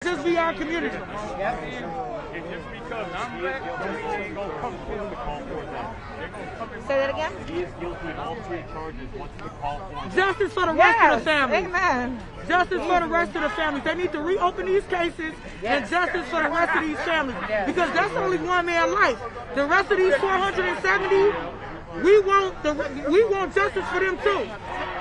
Just be our community. Yep. And just because I'm black, they ain't gonna come for him to call for that. Say that again? He is guilty of all 3 charges once the call for him. Justice for the rest of the family. Amen. Justice for the rest of the families. They need to reopen these cases and justice for the rest of these families. Because that's only one man's life. The rest of these 470, we want justice for them too.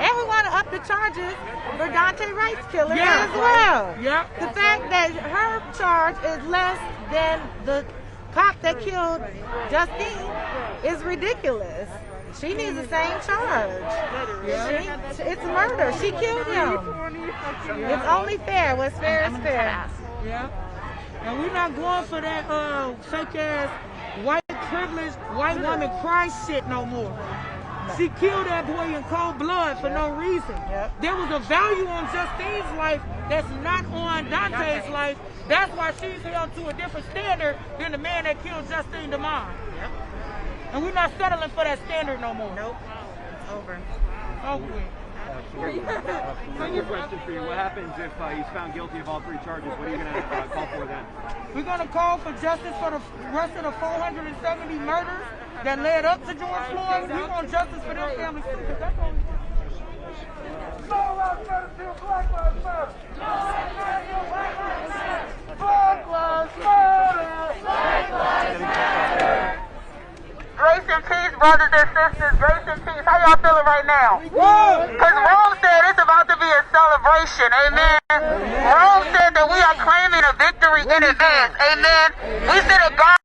And we want to up the charges for Dante Wright's killer as well. Yeah. The fact that her charge is less than the cop that killed Justine is ridiculous. She needs the same charge. It's murder. She killed him. It's only fair. What's fair is fair. Yeah. And we're not going for that fake ass white privileged white woman cry shit no more. She killed that boy in cold blood for no reason. There was a value on Justine's life that's not on Dante's life. That's why she's held to a different standard than the man that killed Justine DeMond. And we're not settling for that standard no more. Nope. It's over. Over with. One question for you. What happens if he's found guilty of all 3 charges? What are you going to call for then? We're going to call for justice for the rest of the 470 murders that led up to George Floyd. We want justice for their families too, because that's all we want. Black Lives Matter! Black Lives Matter! Black Lives Matter! Grace and peace, brothers and sisters. Grace and peace. How y'all feeling right now? Because Rome said it's about to be a celebration. Amen. Rome said that we are claiming a victory in advance. Amen. We said that God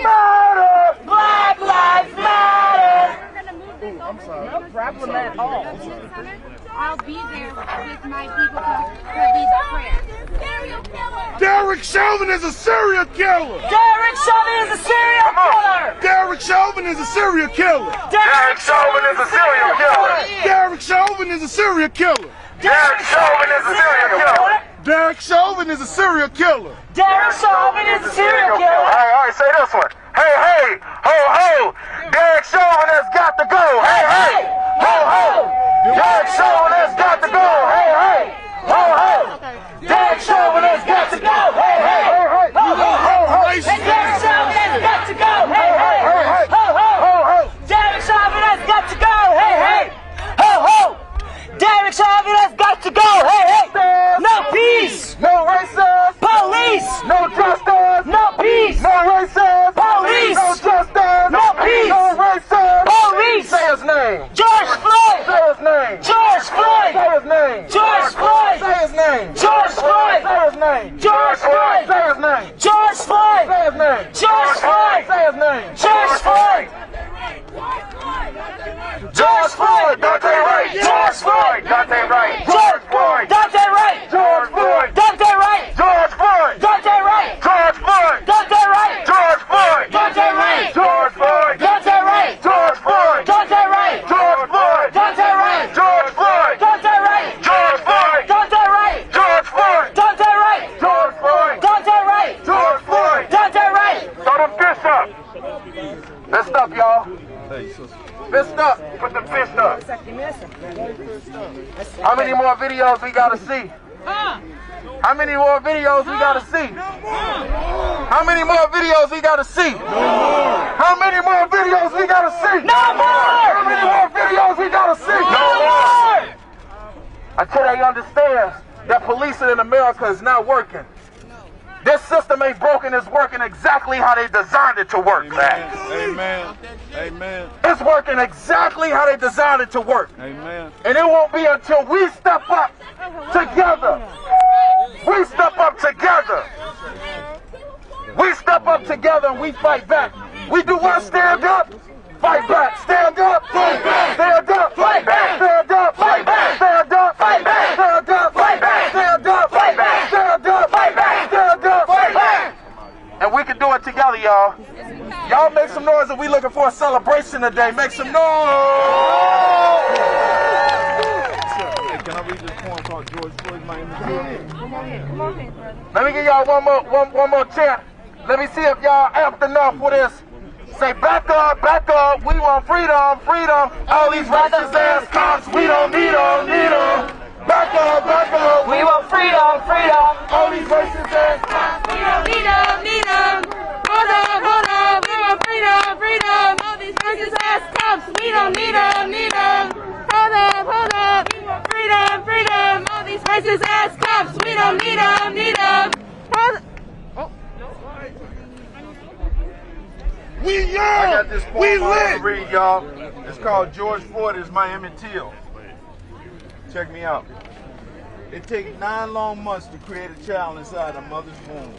Matter! Black Lives Matter! I'm sorry. No problem at all. I'll be there with my people to lead the prayer. Derek Chauvin is a serial killer! Derek Chauvin is a serial killer! Derek Chauvin is a serial killer! Derek Chauvin is a serial killer! Derek Chauvin is a serial killer! Derek Chauvin is a serial killer! Derek Chauvin is a serial killer! Derek Chauvin is a serial killer! All right, say this one. Hey, hey, ho, ho! Derek Chauvin has got to go! Hey, hey, ho, ho! Derek Chauvin has got to go! Hey, hey, ho, ho! Derek Chauvin has got to go! Hey, hey, ho, ho, ho, ho! Derek Chauvin has got to go! Hey, hey, ho, ho! Derek Chauvin has got to go! Hey, hey, ho, ho! Derek Chauvin has got to go! Hey, hey! No peace! No racism! Police! No justice! No peace! No racism! Police! No justice! No peace! No racism! Police! Say his name! George Floyd! Say his name! George Floyd! Say his name! George Floyd! Say his name! George Floyd! Say his name! George Floyd! Say his name! George Floyd! Say his name! George Floyd! Say his name! George Floyd! George Floyd! Dante Wright! George Floyd! Dante Wright! George Floyd! Dante Wright! George Floyd! Dante Wright! George Floyd! Dante Wright! George Floyd! Dante Wright! George Floyd! Dante Wright! George Floyd! Dante Wright! George Floyd! Dante Wright! George Floyd! Dante Wright! George Floyd! Dante Wright! George Floyd! Dante Wright! George Floyd! Dante Wright! George Floyd! Dante Wright! George Floyd! Dante Wright! Throw them fists up! Fist up, y'all. Fist up. Put the fist up. How many more videos we gotta see? How many more videos we gotta see? How many more videos we gotta see? How many more videos we gotta see? No more! How many more videos we gotta see? No more! Until they understand that policing in America is not working. This system ain't broken, it's working exactly how they designed it to work. Amen. Amen. It's working exactly how they designed it to work. Amen. And it won't be until we step up together. We step up together. We step up together and we fight back. We do what? Stand up, fight back. Stand up, fight back. Stand up, fight back. Stand up, fight back. Stand up, fight back. Stand up, fight back. Stand up, fight back. Stand up, fight back. Stand up, fight back. And we can do it together, y'all. Y'all make some noise if we looking for a celebration today. Make some noise. Hey, can I read this poem called George Floyd, my image? Come on in, brother. Let me give y'all one more chant. Let me see if y'all amped enough for this. Say back up, we want freedom, freedom. All these racist ass cops, we don't need them, Back up, we want freedom, freedom. All these racist ass cops, We don't need them, Hold up, we want freedom, freedom. All these racist ass cops, we don't need them, Hold up, we want freedom, freedom. All these racist ass cops, we don't need them, Hold up. We young. I got this poem We I want lit. to read, y'all. It's called George Floyd is my Emmett Till. Check me out. It takes 9 long months to create a child inside a mother's womb,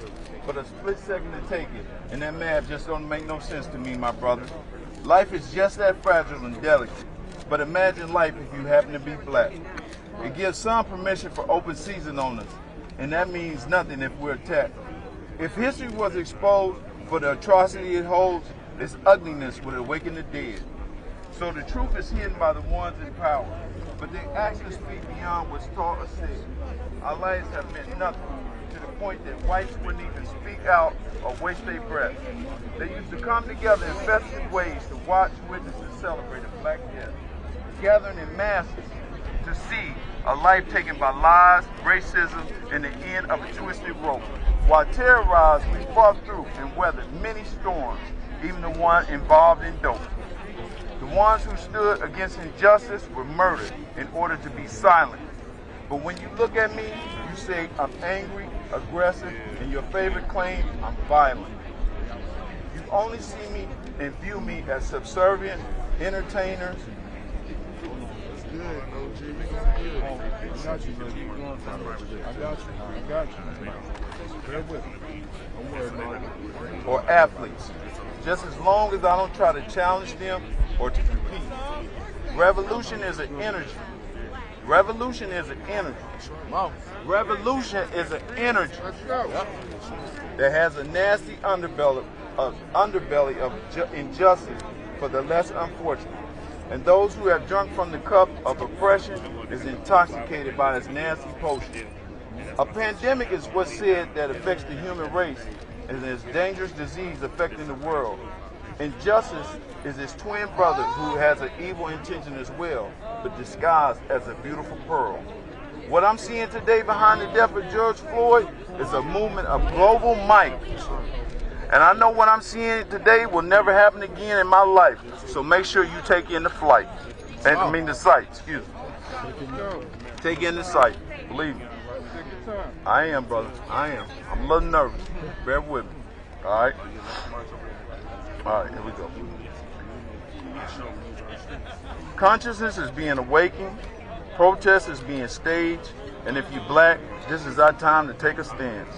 but a split second to take it, and that math just don't make no sense to me, my brother. Life is just that fragile and delicate, but imagine life if you happen to be black. It gives some permission for open season on us, and that means nothing if we're attacked. If history was exposed for the atrocity it holds, its ugliness would awaken the dead. So the truth is hidden by the ones in power, but they actions speak beyond what's taught or said. Our lives have meant nothing, to the point that whites wouldn't even speak out or waste their breath. They used to come together in festive ways to watch, witness, and celebrate a black death, gathering in masses to see a life taken by lies, racism, and the end of a twisted rope. While terrorized, we fought through and weathered many storms, even the one involved in dope. The ones who stood against injustice were murdered in order to be silent. But when you look at me, you say I'm angry, aggressive, and your favorite claim, I'm violent. You only see me and view me as subservient entertainers. Good, OG. I got you, buddy. I got you. Bear with me. Don't worry about it. Or athletes, just as long as I don't try to challenge them or to compete. Revolution is an energy. Revolution is an energy. Revolution is an energy that has a nasty underbelly of injustice for the less unfortunate. And those who have drunk from the cup of oppression is intoxicated by its nasty potion. A pandemic is what's said that affects the human race and is a dangerous disease affecting the world. Injustice is its twin brother who has an evil intention as well, but disguised as a beautiful pearl. What I'm seeing today behind the death of George Floyd is a movement of global might. And I know what I'm seeing today will never happen again in my life. So make sure you take in the flight. The sight, excuse me. Take in the sight, believe me. I am, brother, I am. I'm a little nervous. Bear with me, all right? All right, here we go. Consciousness is being awakened, protest is being staged, and if you're black, this is our time to take a stance.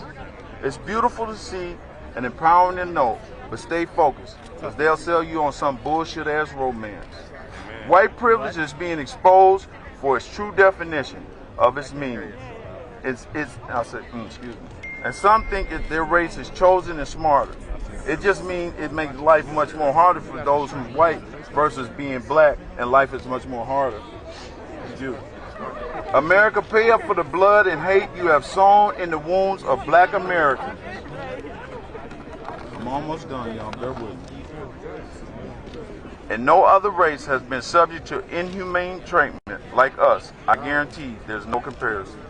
It's beautiful to see and empowering to know, but stay focused, because they'll sell you on some bullshit-ass romance. White privilege is being exposed for its true definition of its meaning. Excuse me. And some think that their race is chosen and smarter. It just means it makes life much more harder for those who's white versus being black, and life is much more harder for you. America, pay up for the blood and hate you have sown in the wounds of black Americans. I'm almost done, y'all. Bear with me. And no other race has been subject to inhumane treatment like us. I guarantee there's no comparison.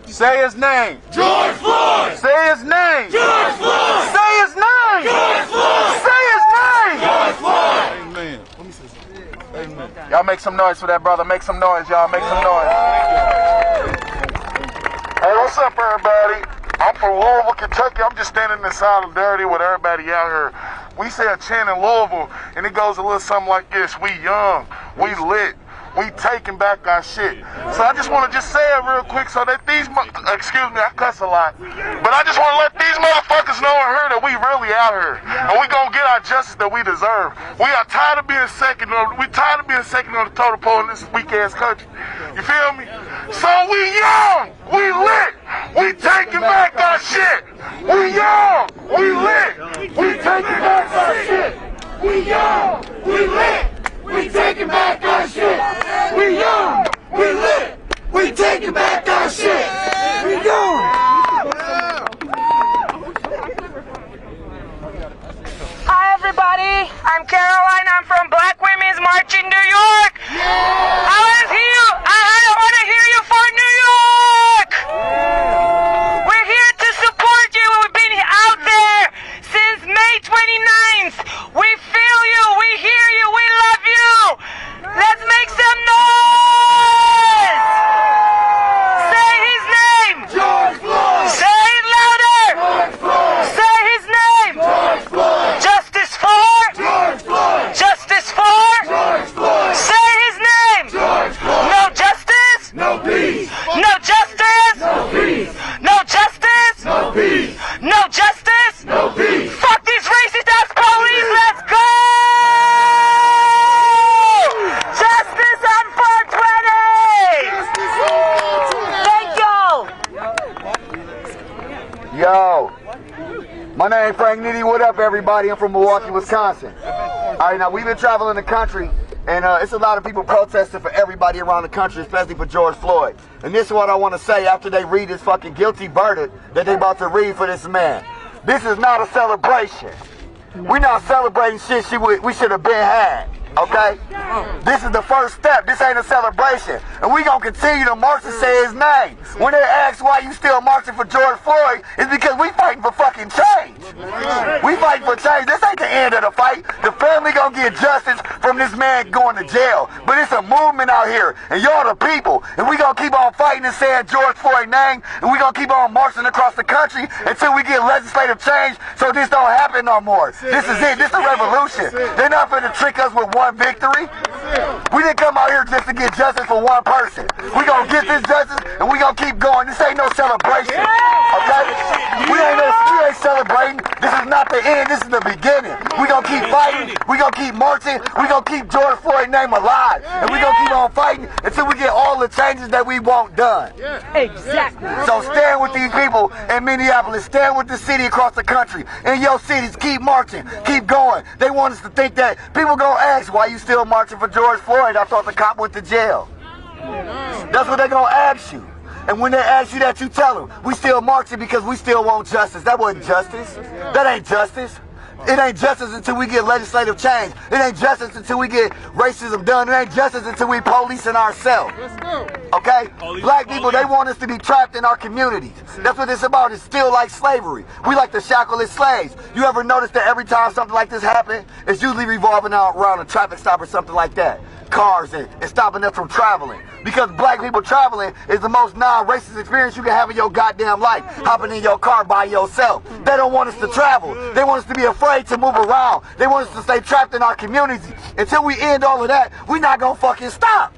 Say his name. George Floyd! Say his name. George Floyd! Say his name. George Floyd! Say his name. George Floyd! Amen. Let me say something. Amen. Y'all make some noise for that, brother. Make some noise, y'all. Make some noise. Hey, what's up, everybody? I'm from Louisville, Kentucky. I'm just standing in solidarity with everybody out here. We say a chant in Louisville, and it goes a little something like this. We young, we lit, we taking back our shit. So I just want to just say it real quick so that these, excuse me, I cuss a lot, but I just want to let these motherfuckers know in here that we really out here, and we gonna get our justice that we deserve. We are tired of being second on the totem pole in this weak-ass country. You feel me? So we young, we lit, we taking back our shit. We young, we lit, we taking back our shit. We young, we lit, we taking back our shit. We young, we lit, we taking back our shit. We young. Hi everybody, I'm Caroline. I'm from Black Women's March in New York. I want to hear you for New York. We're here to support you. We've been out there since May 29th. We feel you, we hear you, we love you. Let's make some noise. Say his name. George Floyd. Say it louder. George Floyd. Say his name. George Floyd. Justice for. George Floyd. Justice for. George Floyd. Say his name. George Floyd. No justice. No peace. No justice. No peace. No justice. No peace. No justice. No peace. Fuck these racist ass police. Let's go. Justice on 420. Thank y'all. Yo, my name Frank Nitty. What up, everybody? I'm from Milwaukee, Wisconsin. All right, now we've been traveling the country, and it's a lot of people protesting for everybody around the country, especially for George Floyd. And this is what I want to say after they read this fucking guilty verdict that they about to read for this man. This is not a celebration. We're not celebrating shit we should have been had. Okay? This is the first step. This ain't a celebration. And we gonna continue to march and say his name. When they ask why you still marching for George Floyd, it's because we fighting for fucking change. We fighting for change. This ain't the end of the fight. The family gonna get justice from this man going to jail. But it's a movement out here, and y'all the people. And we gonna keep on fighting and saying George Floyd name, and we gonna keep on marching across the country until we get legislative change so this don't happen no more. This is it. This is a revolution. They're not gonna trick us with one victory. We didn't come out here just to get justice for one person. We gonna get this justice and we gonna keep going. This ain't no celebration. Okay? We ain't celebrating. This is not the end. This is the beginning. We gonna keep fighting. We gonna keep marching. We gonna keep George Floyd's name alive. And we gonna keep on fighting until we get all the changes that we want done. Exactly. So stand with these people in Minneapolis. Stand with the city across the country. In your cities, keep marching. Keep going. They want us to think that people gonna ask, why you still marching for George Floyd? I thought the cop went to jail. That's what they gonna ask you. And when they ask you that, you tell them, we still marching because we still want justice. That wasn't justice. That ain't justice. It ain't justice until we get legislative change. It ain't justice until we get racism done. It ain't justice until we policing ourselves. Okay? Black people, they want us to be trapped in our communities. That's what it's about. It's still like slavery. We like to shackle as slaves. You ever notice that every time something like this happens, it's usually revolving around a traffic stop or something like that? cars and stopping us from traveling. Because black people traveling is the most non-racist experience you can have in your goddamn life. Hopping in your car by yourself. They don't want us to travel. They want us to be afraid to move around. They want us to stay trapped in our community. Until we end all of that, we're not gonna fucking stop.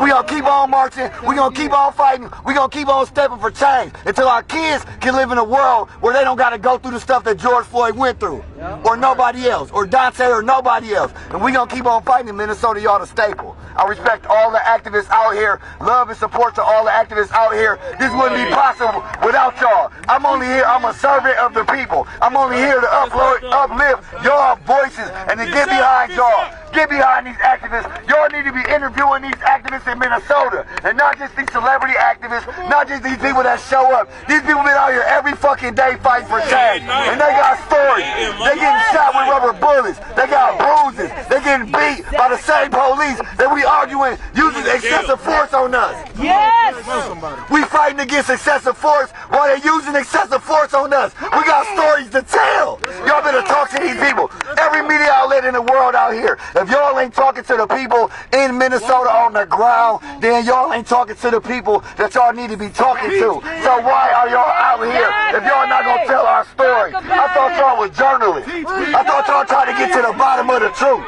We gonna keep on marching. We gonna keep on fighting. We gonna keep on stepping for change until our kids can live in a world where they don't gotta go through the stuff that George Floyd went through, or nobody else, or Dante, or nobody else. And we gonna keep on fighting in Minnesota. Y'all the staple. I respect all the activists out here. Love and support to all the activists out here. This wouldn't be possible without y'all. I'm only here. I'm a servant of the people. I'm only here to uplift y'all voices and to get behind y'all. Get behind these activists. Y'all need to be interviewing these activists in Minnesota. And not just these celebrity activists, not just these people that show up. These people been out here every fucking day fighting for change. And they got stories. They getting shot with rubber bullets. They got bruises. They getting beat by the same police that we arguing using excessive force on us. Yes! We fighting against excessive force while they're using excessive force on us. We got stories to tell. Y'all better talk to these people. Every media outlet in the world out here. If y'all ain't talking to the people in Minnesota on the ground, then y'all ain't talking to the people that y'all need to be talking to. So why are y'all out here if y'all not gonna tell our story? I thought y'all was journalists. I thought y'all tried to get to the bottom of the truth.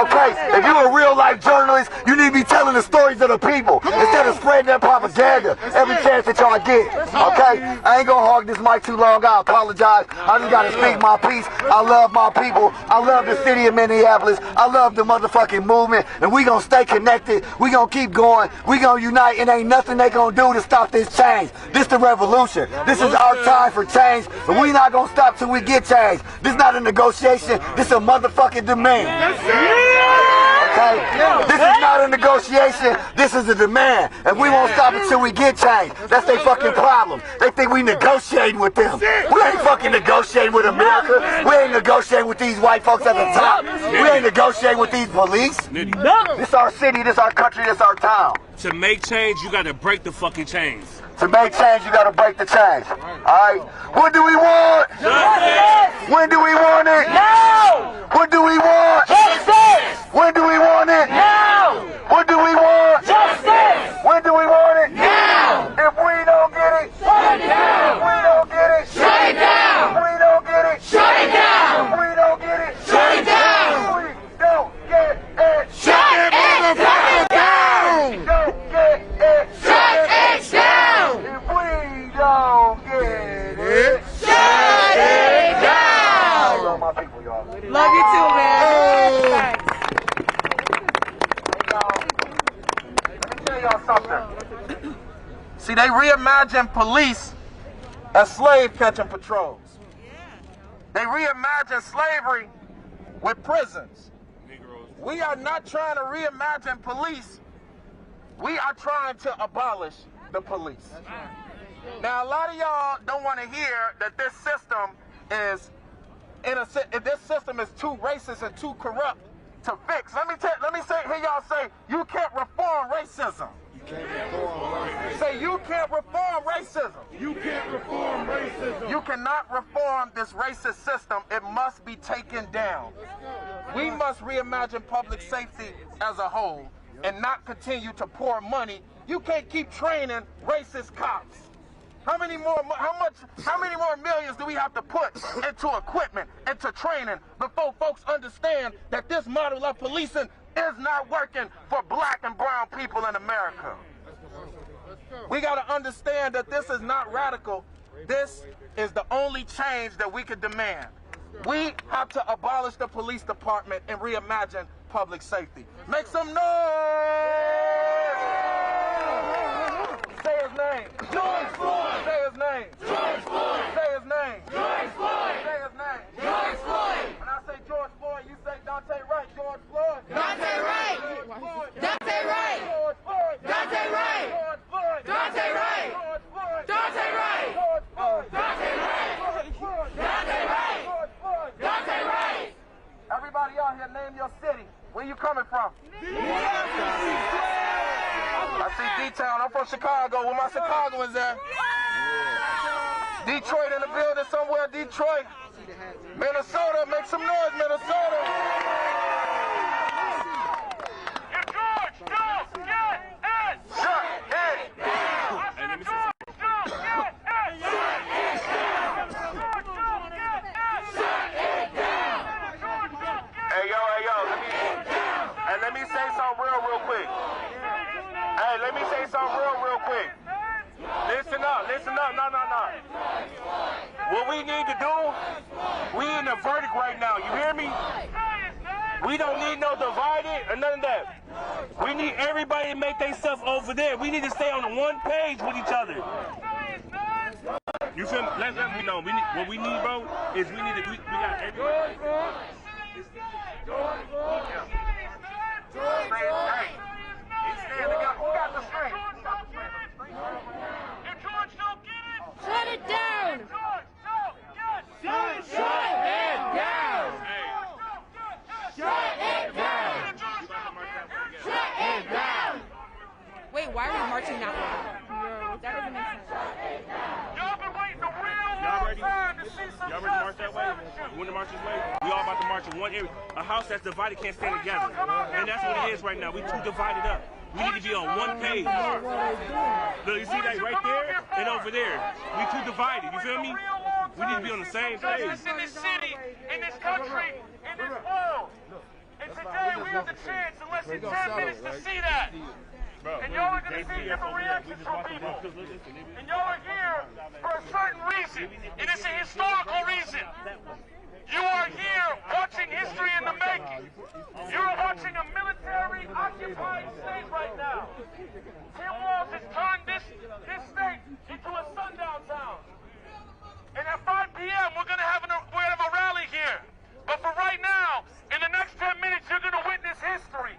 Okay, if you a real life journalist, you need to be telling the stories of the people instead of spreading that propaganda every chance that y'all get. Okay, I ain't gonna hog this mic too long. I apologize. I just gotta speak my piece. I love my people. I love the city of Minneapolis. I love the motherfucking movement, and we gonna stay connected. We gonna keep going. We gonna unite, and ain't nothing they gonna do to stop this change. This the revolution. This is our time for change, and we not gonna stop till we get change. This not a negotiation. This a motherfucking demand. Okay? This is not a negotiation. This is a demand, and we won't stop until we get change. That's their fucking problem. They think we negotiating with them. We ain't fucking negotiating with America. We ain't negotiating with these white folks at the top. We ain't negotiating with these police. This our city, this our country, this our town. To make change, you gotta break the fucking chains. To make change, you gotta break the chains. Alright? What do we want? Justice! When do we want it? Now! What do we want? Justice! When do we want it? Now! What do we want? Justice! When do we want it? Now! If we don't get it, Shut it down! if we don't get it, Shut it down! if we don't get it, Shut it down! if we don't get it, Shut it down! if we don't get it, Shut it down! don't get it, Shut it down! if we don't get it, Shut it down! I love my people, y'all. Love you too, man. Let me tell y'all something. See, they reimagine police as slave catching patrols. They reimagine slavery with prisons. We are not trying to reimagine police. We are trying to abolish the police. Now, a lot of y'all don't want to hear that this system is this system is too racist and too corrupt to fix. Let me hear y'all say you can't reform racism. Say you can't reform racism. You can't reform racism. You cannot reform this racist system. It must be taken down. We must reimagine public safety as a whole and not continue to pour money. You can't keep training racist cops. How many more millions do we have to put into equipment, into training before folks understand that this model of policing is not working for black and brown people in America? We got to understand that this is not radical. This is the only change that we could demand. We have to abolish the police department and reimagine public safety. Make some noise! Say his name. George Floyd. Say his name. George Floyd. Say his name. George Floyd. Say his name. George Floyd. When I say George Floyd, you say Dante Wright. George Floyd. Dante Wright. George Floyd. Dante Wright. George Floyd. Dante Wright. George Floyd. Dante Wright. George Floyd. Dante Wright. George Floyd. Dante Wright. George Floyd. Dante Wright. George Floyd. Dante Wright. Everybody out here, name your city. Where you coming from? I see D-Town. I'm from Chicago. Where my Chicagoans at? Detroit in the building somewhere. Detroit. Minnesota. Make some noise, Minnesota. Hey, let me say something real quick. Listen up. No. What we need to do, we in the verdict right now. You hear me? We don't need no divided or none of that. We need everybody to make themselves over there. We need to stay on one page with each other. You feel me? Let me know. What we need, bro, is we got everybody. Who got the strength? If George don't get it, shut it down. If George don't get it, shut it down. Shut it down. Shut it down. Wait, why are we marching that way? That doesn't make sense. Y'all been waiting a real long time to see some Y'all ready to march that way? You want to march this way? We all about to march in one area. A house that's divided can't stand together. And that's what it is right now. We too divided up. We need to be on one page. Look, you see that right there and over there. We too divided. You feel me? We need to be on the same page. In this city, in this country, in this world. And today we have the chance in less than 10 minutes to see that. And y'all are going to see different reactions from people. And y'all are here for a certain reason. And it's a historical reason. You are here watching history in the making. You're watching a military-occupied state right now. Tim Walz has turned this state into a sundown town. And at 5 p.m., we're going to have a rally here. But for right now, in the next 10 minutes, you're going to witness history.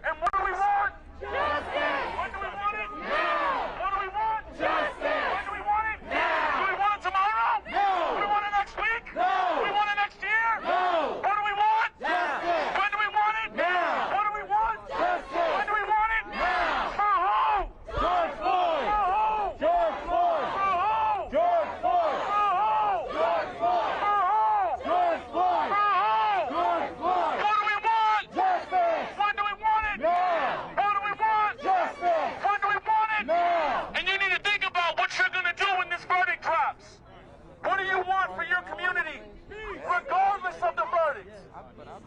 And what do we want? Justice! When do we want it? Now! What do we want? Justice! When do we want it? Now! Do we want it tomorrow? No! Do we want it next week? No! Do we want it next year? No! What do we want? Justice! When do we want it? Now! What do we want? Justice! When do we want it? Now! For who? George Floyd! For who? George Floyd! For who? George Floyd! For who? George Floyd! For who? George Floyd! For who? George Floyd! What do we want? Justice! When do we want it? Now! What do we want? Justice! When do we want it? Now! And you need to think about what you're going to do when this verdict drops. What do you want for your community, regardless of the verdict?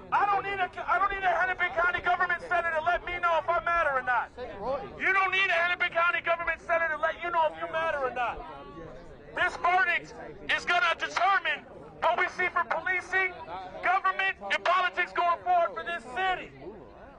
I don't need a Hennepin County government center to let me know if I matter or not. You don't need a Hennepin County government center to let you know if you matter or not. This verdict is going to determine what we see for policing, government, and politics going forward for this city.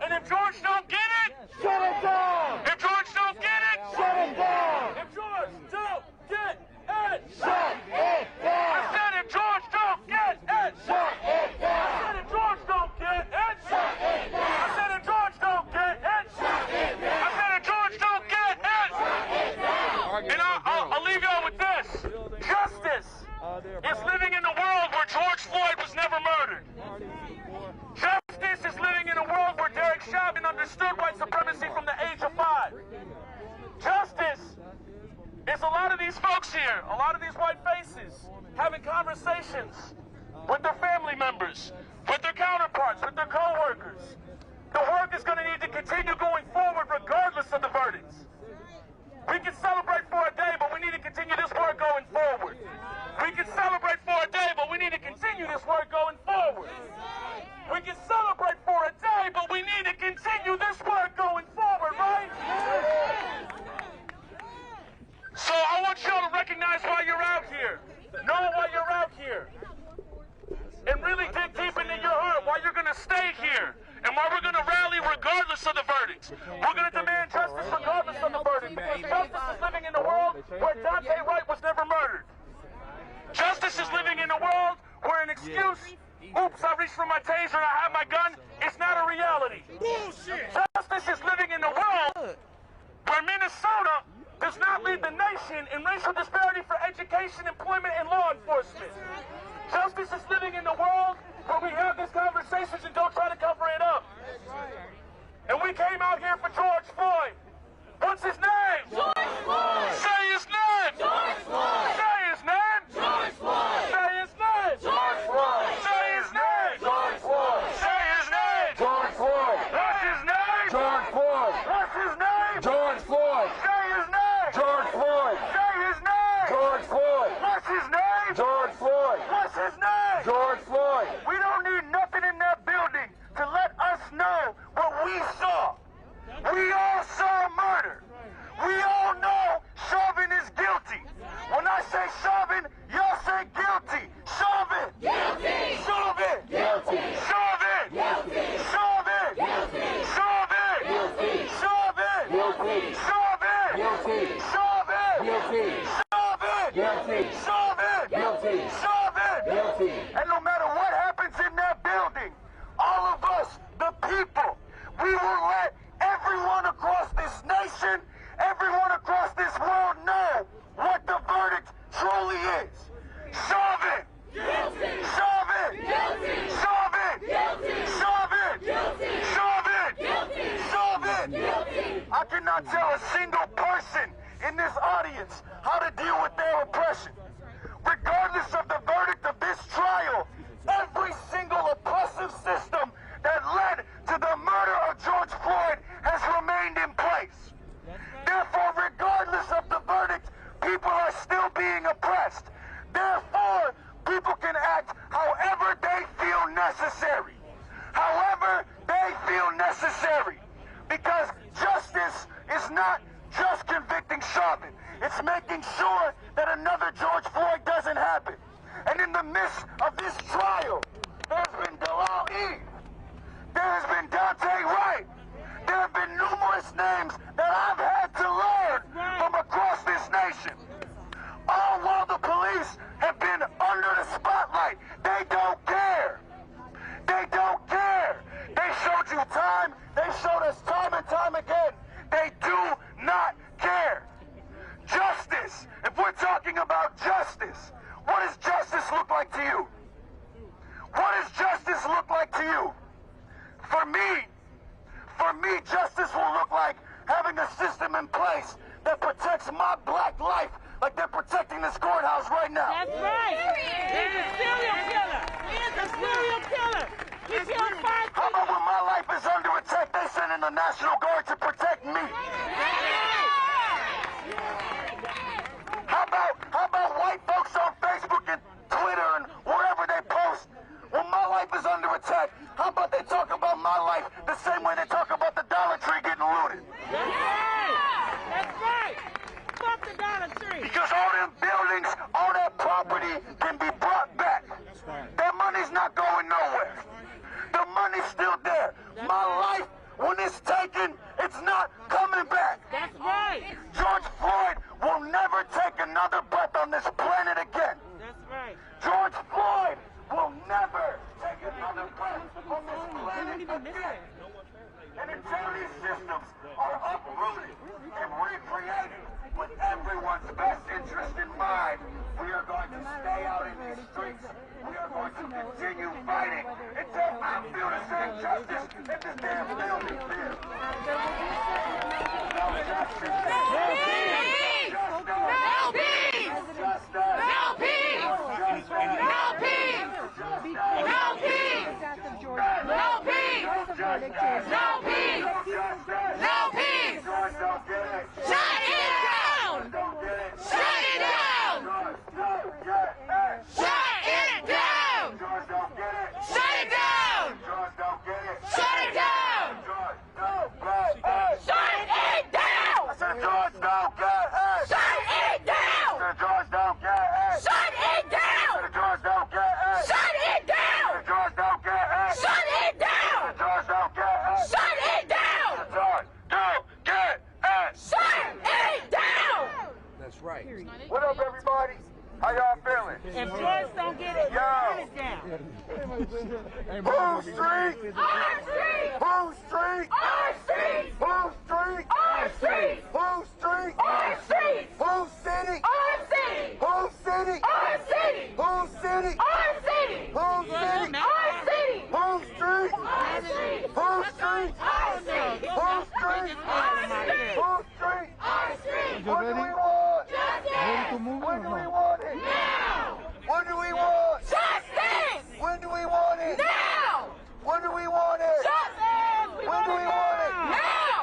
And if George don't get it, Shut it down! if George don't get it, Shut it down! if George don't get it, Shut it I down! said if George don't get it, Shut it I down! said if George don't get it, Shut it I down! said if George don't get it, Shut it I down! said if George don't get it. Shut it down! And I'll leave y'all with this. Justice is living in a world where George Floyd was never murdered. Justice is living in a world where Derek Chauvin understood white supremacy from the age of 5. Justice is a lot of these folks here, a lot of these white faces, having conversations with their family members, with their counterparts, with their co-workers. The work is going to need to continue going forward regardless of the verdicts. We can celebrate for a day, but we need to continue this work going forward. We can celebrate for a day, but we need to continue this work going forward. We can celebrate for a day, but we need to continue this work going forward, right? So I want y'all to recognize why you're out here. Know why you're out here. And really dig deep into your heart why you're going to stay here. And why we're going to rally regardless of the verdicts. We're going to demand justice regardless of the verdict. Because justice is living in a world where Dante Wright was never murdered. Justice is living in a world where an excuse, oops, I reached for my taser and I have my gun, it's not a reality. Bullshit. Justice is living in a world where Minnesota does not lead the nation in racial disparity for education, employment, and law enforcement. Justice is living in a world where we have these conversations and don't try to cover it up. And we came out here for George Floyd. What's his name? George Floyd! Say his name! George Floyd! Say his name! George Floyd! Say his name! George Floyd! Say his name! George Floyd! Say his name! George Floyd! What's his name? George Floyd! What's his name? George Floyd! Say his name! George Floyd! Say his name! George Floyd! What's his name? George Floyd! What's his name? George Floyd! We don't need nothing in that building to let us know what we saw. We all saw murder. Guilty. Chauvin. Guilty. Chauvin. Guilty. Chauvin. Guilty. Chauvin. Guilty. Chauvin. Guilty. And no matter what happens in that building, all of us, the people, we will let everyone across this nation, everyone across this world know what the verdict truly is. Chauvin! Guilty! Chauvin! Guilty! Chauvin! Guilty! Chauvin! Guilty! Chauvin! Guilty! Chauvin! Guilty! I cannot tell a single person in this audience how to deal with their oppression. Regardless of the verdict of this trial, every single oppressive system that led to the murder of George Floyd has remained in place. Therefore, regardless of the verdict, people are still being oppressed. Therefore, people can act however they feel necessary. However they feel necessary. Because justice is not just convicting Chauvin. It's making sure that another George Floyd doesn't happen. And in the midst of this trial, there's been Dalal E. There has been Dante Wright. There have been numerous names that I've had to learn from across this nation. All while the police have been under the spotlight. They don't care. They don't care. They showed you time. They showed us time and time again. They do not care. Justice. If we're talking about justice, what does justice look like to you? What does justice look like to you? For me, justice will look like having a system in place that protects my black life like they're protecting this courthouse right now. That's right. He's a serial killer. He's a serial killer. He killed 5 people. How about when my life is under attack, they send in the National Guard to protect me? How about white folks on Facebook and Twitter and wherever they post? When my life is under attack, how about they talk about my life the same way they talk about the Dollar Tree getting looted? That's right. That's right. Fuck the Dollar Tree. Because all them buildings, all that property can be brought back. That money's not going nowhere. The money's still there. My life, when it's taken, it's not coming back. That's right. George Floyd will never take another breath on this planet again. That's right. George Floyd will never take another breath on this planet again. And until these systems are uprooted and recreated with everyone's best interest in mind, we are going to stay out in these streets. We are going to continue fighting until I feel the same justice that this damn building feels. No justice. No peace! No peace! No peace! No peace! No peace! No peace! No peace! No peace! Shut it down! Shut it down! Shut it down! Shut it down! Shut it down! Shut it down! I said George don't get it! Shut it down! I said George don't get it! Shut it down! I said George don't get it! Shut it down! I said George don't get it! Shut it down! I said George don't get it! Shut it down! George don't get it! Shut it down! That's right. What up, everybody? How y'all feeling? If George don't get it, Yo. turn it down. Who street? Our street! Who street? Our street! Who street? Our street! Who street? Our street! Who city? Our city! Who city? Our city! Who city? Our city! Who city? Our city! Who street? Our street! Who street? Our street! Who street? Our street! Who street? Our street! What do we want? Justice! When do we want it? Now! When do we want? Justice! When do we want it? Now! When do we want it? Justice! When do we want it? Now!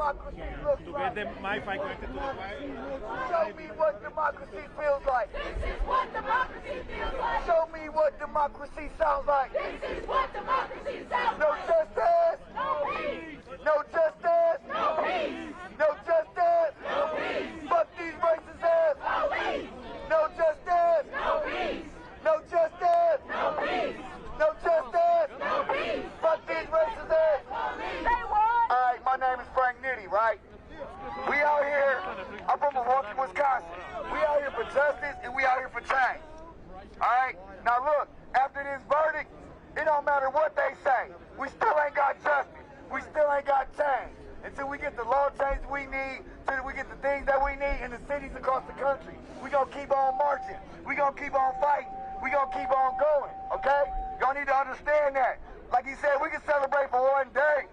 democracy looks like. Show me what democracy feels like. This is what democracy feels like. Show me what democracy sounds like. This is what democracy sounds No like. justice. No peace. No justice. No peace. No justice. No peace. Fuck these racist ass. No peace. No justice. No peace. No justice. No peace. No justice. No peace. Fuck these racist ass. Say what? Alright, my name is Frank Nitty, right? We out here, I'm from Milwaukee, Wisconsin. We out here for justice and we out here for change. Alright? Now look, after this verdict, it don't matter what they say. We still ain't got justice. We still ain't got change. Until we get the law change we need, until we get the things that we need in the cities across the country. We gonna keep on marching. We gonna keep on fighting. We gonna keep on going, okay? Y'all need to understand that. Like he said, we can celebrate for one day.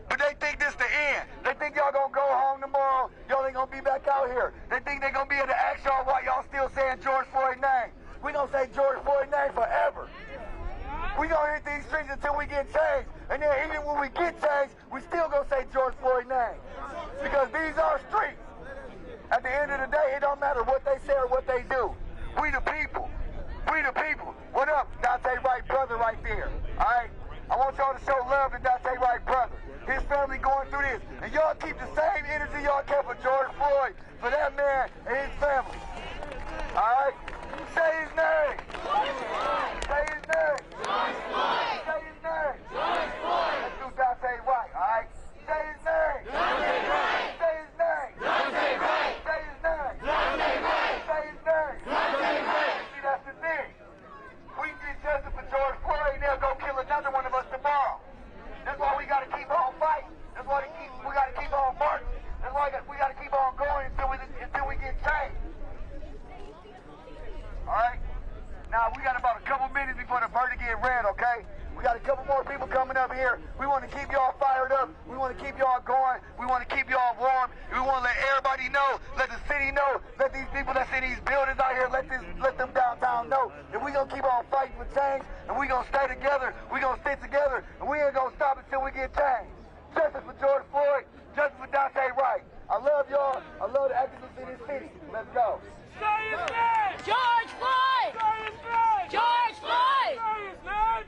But they think this the end. They think y'all gonna go home tomorrow. Y'all ain't gonna be back out here. They think they gonna be able to ask y'all why y'all still saying George Floyd's name. We gonna say George Floyd's name forever. We gonna hit these streets until we get changed. And then even when we get changed, we still gonna say George Floyd's name. Because these are streets. At the end of the day, it don't matter what they say or what they do. We the people. We the people. What up, Dante Wright brother right there? Alright? I want y'all to show love to Dante Wright brother. His family going through this. And y'all keep the same energy y'all kept for George Floyd, for that man and his family. Alright? Say his name. Say his name. Say his name. Let's do Dante Wright, alright? Say his name. Say his name. Say his name. Say his name. See, that's the thing. We get justice for George Floyd, they'll go kill another one of us tomorrow. That's why we gotta keep on fighting. That's why we gotta keep on marching. That's why we gotta keep on going until we get changed. Alright? Now we got about a couple minutes before the verdict get read, okay? We got a couple more people coming up here. We want to keep y'all fired up. We want to keep y'all going. We want to keep y'all warm. We want to let everybody know, let the city know, let these people that's in these buildings out here, let them downtown know that we gonna keep on fighting for change, and we gonna stay together. We gonna stick together, and we ain't gonna stop until we get change. Justice for George Floyd. Justice for Dante Wright. I love y'all. I love the activists in this city. Let's go. George Floyd! George Floyd!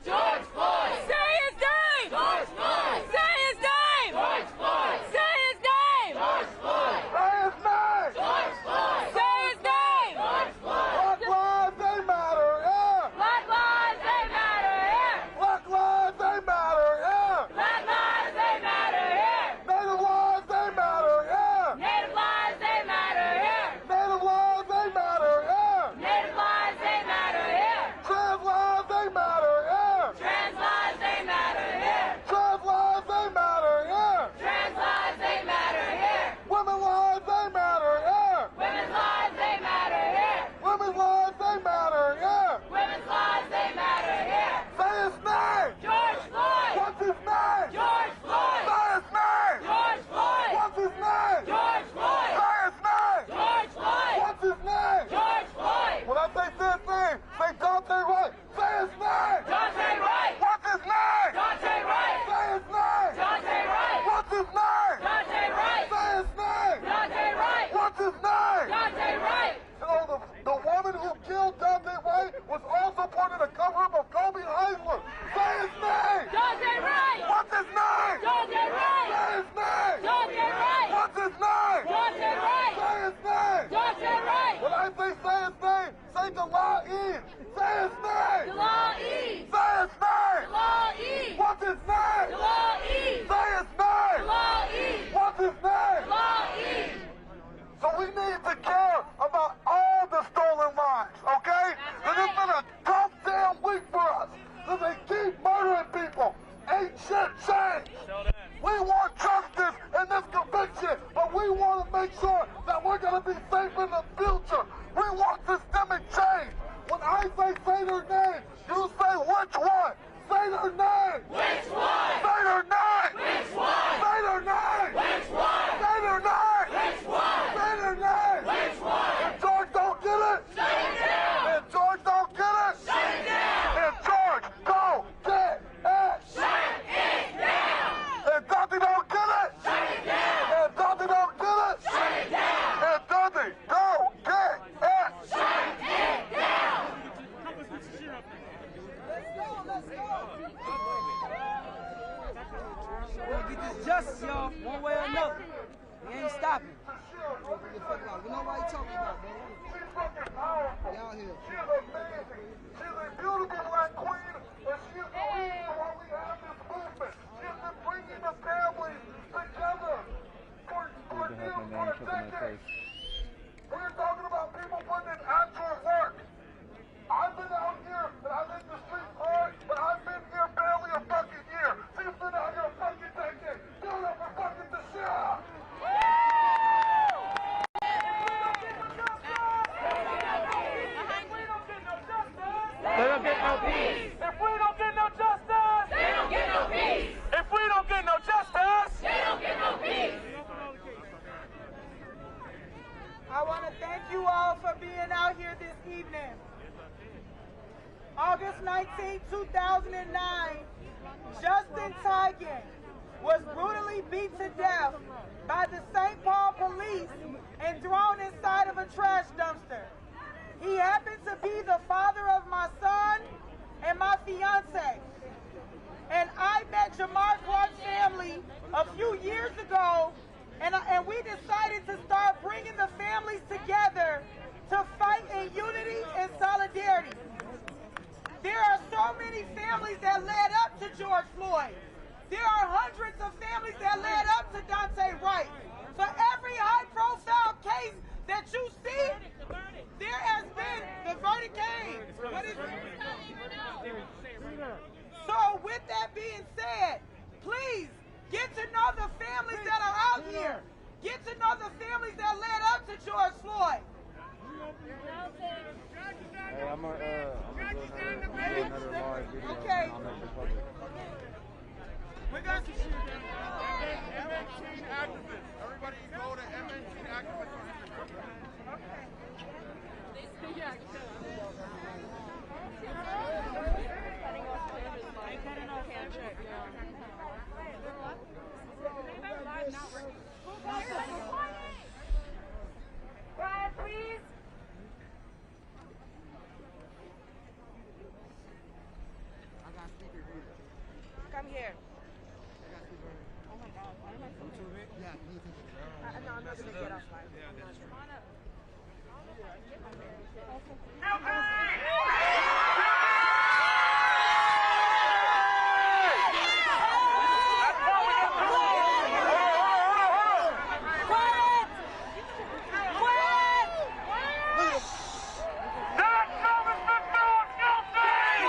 George Floyd! Say his name! George Floyd! Say his name! George Floyd! Say his name! George Floyd! Say his name! George Floyd! Say his name! George Floyd! Black lives, they matter, yeah! Black lives, they matter here! Black lives, they matter, yeah! Black lives, they matter here! Native lives, they matter, yeah! Native lives, they matter here! Native lives, they matter, yeah! Native lives, they matter here! Trans lives, they matter, yeah! Trans lives, they matter here! Trans lives, they matter, yeah! Trans lives, they matter here! Women lives, they matter, yeah! Women's lives, they matter here! Women's lives, they matter, yeah! Women's lives, they matter here! Say his name! George Floyd! What's his name? George Floyd! Say his name! George Floyd! What's his name? George Floyd! Say his name! George Floyd! What's his name? George Floyd! When I say his name, say Dante Wright. Say his name! Dante Wright! What's his name? Dante Wright! Say his name! Dante Wright! What's his name? Dante Wright! Say his name! Dante Wright! What's his name? Dante Wright! So the woman who killed Dante Wright was also part of the cover-up of Kobe Heisler. Say his name! Dante Wright! What's his name? Dante Wright! Say his name! Dante Wright! What's his name? Dante Wright! Say his name! Dante Wright! When I say his name, say Delae. Say his name! Delae! Say his name! Delae! What's his name? Delae! Say his name! Delae! What's his name? Delae! So we need to care about all the stolen lives, okay? Because it's been a tough damn week for us. Because they keep murdering people. Ain't shit changed. We want justice in this conviction, but we want to make sure that we're going to be safe in the future. We want systemic change. When I say their name, you say which one? Say their name. Which one? Say their name. Which one? one way or another. We ain't stopping. We know what you talking about, bro. Y'all here. She's amazing. She's a beautiful black queen, and she's the reason why we have this movement. She's been bringing the families together for decades. We're talking about people putting in actual work. I've been out here, and I think the streets hard, but I've been here barely a fucking year. She's been out here a fucking decade. Give it up for fucking the shit out. They don't get no peace. If we don't get no justice, They don't get no peace. if we don't get no justice, They don't get no peace. I want to thank you all for being out here this evening. August 19, 2009, Justin Tigan was brutally beat to death by the St. Paul police and thrown inside of a trash dumpster. He happens to be the father of my son and my fiance. And I met Jamar Clark's family a few years ago, and we decided to start bringing the families together to fight in unity and solidarity. There are so many families that led up to George Floyd. There are hundreds of families that led up to Dante Wright. For every high-profile case that you see, there has been the verdict came. What is it? So with that being said, please get to know the families that are out here. Get to know the families that led up to George Floyd. Hey, I'm gonna do another live video. Okay. I'll make it public. We're going to M18 activists. Everybody go to M18 activists. Okay. Quiet, please. I got speaker here. Come here. Oh my God. Why am I so big? Yeah, me too. No, I'm not going to get off live. Come on up. Derek Chauvin's been found guilty!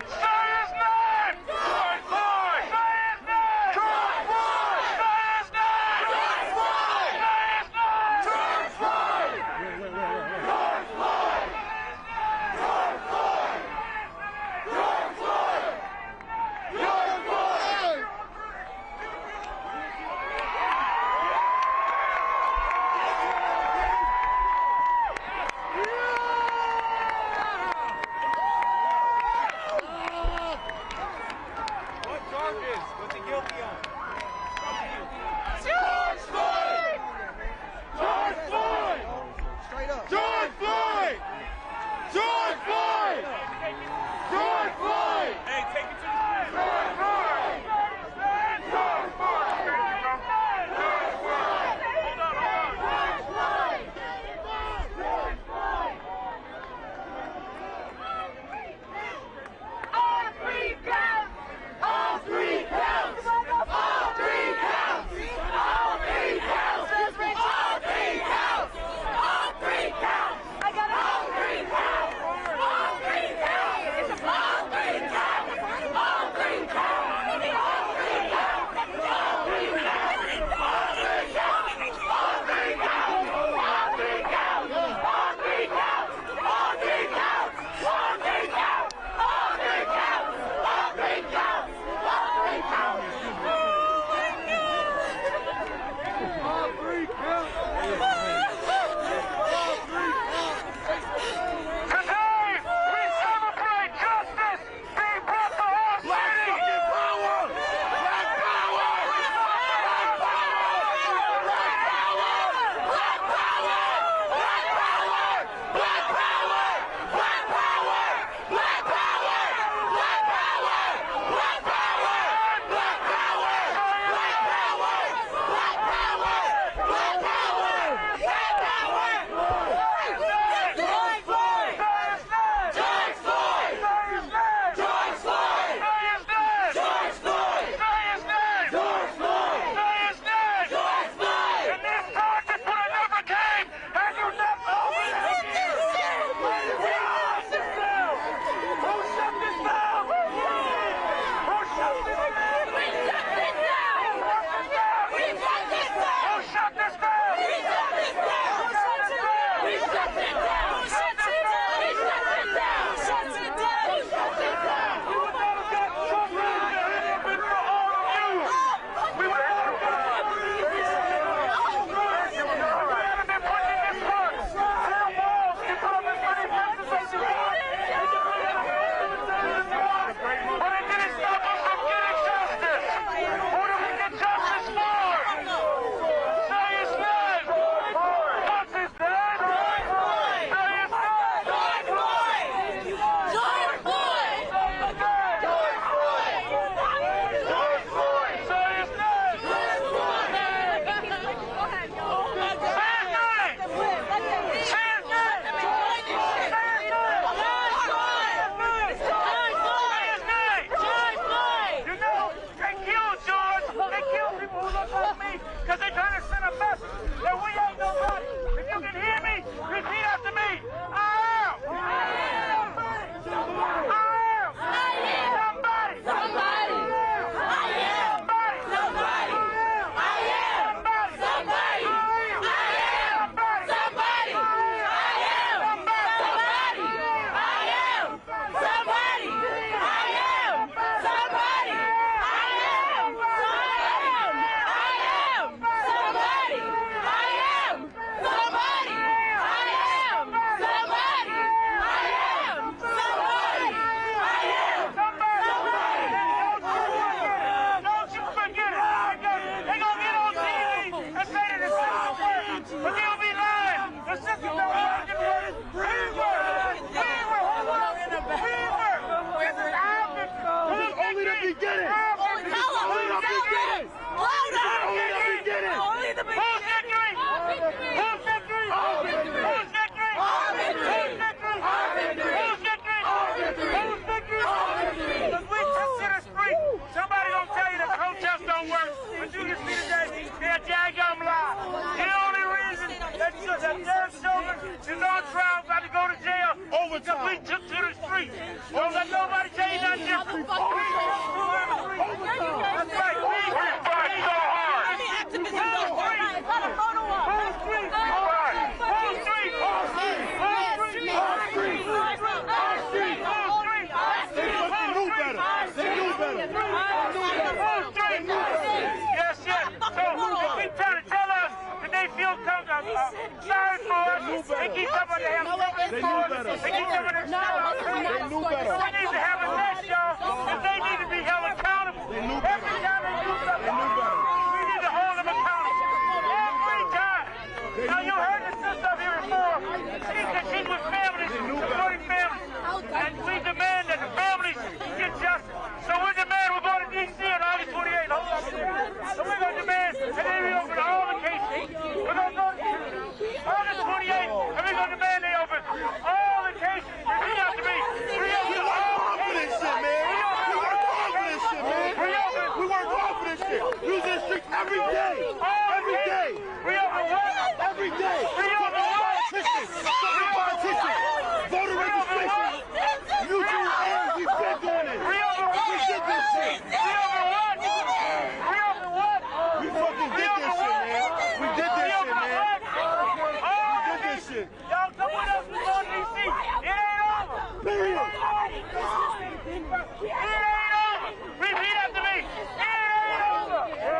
Say his name! George Floyd! Say his name! George Floyd! Say his name! George Floyd! everybody to have They knew better. They keep giving us They knew better. We need to have a next, y'all, and they need to be held accountable. They knew better. Every time they do something, They knew better. we need to hold them accountable. Every time. Now, you heard the sister up here before. She's with families, supporting families. And we demand that the families get justice. So we demand we're going to D.C. on August 28th. Hold on. So we're going to demand that they reopen all the cases. We're going to go to August 28th, and we're going to demand they open all the cases. Repeat after me. Reopen all the cases. We work hard for this shit, man. We work hard for this shit. We use this street every day. Every day. Reopen what? Every day. Reopen what? Politicians. Voter registration. Mutual aid. We've been doing it. We did this shit. Reopen what? Reopen what? We fucking did this shit, man. We did this shit, man. We did this shit. Y'all come with us. We're going to D.C. It ain't over. Period. It ain't over. Repeat after me. It ain't over. It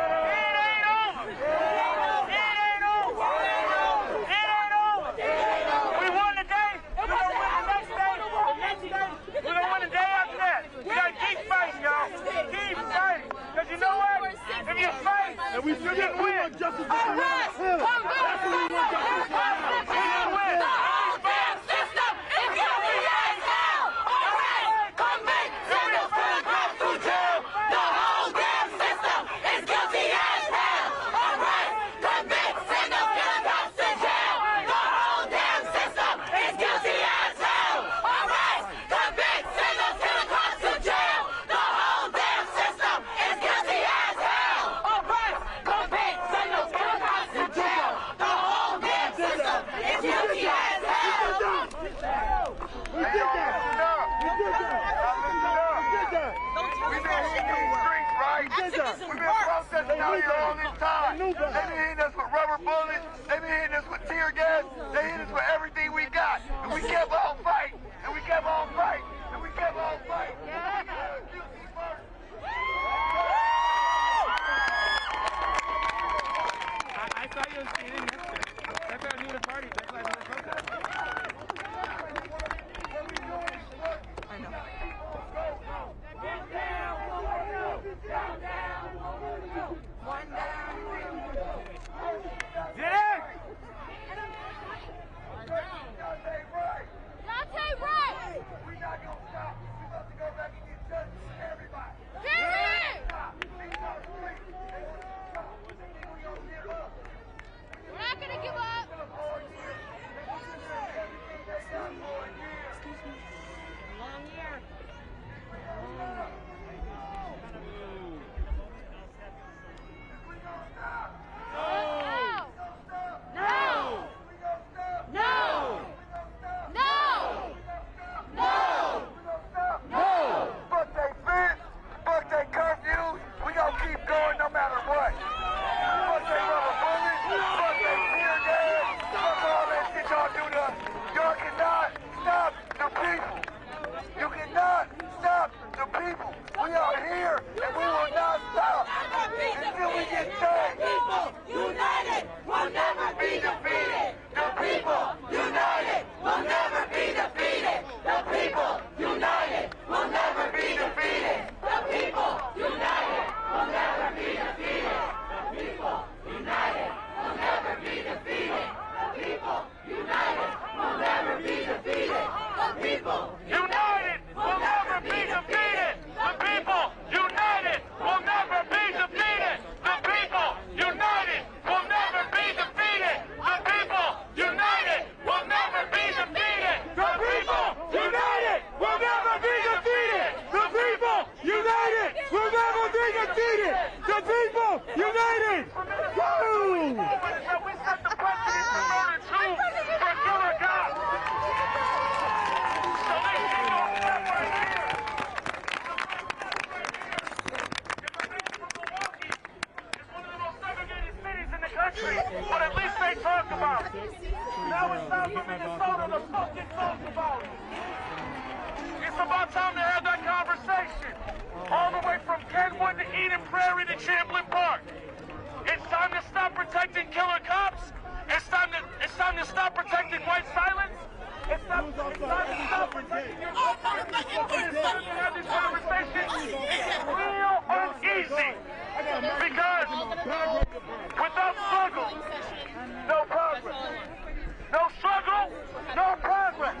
ain't over. It ain't over. It ain't over. We won the day. We're going to win the next day. The next day. We're going to win the day after that. We got to keep fighting, y'all. Keep fighting. Because you know what? If you fight, And we still get win. justice for the right. That's what we want justice for. We can win. We've been protesting out here all this time. They been hitting us with rubber bullets. They been hitting us with tear gas. They hit us with everything we got. And we kept on fighting. And we kept on fighting. And we kept on fighting. I thought you were standing next to it. That's why I knew the party. That's why I knew the protest. I know. One down. Derek! Dante, right! We're not going to stop. We're about to go back and get justice for everybody. Period! We're not going to give up. Long year. No! No! No! No! No! Fuck they fence. Fuck they curfews. We gonna keep going no matter what. Fuck they rubber bullets. Fuck they tear gas. Fuck all that shit y'all do to us. Y'all cannot stop the people. You cannot stop the people. We are here and we will not stop until we get changed. United will never be defeated. The people united will never be defeated. The people united will never be defeated. The people united will never be defeated. The people united will never be defeated. The people united will never be defeated. The people united will never be defeated. The people united will never be defeated. The people united will never be defeated. The people united will never be defeated. The people united will never be defeated. The people united will never be defeated. The people united. Woo! We set the precedent for murder too for killer cops. So they keep on that right here. Country, but at least they talk about it. Now it's time for Minnesota to fucking talk about it. It's about time to have that conversation. All the way from Kenwood to Eden Prairie to Champlin Park. It's time to stop protecting killer cops. It's time to stop protecting white silence. All motherfucking this conversation is real uneasy. Because without struggle, no progress. No struggle, no progress.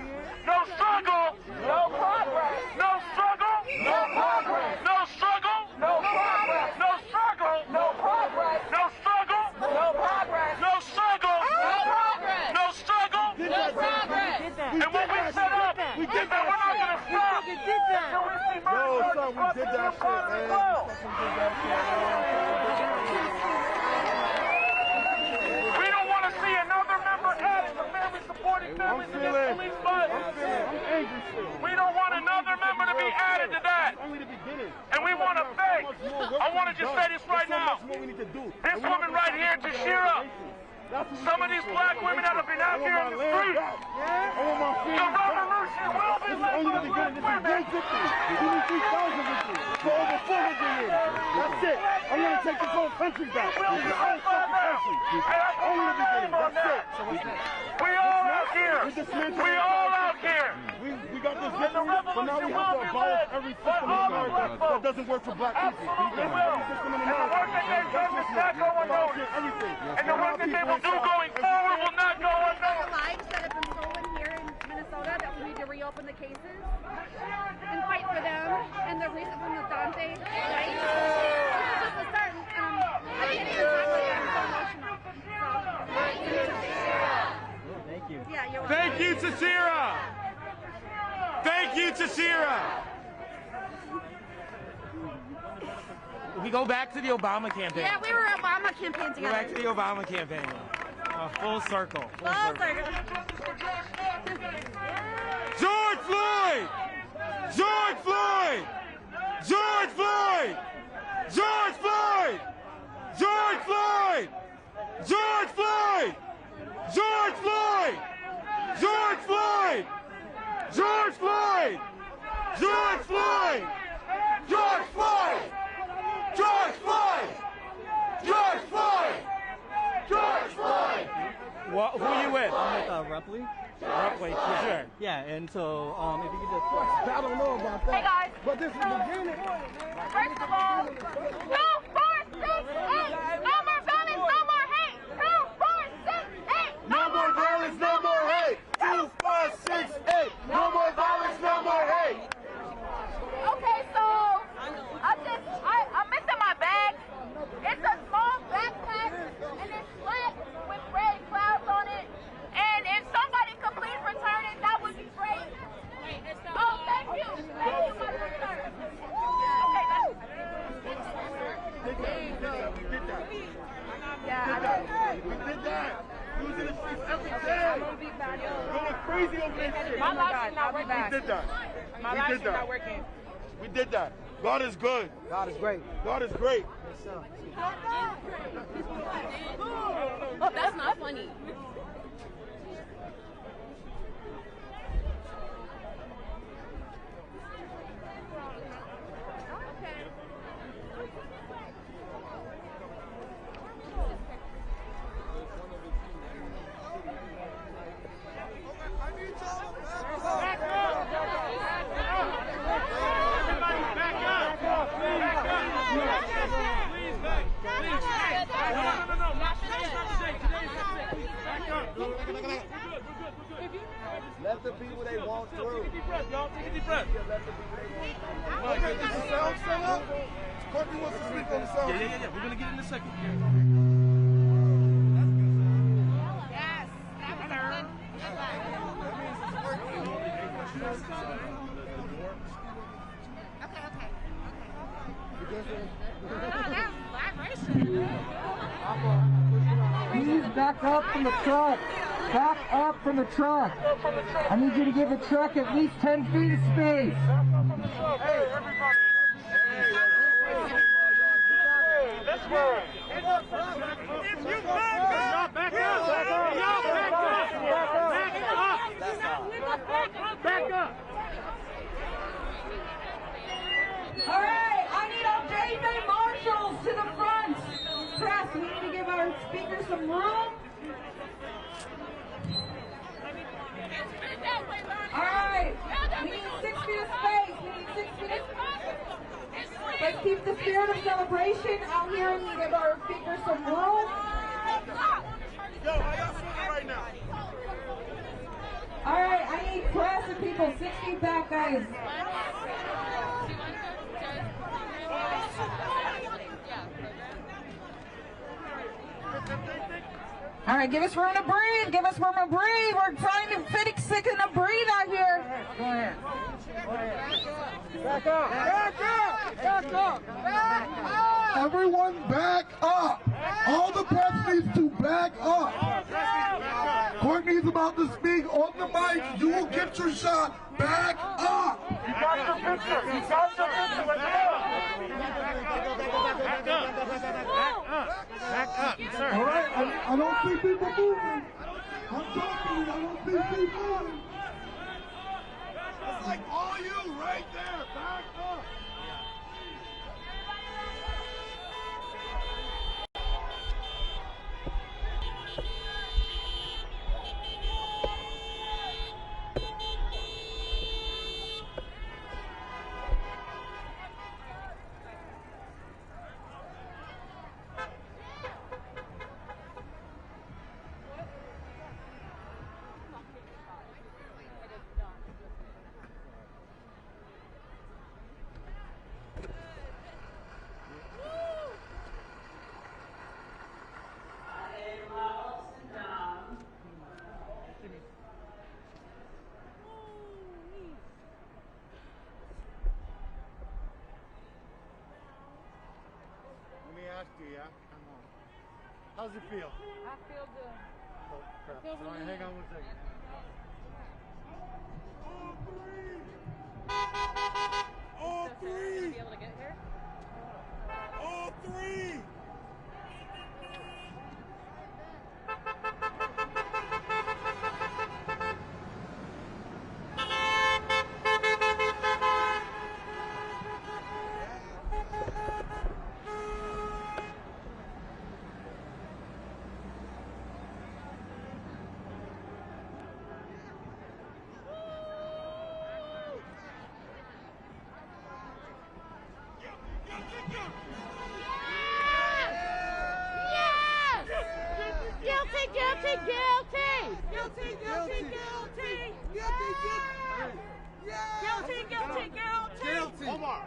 No struggle, no progress. No struggle, no progress. No struggle, no progress. No struggle, no progress. No struggle, no progress. No struggle, no progress. No struggle, no progress. And when we set up, we did that. We're not gonna stop until we see murder. No, son, we did that shit, man. We don't want to see another member added to family-supporting families against police violence. We don't want another member to be added to that. And we want to beg. I want to just say this right now. This woman right here, Tashira, some of these black women that have been out here in the street, the revolution will be led by black women. Give me 3,000 victories for over 400 years. That's it. I'm going to take this whole country back. This is the whole fucking country. Only the beginning. That's it. We all out here. We all out here. We got this victory, but now we have to abolish every system in America that doesn't work for black people. Every system in America. And the work that they will do going forward will not go unnoticed. Lives that have been stolen here in Minnesota that we need to reopen the cases and fight for them. And the recent one with Dante, right? This is just the start. I can't even talk about it. I'm so emotional. Thank you. Yeah, you're welcome. Thank you, Tashira. Thank you, Tashira. We go back to the Obama campaign. Yeah, we were Obama campaign Go together. back to the Obama campaign. Full circle. Full circle. George Floyd! George Floyd! George Floyd! George Floyd! George Floyd! George Floyd! George Floyd! George Floyd! George Floyd! George Floyd! George Floyd! George Floyd! George Floyd! George Floyd! Well, who are you with? I'm with Rupley. Rupley, for sure. Yeah, and so if you could just... I don't know about that. Hey guys. But this is the beginning. First of all, 2, 4, 6, 8. No more violence, no more hate. 2, 4, 6, 8. No more violence, no more hate. 2, 4, 6, 8. No more violence, no more hate. Okay, so I'm missing my bag. It's a small backpack and it's black with red clouds on it. And if somebody could please return it, that would be great. Oh, thank you. Thank you, my sister. Okay, that's... Yeah, I did. We did that. We was in the streets every day. Going crazy over that shit. My life is not working. We did that. My life is not working. We did that. God is good. God is great. God is great. Oh, that's not funny. Let the people they want through. Take a deep breath, y'all. Take a deep breath. Okay, this is sound set up. Courtney wants to speak on the sound. Yeah. We're going to get in a second. Yes. That was Please back up from the truck. Back up from the truck. I need you to give the truck at least 10 feet of space. Hey, everybody. Let's go. If you back up, back up. Back up. All right, I need all JJ marshals to the front. Press, we need to give our speakers some room. All right. We need 6 feet of space. We need 6 feet of space. Let's keep the spirit of celebration out here and give our speakers some room. Yo, how y'all feeling right now? All right, I need press and people 6 feet back, guys. All right, give us room to breathe. Give us room to breathe. We're trying to sick and to breathe out here. Go ahead. Back up! Back up! Back up! Back up! Everyone back up. All the press needs to back up. Courtney's about to speak on the mic. You will get your shot. Back up. You got your picture. You got your picture. Let's go. Back up, sir. All right. I don't see people moving. I'm talking. I don't see people moving. It's like all you right there. Back up. Let me ask you, yeah? Come on. How's it feel? I feel good. Oh, crap. Sorry, hang on 1 second. All three! Be able to get here? All three! Guilty, guilty, guilty! Guilty, guilty, guilty! Guilty, guilty, guilty! Guilty. Omar!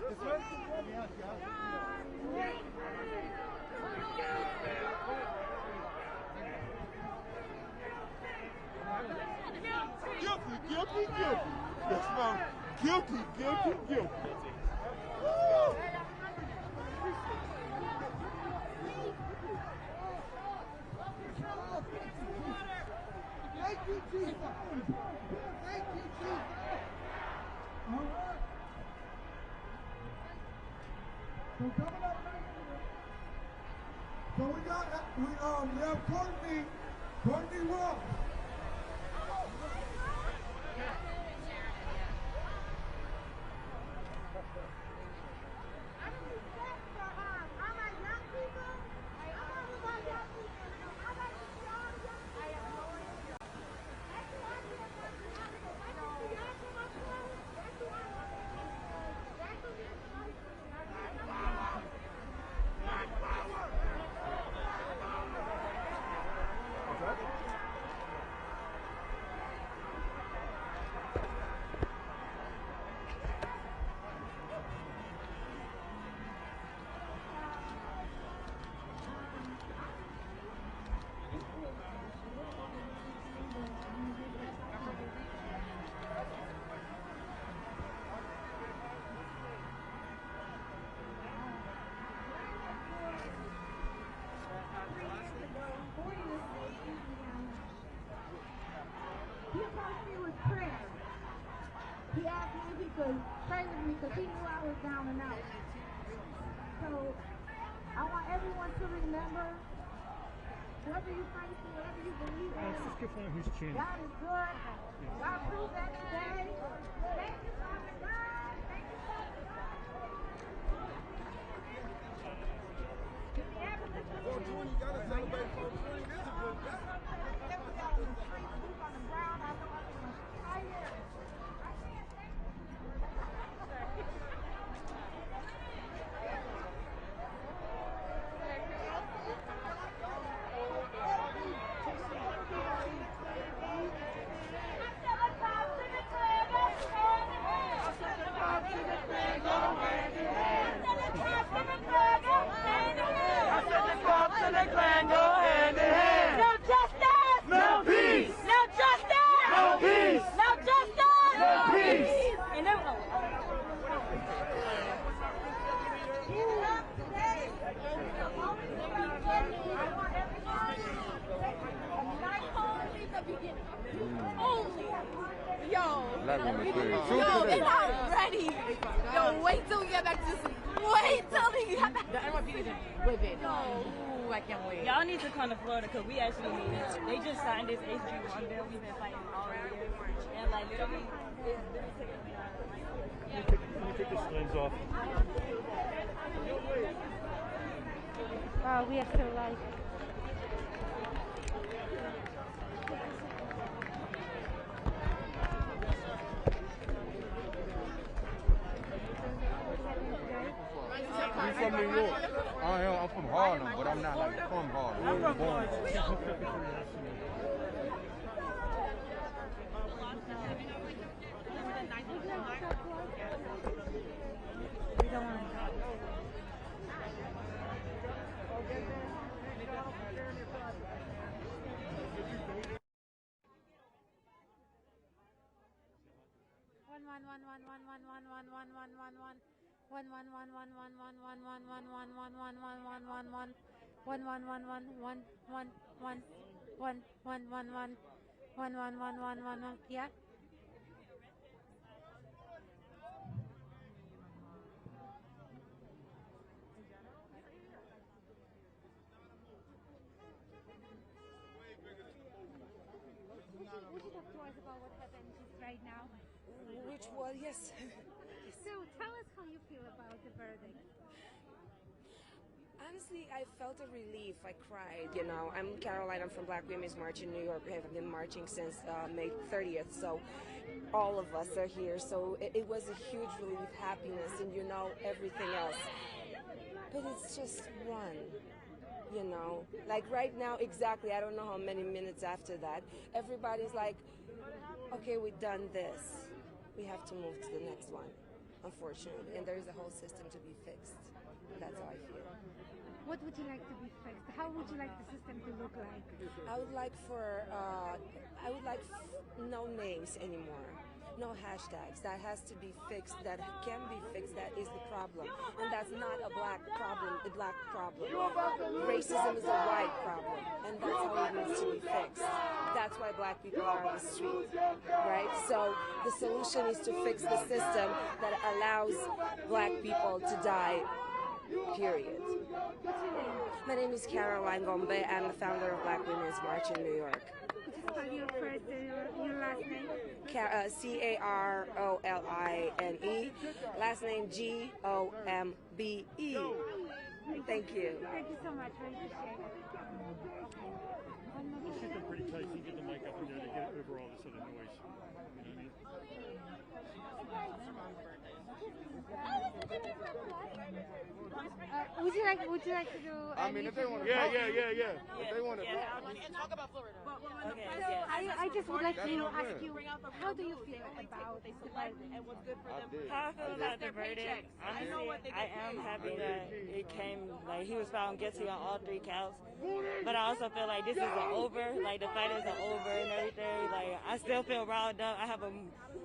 This way? Let me ask you, how's Guilty, guilty, guilty. Yes, ma'am. Guilty, guilty, guilty. Woo! Thank you, Jesus. Thank you, Jesus. All right. So coming up next, so we have Courtney Ross. He approached me with prayer. He asked me if he could pray with me because he knew I was down and out. So I want everyone to remember, whoever you pray to, whatever you believe in, God is good. God proved that today. Thank you, Father God. Thank you, Father God. 420, you gotta celebrate 420. This is a good day. On the ground, I know I was tired. black women period. Yo, they're not ready. Yo, wait till we get back to this. Wait till we get back. The NYPD is livid. No. Ooh, I can't wait. Y'all need to come to Florida because we actually need help. They just signed this HB1 bill. We've been fighting all year. And like literally, it's been taking me out. Let me take this lens off. Wow, we are still alive. You from New York? I am. I'm from Harlem, but I'm not like from Harlem. I'm from born. We don't want to talk. Yeah. Would you talk to us about what happened just right now? Which one? Yes. So tell us how you feel about the verdict. Honestly, I felt a relief. I cried. You know, I'm Caroline. I'm from Black Women's March in New York. We have been marching since May 30th. So all of us are here. So it was a huge relief, happiness, and you know, everything else. But it's just one. You know, like right now, exactly, I don't know how many minutes after that, everybody's like, okay, we've done this. We have to move to the next one, unfortunately. And there is a whole system to be fixed. That's how I feel. What would you like to be fixed? How would you like the system to look like? I would like no names anymore. No hashtags. That has to be fixed. That can be fixed. That is the problem. And that's not a black problem, Racism is a white problem. And that's how it needs to be fixed. That's why black people are on the street, right? So the solution is to fix the system that allows black people to die, period. What's your name? My name is Caroline Gombe. I'm the founder of Black Women's March in New York. Could you spell your first and your last name? Caroline. Last name Gombe. Thank you. Thank you so much. Really appreciate it. Let's get them pretty tight so you get the mic up in there to get over all this other noise. You know what I mean? Would you like to do? I mean, if they want to. Yeah. If they want to. Talk about Florida. I just would like to ask you, how do you feel about the verdict? And what's good for them? How I feel about the verdict, honestly, I am happy that it came, like, he was found guilty on all 3 counts. But I also feel like this isn't over, like, the fight isn't over and everything. Like, I still feel riled up. I have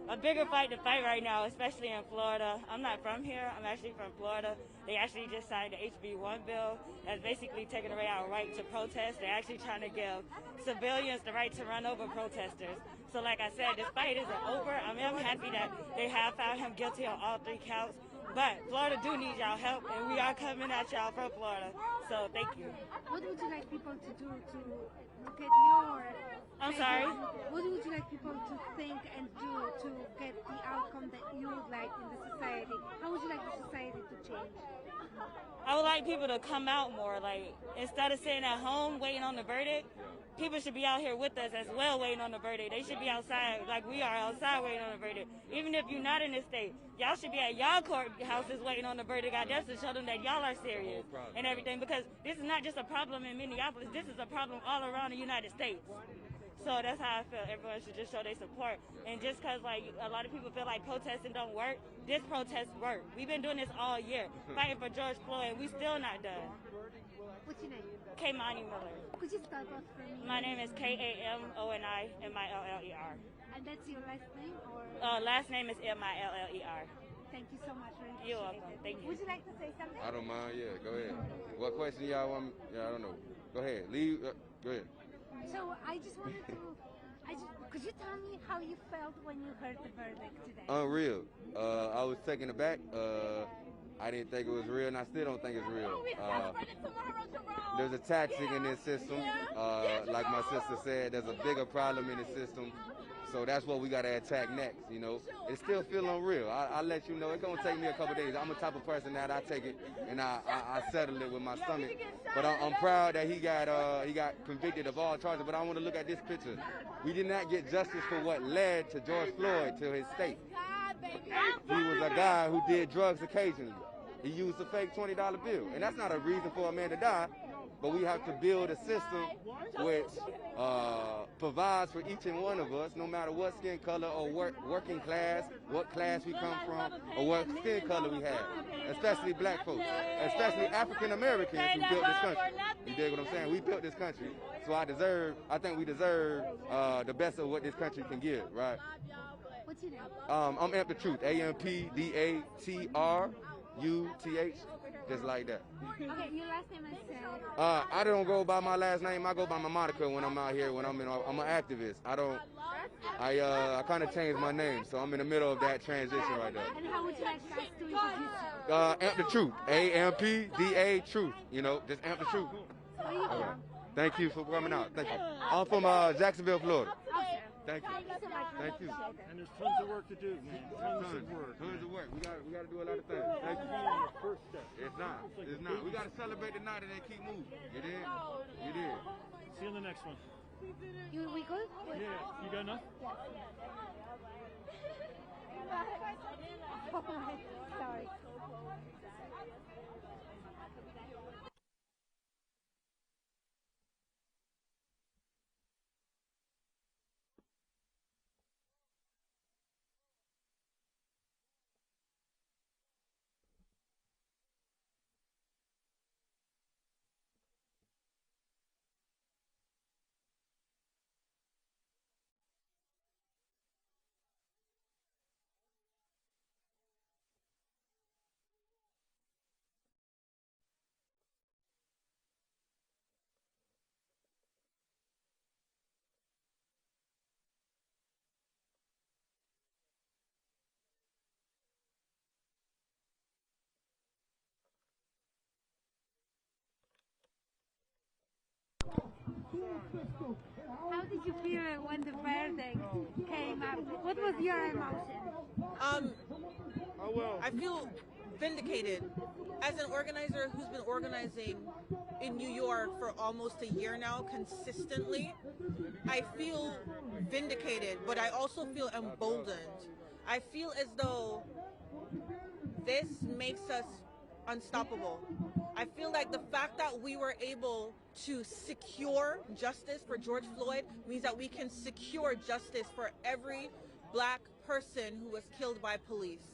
a bigger fight to fight right now, especially in Florida. I'm not from here. I'm actually from Florida. They actually just signed the HB1 bill that's basically taking away our right to protest. They're actually trying to give civilians the right to run over protesters. So like I said, this fight isn't over. I mean, I'm happy that they have found him guilty on all 3 counts. But Florida do need y'all help, and we are coming at y'all from Florida. So thank you. What would you like people to do to get your... I'm sorry? What would you like people to think and do to get the outcome that you would like in the society? How would you like the society to change? I would like people to come out more. Like, instead of sitting at home waiting on the verdict, people should be out here with us as well waiting on the verdict. They should be outside like we are outside waiting on the verdict. Even if you're not in this state, y'all should be at y'all courthouses waiting on the verdict, I guess, to show them that y'all are serious and everything. Because this is not just a problem in Minneapolis. This is a problem all around the United States. So that's how I feel. Everyone should just show their support. And just because, like, a lot of people feel like protesting don't work, this protest worked. We've been doing this all year, fighting for George Floyd, and we still not done. What's your name? Kamani Miller. Could you spell both for me? My name is KAMONIMILLER. And that's your last name, or? Last name is MILLER. Thank you so much. Really You're welcome. Thank you. Would you like to say something? I don't mind. Yeah, go ahead. What question y'all want? Yeah, I don't know. Go ahead. Leave. Go ahead. So I just wanted to Could you tell me how you felt when you heard the verdict today? Unreal. I was taken aback. I didn't think it was real, and I still don't think it's real. There's a tactic in this system. Like my sister said, there's a bigger problem in the system. So that's what we got to attack next, you know. It still feel unreal. I'll let you know. It's going to take me a couple days. I'm the type of person that I take it and I settle it with my stomach. But I'm proud that he got convicted of all charges. But I want to look at this picture. We did not get justice for what led to George Floyd to his state. He was a guy who did drugs occasionally. He used a fake $20 bill. And that's not a reason for a man to die. But we have to build a system which provides for each and one of us, no matter what skin color or working class, what class we come from, or what skin color we have, especially black folks, especially African Americans who built this country. You dig what I'm saying? We built this country, so I think we deserve the best of what this country can give, right? What's your name? I'm Amp the Truth, AMPDATRUTH, just like that. Okay, your last name is I don't go by my last name. I go by my moniker when I'm out here. When I'm an activist. I kind of changed my name, so I'm in the middle of that transition right there. And how would you like guys to introduce you? Amp the Truth, AMPDA Truth. You know, just Amp the Truth. Where are you from? Thank you for coming out. Thank you. I'm from Jacksonville, Florida. Thank you. Thank you. And there's tons of work to do, man. Tons of work. Tons of work. We got to do a lot of things. Thank you. The first step. It's not. It's not. We got to celebrate the night and then keep moving. You did? You did. See you in the next one. We good? Yeah. You got enough? Sorry. How did you feel when the verdict came up? What was your emotion? I feel vindicated. As an organizer who's been organizing in New York for almost a year now consistently, I feel vindicated, but I also feel emboldened. I feel as though this makes us unstoppable. I feel like the fact that we were able to secure justice for George Floyd means that we can secure justice for every black person who was killed by police.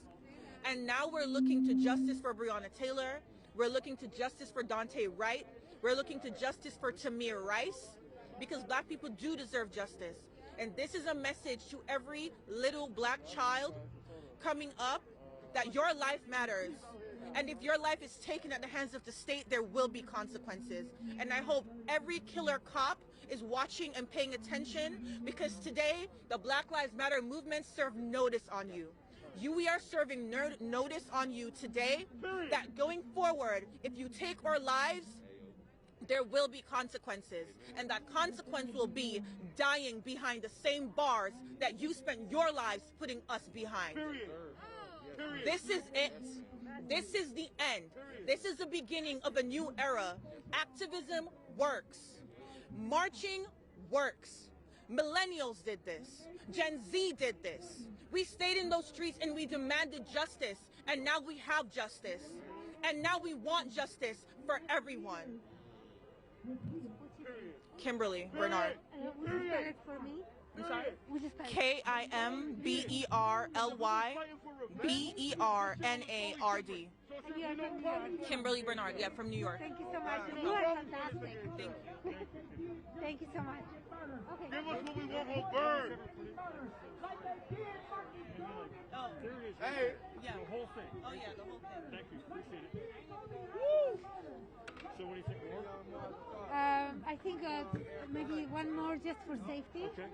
And now we're looking to justice for Breonna Taylor. We're looking to justice for Dante Wright. We're looking to justice for Tamir Rice, because black people do deserve justice. And this is a message to every little black child coming up that your life matters. And if your life is taken at the hands of the state, there will be consequences. And I hope every killer cop is watching and paying attention, because today the Black Lives Matter movement served notice on you. We are serving notice on you today that going forward, if you take our lives, there will be consequences. And that consequence will be dying behind the same bars that you spent your lives putting us behind. This is it. This is the end. This is the beginning of a new era. Activism works. Marching works. Millennials did this. Gen Z did this. We stayed in those streets and we demanded justice. And now we have justice. And now we want justice for everyone. Kimberly Bernard. Would you spell it for me? I'm sorry? Would you spell it? KIMBERLYBERNARD. And you are from New York? Kimberly Bernard, yeah, from New York. Thank you so much. You are fantastic. Thank you. Thank you so much. Okay. Give us what we want on bird. Oh, hey, yeah. The whole thing. Oh, yeah, the whole thing. Thank you. Appreciate it. Woo! So what do you think more? I I think maybe one more just for safety. Okay.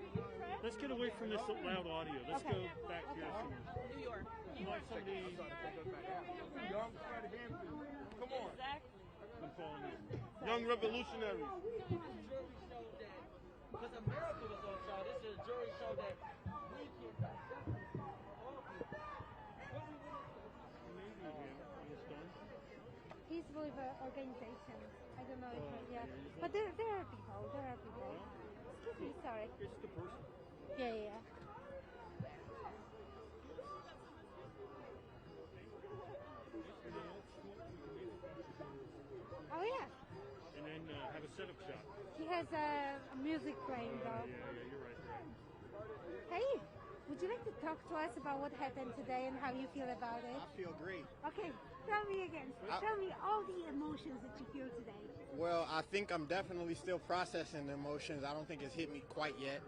Let's get away from this loud audio. Let's go back here. New York. Like somebody. Come on. Exactly. I'm calling you. Young revolutionaries. Because America was on trial. This is a jury show that we can. He's with organizations. I don't know if, yeah. But there are people. Excuse me, sorry. It's the person. Yeah. Oh, yeah. And then have a setup shot. He has music playing, though. Yeah, you're right. Hey, would you like to talk to us about what happened today and how you feel about it? I feel great. Okay, tell me again. Tell me all the emotions that you feel today. Well, I think I'm definitely still processing the emotions. I don't think it's hit me quite yet.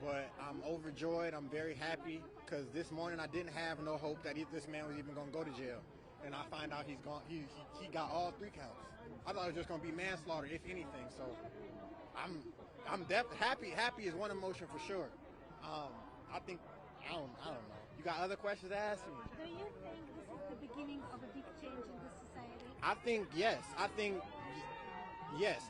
But I'm overjoyed. I'm very happy because this morning I didn't have no hope that this man was even going to go to jail. And I find out he's gone. He got all 3 counts. I thought it was just going to be manslaughter, if anything. So I'm happy. Happy is one emotion for sure. I think I don't know. You got other questions to ask me? Do you think this is the beginning of a big change in the society? I think yes. Yes.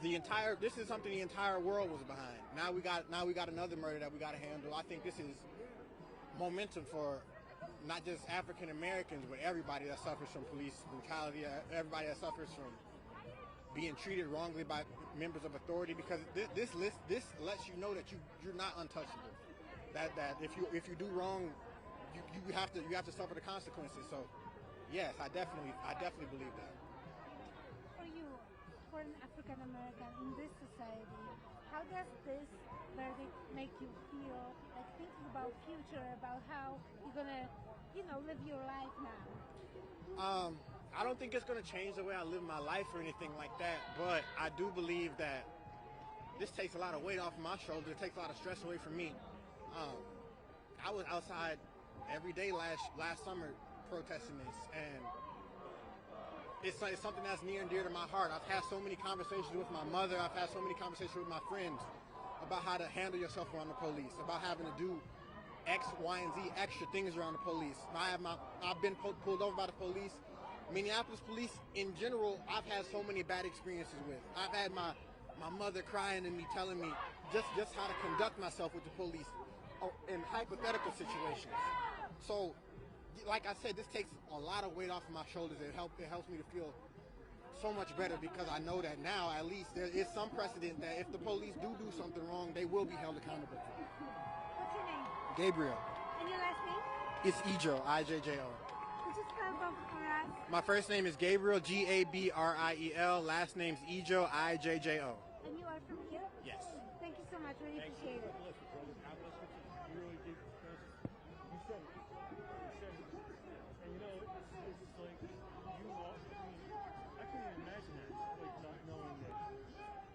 This is something the entire world was behind. Now we got another murder that we got to handle. I think this is momentum for not just African Americans, but everybody that suffers from police brutality, everybody that suffers from being treated wrongly by members of authority. Because this lets you know that you're not untouchable. That if you do wrong, you have to suffer the consequences. So yes, I definitely believe that. For you, for an African American in this society, how does this verdict make you feel? Like thinking about future, about how you're gonna, live your life now. I don't think it's gonna change the way I live my life or anything like that. But I do believe that this takes a lot of weight off of my shoulders. It takes a lot of stress away from me. I was outside every day last summer protesting this, and it's something that's near and dear to my heart. I've had so many conversations with my mother. I've had so many conversations with my friends about how to handle yourself around the police, about having to do X, Y, and Z extra things around the police. I've been pulled over by the police. Minneapolis police in general, I've had so many bad experiences with. I've had my mother crying and me telling me just how to conduct myself with the police in hypothetical situations. So, like I said, this takes a lot of weight off of my shoulders. It helps me to feel so much better because I know that now at least there is some precedent that if the police do something wrong, they will be held accountable for it. What's your name? Gabriel. And your last name? It's Ijo, I-J-J-O. Could you spell both for us? My first name is Gabriel, G-A-B-R-I-E-L. Last name's Ijo, I-J-J-O. And you are from here? Yes. Thank you so much. Really appreciate it.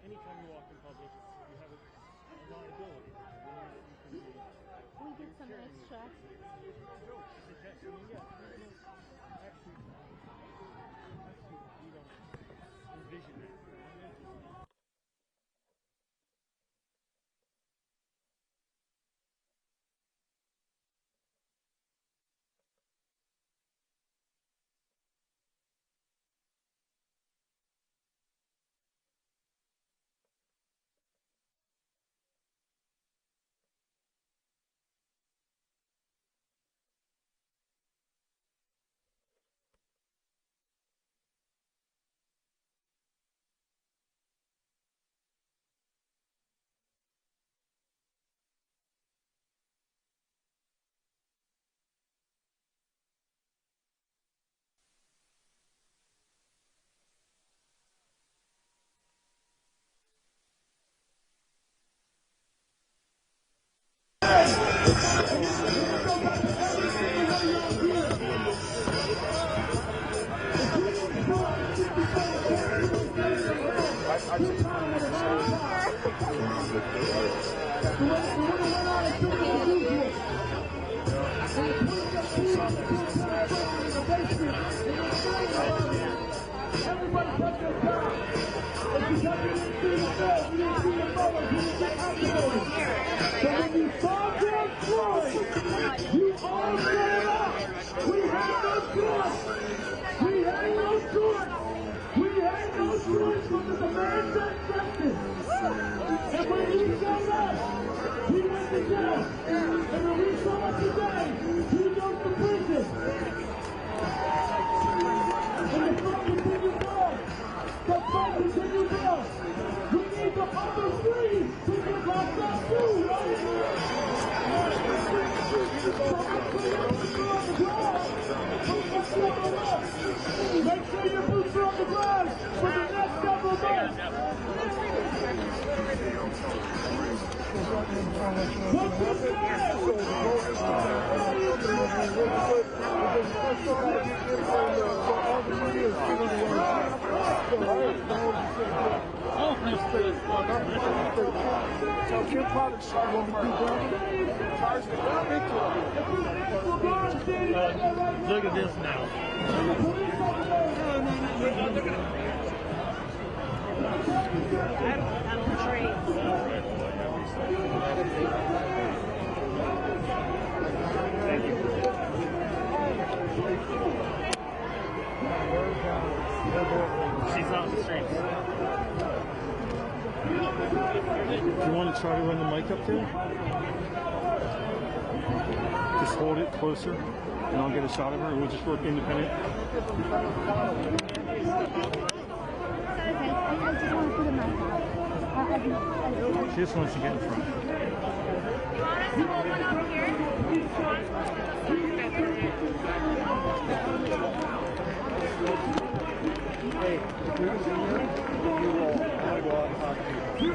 Anytime you walk in public, you have a liability. We did some extra. Actually, we don't envision that. Everybody touch your side. Make sure your boots are on the ground for the next couple of months. Look at this now. She's on the streets. Do you want to try to run the mic up there? Just hold it closer, and I'll get a shot of her, and we'll just work independent. She just wants to get in front. Hey, if you're in here, you will want to go out and talk to you.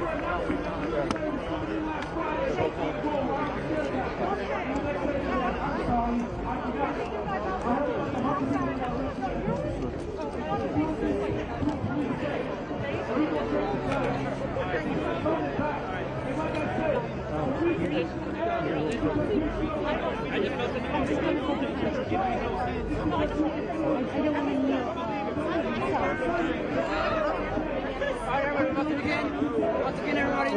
Once again, everybody.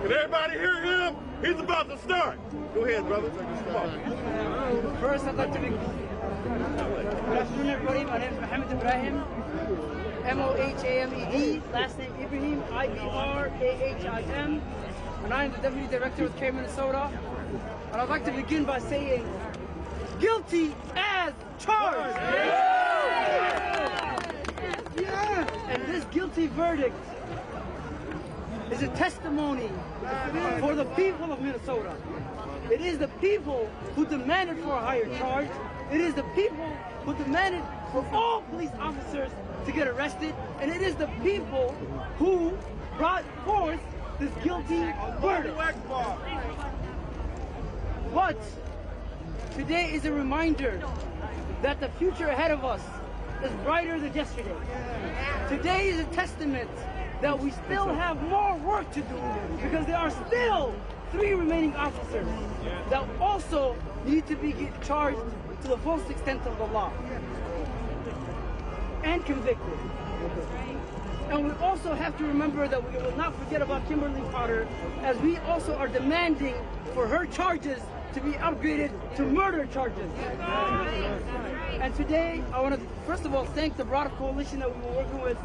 Can everybody hear him? He's about to start. Go ahead, brother. First, I'd like to begin. Good afternoon, everybody. My name is Mohammed Ibrahim. M-O-H-A-M-E-D. Last name Ibrahim. I-B-R-A-H-I-M. And I am the Deputy Director with CARE Minnesota. And I'd like to begin by saying, guilty as charged! Yeah. And this guilty verdict is a testimony for the people of Minnesota. It is the people who demanded for a higher charge. It is the people who demanded for all police officers to get arrested. And it is the people who brought forth this guilty verdict. But today is a reminder that the future ahead of us is brighter than yesterday. Today is a testament that we still have more work to do because there are still 3 remaining officers that also need to be charged to the fullest extent of the law and convicted. And we also have to remember that we will not forget about Kimberly Potter, as we also are demanding for her charges to be upgraded to murder charges. And today, I want to first of all thank the broader coalition that we've been working with,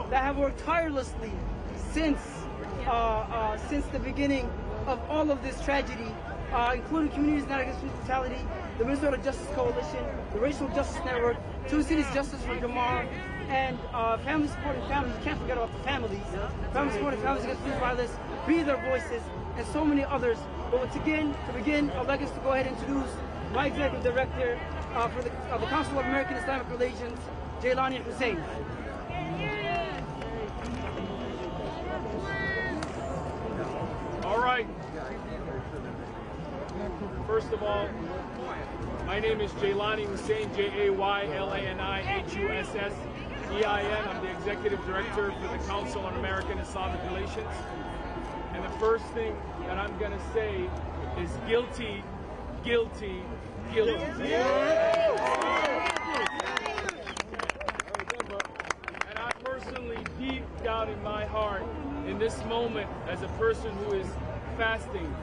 that have worked tirelessly since the beginning of all of this tragedy, including Communities Not Against Police Brutality, the Minnesota Justice Coalition, the Racial Justice Network, Two Cities Justice for Jamar, and Family Supporting Families. You can't forget about the families. Family Supporting Families Against Police Violence, Be Their Voices, and so many others. But once again, to begin, I'd like us to go ahead and introduce my Executive Director for the Council of American Islamic Relations, Jailani Hussein. All right. First of all, my name is Jailani Hussein, Jaylani-Hussein. I'm the Executive Director for the Council on American Islamic Relations. And the first thing that I'm going to say is guilty, guilty, guilty. And I personally, deep down in my heart, in this moment, as a person who is fasting,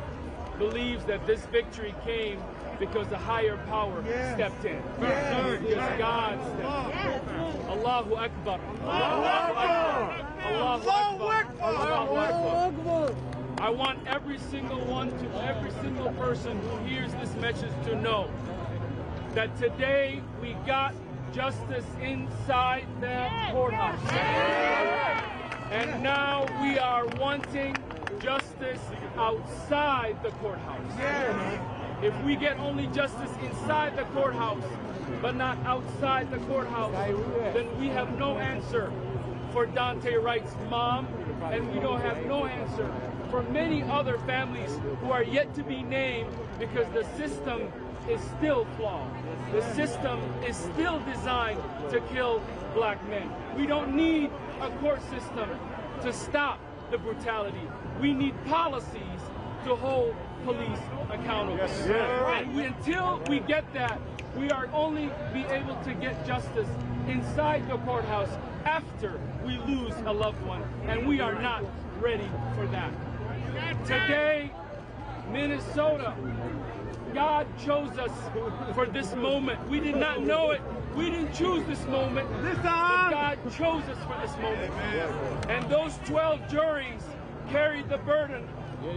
believes that this victory came because the higher power stepped in. Because God stepped in. Allahu Akbar. Allahu Akbar. Allahu Akbar. Allahu Akbar. I want every single person who hears this message to know that today we got justice inside the courthouse. And now we are wanting justice outside the courthouse. If we get only justice inside the courthouse, but not outside the courthouse, then we have no answer for Dante Wright's mom, and we don't have no answer for many other families who are yet to be named because the system is still flawed. The system is still designed to kill black men. We don't need a court system to stop the brutality. We need policies to hold police accountable. And until we get that, we are only be able to get justice inside the courthouse after we lose a loved one, and we are not ready for that. Today, Minnesota, God chose us for this moment. We did not know it. We didn't choose this moment, but God chose us for this moment. And those 12 juries carried the burden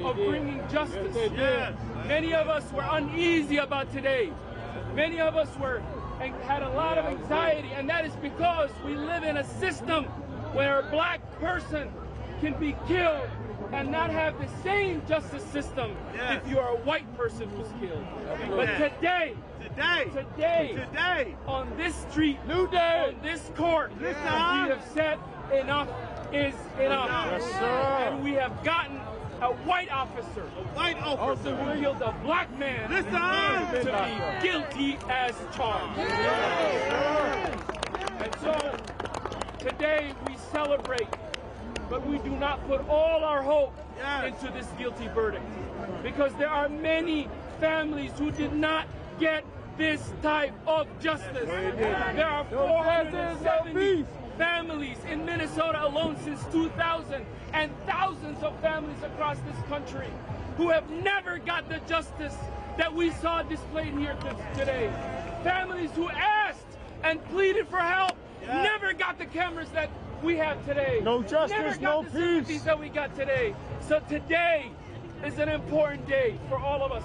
of bringing justice. Many of us were uneasy about today. Many of us had a lot of anxiety, and that is because we live in a system where a black person can be killed and not have the same justice system if you are a white person who's killed. But today, on this street, on this court, we have said enough is enough. And we have gotten a white officer who killed a black man to be guilty as charged. And so today we celebrate, but we do not put all our hope into this guilty verdict, because there are many families who did not get this type of justice. There are 470 families in Minnesota alone since 2000, and thousands of families across this country who have never got the justice that we saw displayed here today. Families who asked and pleaded for help, never got the cameras that we have today. No justice, no peace that we got today. So today is an important day for all of us.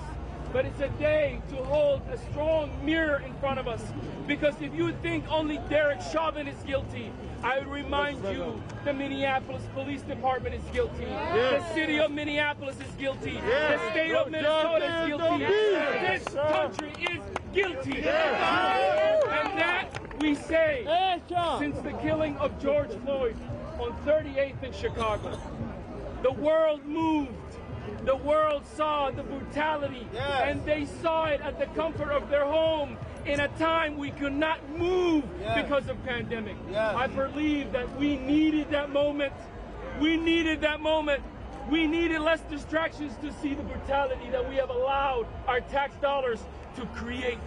But it's a day to hold a strong mirror in front of us. Because if you think only Derek Chauvin is guilty, I would remind you the Minneapolis Police Department is guilty. The city of Minneapolis is guilty. The state of Minnesota is guilty. This country is guilty. And that we say since the killing of George Floyd on 38th in Chicago. The world moved. The world saw the brutality, and they saw it at the comfort of their home in a time we could not move because of pandemic. I believe that we needed that moment. We needed that moment. We needed less distractions to see the brutality that we have allowed our tax dollars to create,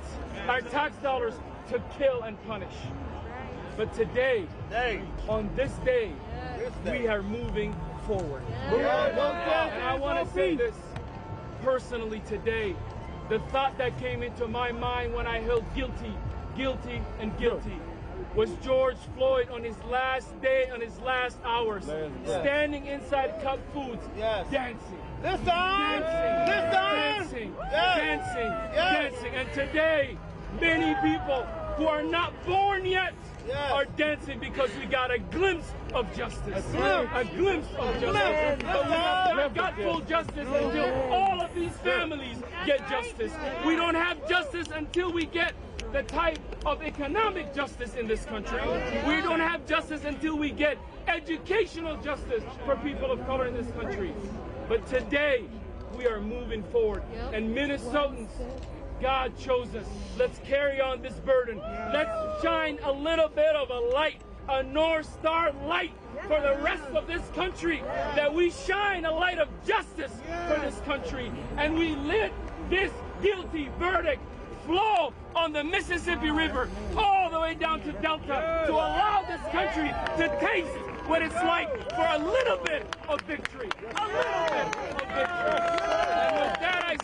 our tax dollars to kill and punish. But today, on this day, we are moving forward. And I want to say this personally today. The thought that came into my mind when I heard guilty, guilty, and guilty was George Floyd on his last day, on his last hours, standing inside Cup Foods, dancing. Dancing. And today, many people who are not born yet are dancing because we got a glimpse of justice. A glimpse of justice. But we have not got full justice until all of these families get justice. We don't have justice until we get the type of economic justice in this country. We don't have justice until we get educational justice for people of color in this country. But today, we are moving forward. And Minnesotans, God chose us. Let's carry on this burden. Let's shine a little bit of a light, a North Star light for the rest of this country, that we shine a light of justice for this country, and we let this guilty verdict flow on the Mississippi River all the way down to Delta to allow this country to taste what it's like for a little bit of victory. A little bit of victory. And with that I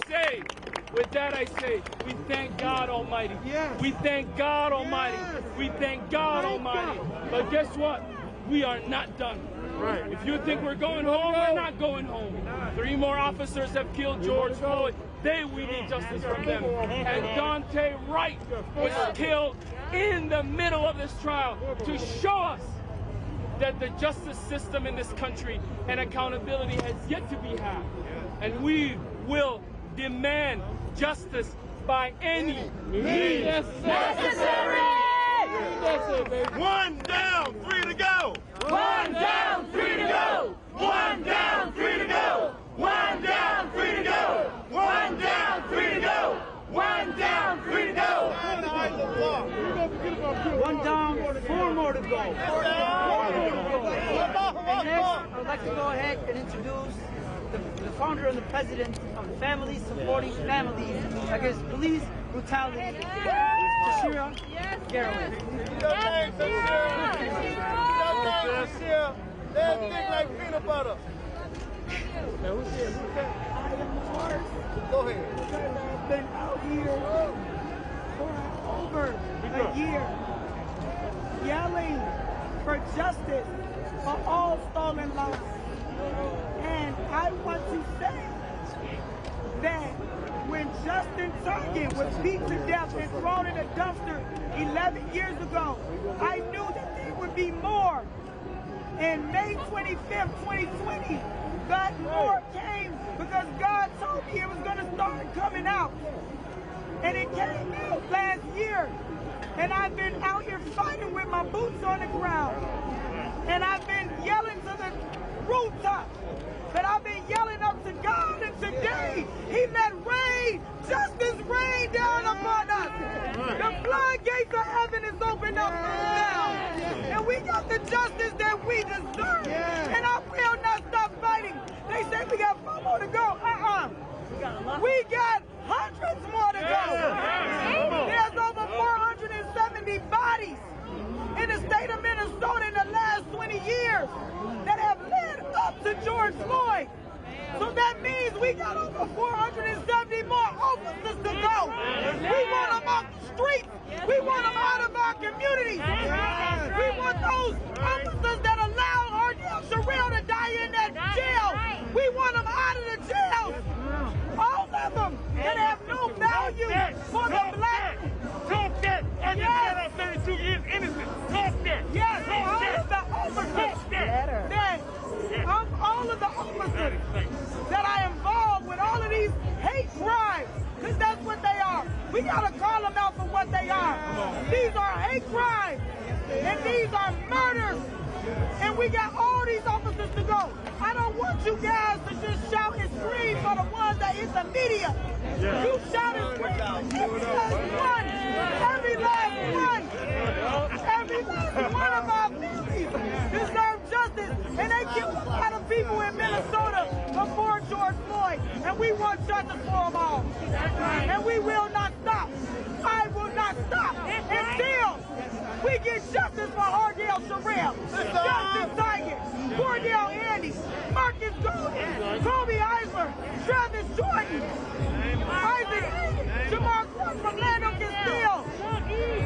With that I say, we thank God Almighty. Yes. We thank God Almighty. Yes. We thank God Almighty. But guess what? We are not done. Right. If you think we're going home, we're not going home. 3 more officers have killed George Floyd. We need justice from them. And Dante Wright was killed in the middle of this trial to show us that the justice system in this country and accountability has yet to be had. And we will demand justice by any means necessary. One down, 3 to go. One down, 3 to go. One down, 3 to go. One down, 3 to go. One down, 3 to go. One down, 3 to go. One down, 4 more to go. And next, I'd like to go ahead and introduce the founder and the president of Families Supporting Families Against Police Brutality, Tashira Garrett. That thick like peanut butter. Go ahead. I've been out here for over a year yelling for justice for all stolen lives. And I want to say that when Justin Target was beat to death and thrown in a dumpster 11 years ago, I knew that there would be more. And May 25th, 2020, that more came because God told me it was going to start coming out. And it came out last year. And I've been out here fighting with my boots on the ground. And I've been yelling to the rooftop. But I've been yelling up to God, and today He let rain, justice rain down upon us. The floodgates of heaven is opened up now. And we got the justice that we deserve. And I will not stop fighting. They say we got 4 more to go. We got hundreds more to go. There's over 470 bodies in the state of Minnesota in the last 20 years that have led up to George Floyd. So that means we got over 470 more officers to go. We want them off the streets. We want them out of our communities. We want those officers that allow Ardell Sherrill to die in that jail. We want them out of the jails. All of them that have no value for the black. Talk that. I just got out 32 years innocent. Talk that. Yes, all of the officers that are involved with all of these hate crimes, because that's what they are. We gotta call them out for what they are. These are hate crimes, and these are murders, and we got all these officers to go. I don't want you guys to just shout and scream for the ones that is the media. You shout and scream for every last one. Every last one. Every last one of our families deserve justice. And they killed a lot of people in Minnesota before George Floyd. And we want justice for them all. And we will not stop. I will not stop until we get justice for Ardell Sherrill, Justin Target, Cordell Andy, Marcus Golden, Kobe Eisler, Travis Jordan, Isaac, Jamar Crook from Lando Castile,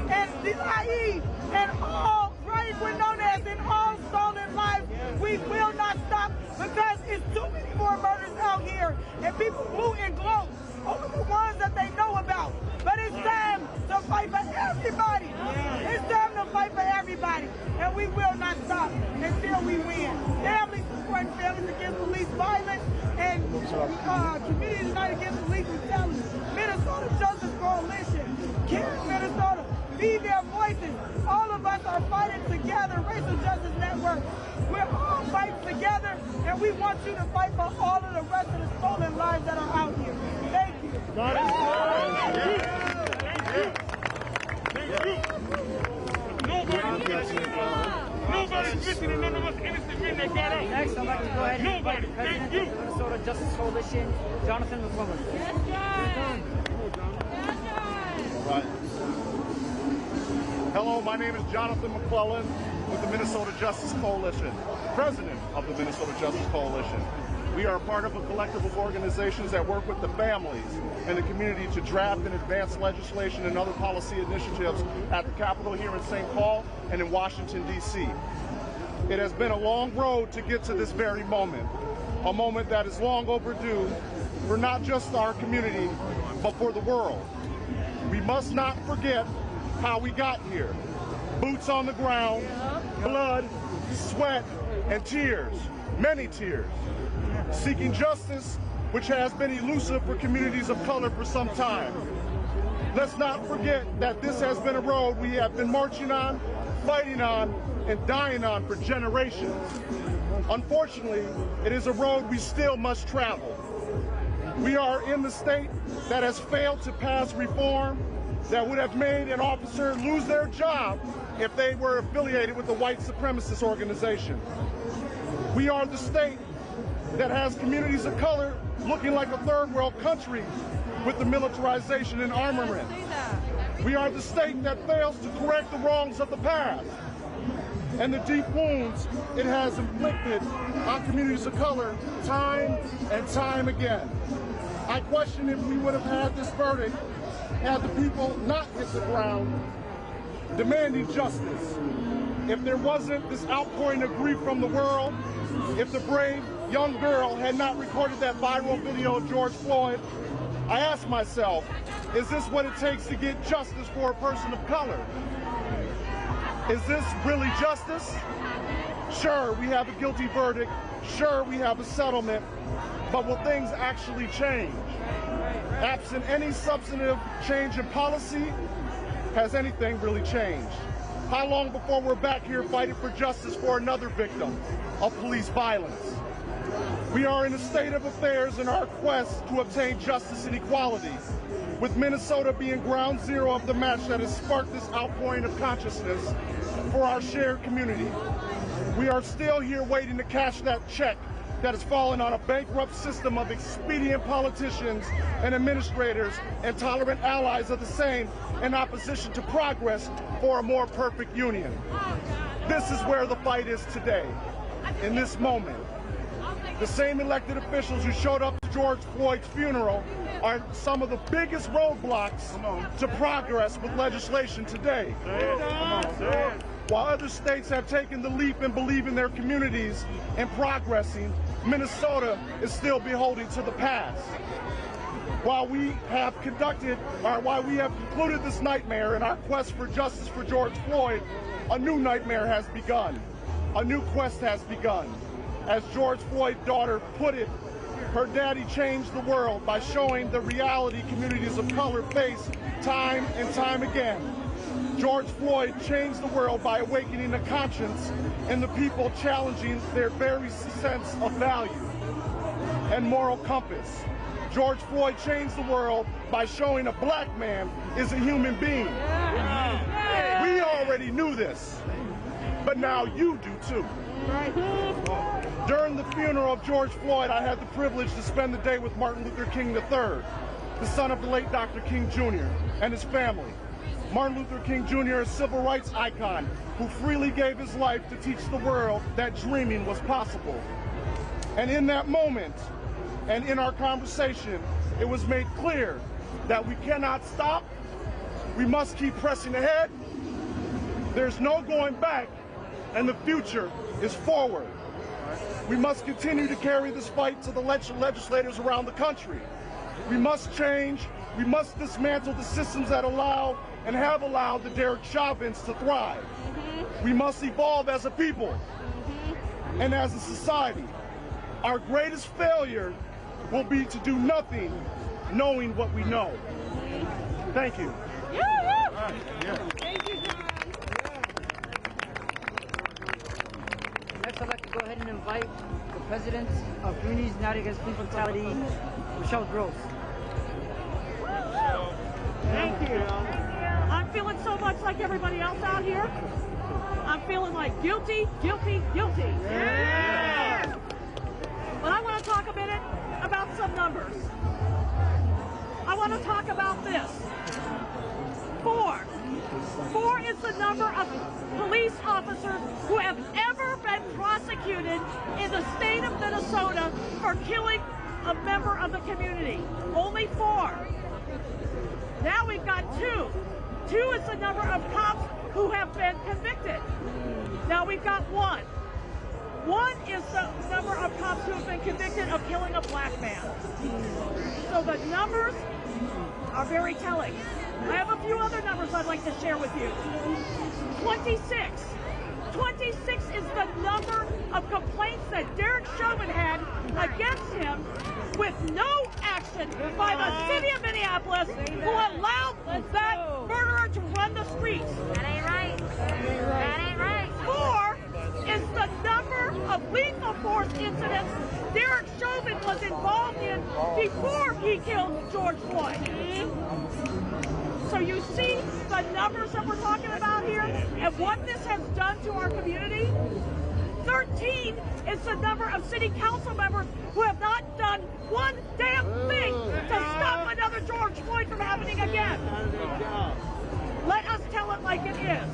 and Delai, and all Brian Quinones and all stolen lives. We will not stop because it's too many more murders out here, and people blue and glow over the ones that they know about. But it's time to fight for everybody. It's time to fight for everybody. And we will not stop until we win. Families supporting families against police violence and communities united against police brutality. Minnesota Justice Coalition. Care Minnesota. Be their voices. All of us are fighting together. Racial Justice Network. We're all fighting together, and we want you to fight for all of the rest of the stolen lives that are out here. Thank you. God is good. Nobody's missing, and none of us innocent men that got out. Next, I'd like to go ahead and invite the president of the Minnesota Justice Coalition, Jonathan McClellan. Right. Hello, my name is Jonathan McClellan with the Minnesota Justice Coalition, president of the Minnesota Justice Coalition. We are a part of a collective of organizations that work with the families and the community to draft and advance legislation and other policy initiatives at the Capitol here in St. Paul and in Washington, D.C. It has been a long road to get to this very moment, a moment that is long overdue for not just our community, but for the world. We must not forget how we got here. Boots on the ground, blood, sweat, and tears, many tears. Seeking justice, which has been elusive for communities of color for some time. Let's not forget that this has been a road we have been marching on, fighting on, and dying on for generations. Unfortunately, it is a road we still must travel. We are in the state that has failed to pass reform that would have made an officer lose their job if they were affiliated with a white supremacist organization. We are the state that has communities of color looking like a third world country with the militarization and armament. We are the state that fails to correct the wrongs of the past and the deep wounds it has inflicted on communities of color time and time again. I question if we would have had this verdict had the people not hit the ground demanding justice. If there wasn't this outpouring of grief from the world, if the brave young girl had not recorded that viral video of George Floyd, I ask myself, is this what it takes to get justice for a person of color? Is this really justice? Sure, we have a guilty verdict. Sure, we have a settlement. But will things actually change? Absent any substantive change in policy, has anything really changed? How long before we're back here fighting for justice for another victim of police violence? We are in a state of affairs in our quest to obtain justice and equality, with Minnesota being ground zero of the match that has sparked this outpouring of consciousness for our shared community. We are still here waiting to cash that check that has fallen on a bankrupt system of expedient politicians and administrators and tolerant allies of the same in opposition to progress for a more perfect union. This is where the fight is today, in this moment. The same elected officials who showed up to George Floyd's funeral are some of the biggest roadblocks to progress with legislation today. While other states have taken the leap and believe in their communities and progressing, Minnesota is still beholden to the past. While we have concluded this nightmare in our quest for justice for George Floyd, a new nightmare has begun. A new quest has begun. As George Floyd's daughter put it, her daddy changed the world by showing the reality communities of color face time and time again. George Floyd changed the world by awakening the conscience and the people challenging their very sense of value and moral compass. George Floyd changed the world by showing a black man is a human being. We already knew this, but now you do too. During the funeral of George Floyd, I had the privilege to spend the day with Martin Luther King III, the son of the late Dr. King Jr., and his family. Martin Luther King Jr., a civil rights icon who freely gave his life to teach the world that dreaming was possible. And in that moment, and in our conversation, it was made clear that we cannot stop. We must keep pressing ahead. There's no going back, and the future is forward. We must continue to carry this fight to the legislators around the country. We must change. We must dismantle the systems that allow and have allowed the Derek Chauvins to thrive. We must evolve as a people and as a society. Our greatest failure will be to do nothing knowing what we know. Thank you. Thank you, John. Next, I'd like to go ahead and invite the President of Communities United Against Police Brutality, Michelle Gross. Thank you. I'm feeling so much like everybody else out here. I'm feeling like guilty, guilty, guilty. Yeah. But I want to talk a minute about some numbers. I want to talk about this. 4 is the number of police officers who have ever been prosecuted in the state of Minnesota for killing a member of the community. Only 4. Now we've got 2. 2 is the number of cops who have been convicted. Now we've got 1. 1 is the number of cops who have been convicted of killing a black man. So the numbers are very telling. I have a few other numbers I'd like to share with you. 26. 26 is the number of complaints that Derek Chauvin had against him with no action by the city of Minneapolis, who allowed that murderer to run the streets. That ain't right. That ain't right. 4 is the number of lethal force incidents Derek Chauvin was involved in before he killed George Floyd. So you see the numbers that we're talking about here and what this has done to our community? 13 is the number of city council members who have not done one damn thing to stop another George Floyd from happening again. Let us tell it like it is.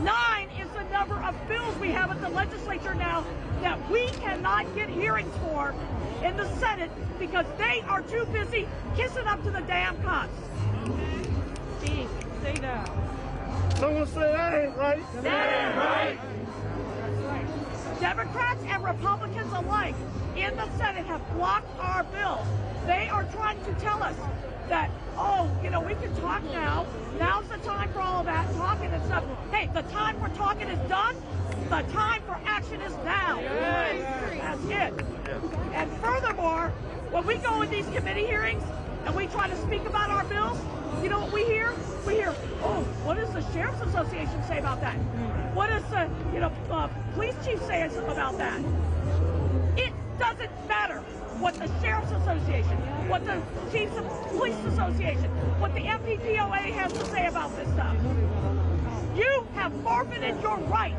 9 is the number of bills we have at the legislature now that we cannot get hearings for in the Senate because they are too busy kissing up to the damn cops. Speak. Say that. Someone say that ain't right. That ain't right. Democrats and Republicans alike in the Senate have blocked our bill. They are trying to tell us that, oh, you know, we can talk now. Now's the time for all of that talking and stuff. Hey, the time for talking is done. The time for action is now. That's it. And furthermore, when we go in these committee hearings and we try to speak about our bills, you know what we hear? We hear, oh, what does the Sheriff's Association say about that? What does the, police chief say about that? It doesn't matter what the Sheriff's Association, what the Chiefs of Police Association, what the MPPOA has to say about this stuff. You have forfeited your right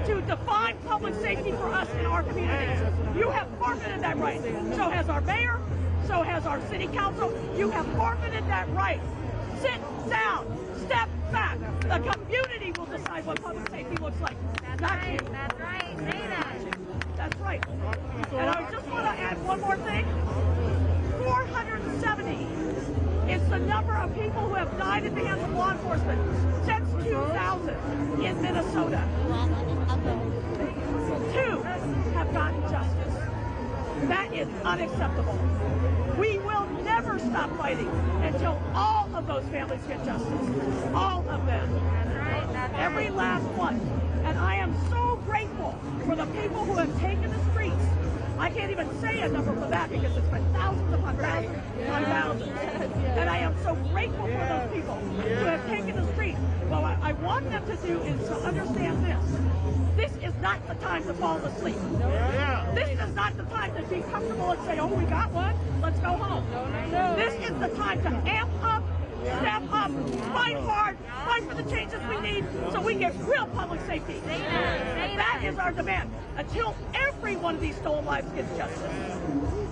to define public safety for us in our communities. You have forfeited that right. So has our mayor, so has our city council. You have forfeited that right. Sit down, step back. The community will decide what public safety looks like. That's right. That's right. Say that. That's right. And I just want to add one more thing. 470 is the number of people who have died at the hands of law enforcement since 2000 in Minnesota. 2 have gotten justice. That is unacceptable. We will never stop fighting until all of those families get justice. All of them. That's right. That's right. Every last one. And I am so grateful for the people who have taken the streets. I can't even say a number for that because it's been thousands upon thousands upon thousands. And I am so grateful for those people who have taken the streets. What I want them to do is to understand this. This is not the time to fall asleep. This is not the time to be comfortable and say, oh, we got one, let's go home. This is the time to amp up, step up, fight hard, fight for the changes we need so we get real public safety. That is our demand. Until every one of these stolen lives gets justice.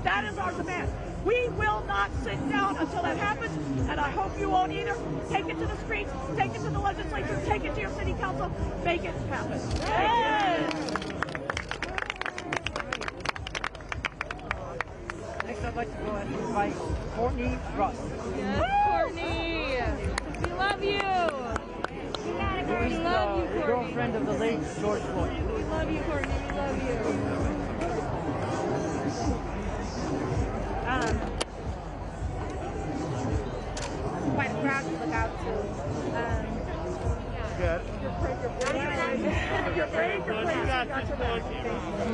That is our demand. We will not sit down until that happens, and I hope you won't either. Take it to the streets, take it to the legislature, take it to your city council, make it happen. Next, I'd like to go ahead and invite Courtney Russ. Yes, Courtney. We love you. Who is the girlfriend of the late George Floyd. We love you, Courtney. We love you. Quite a crowd to look out to. Good.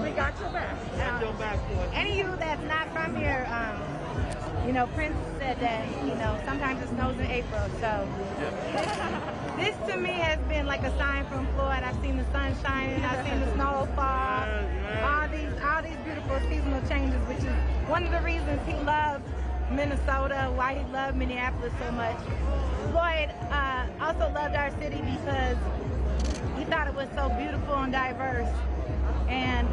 We got your back. Any of you that's not from here, Prince said that, sometimes it snows in April, so this to me has been like a sign from Floyd. I've seen the sun shining, I've seen the snow fall, all these beautiful seasonal changes, which is one of the reasons he loved Minnesota, why he loved Minneapolis so much. Floyd also loved our city because he thought it was so beautiful and diverse. And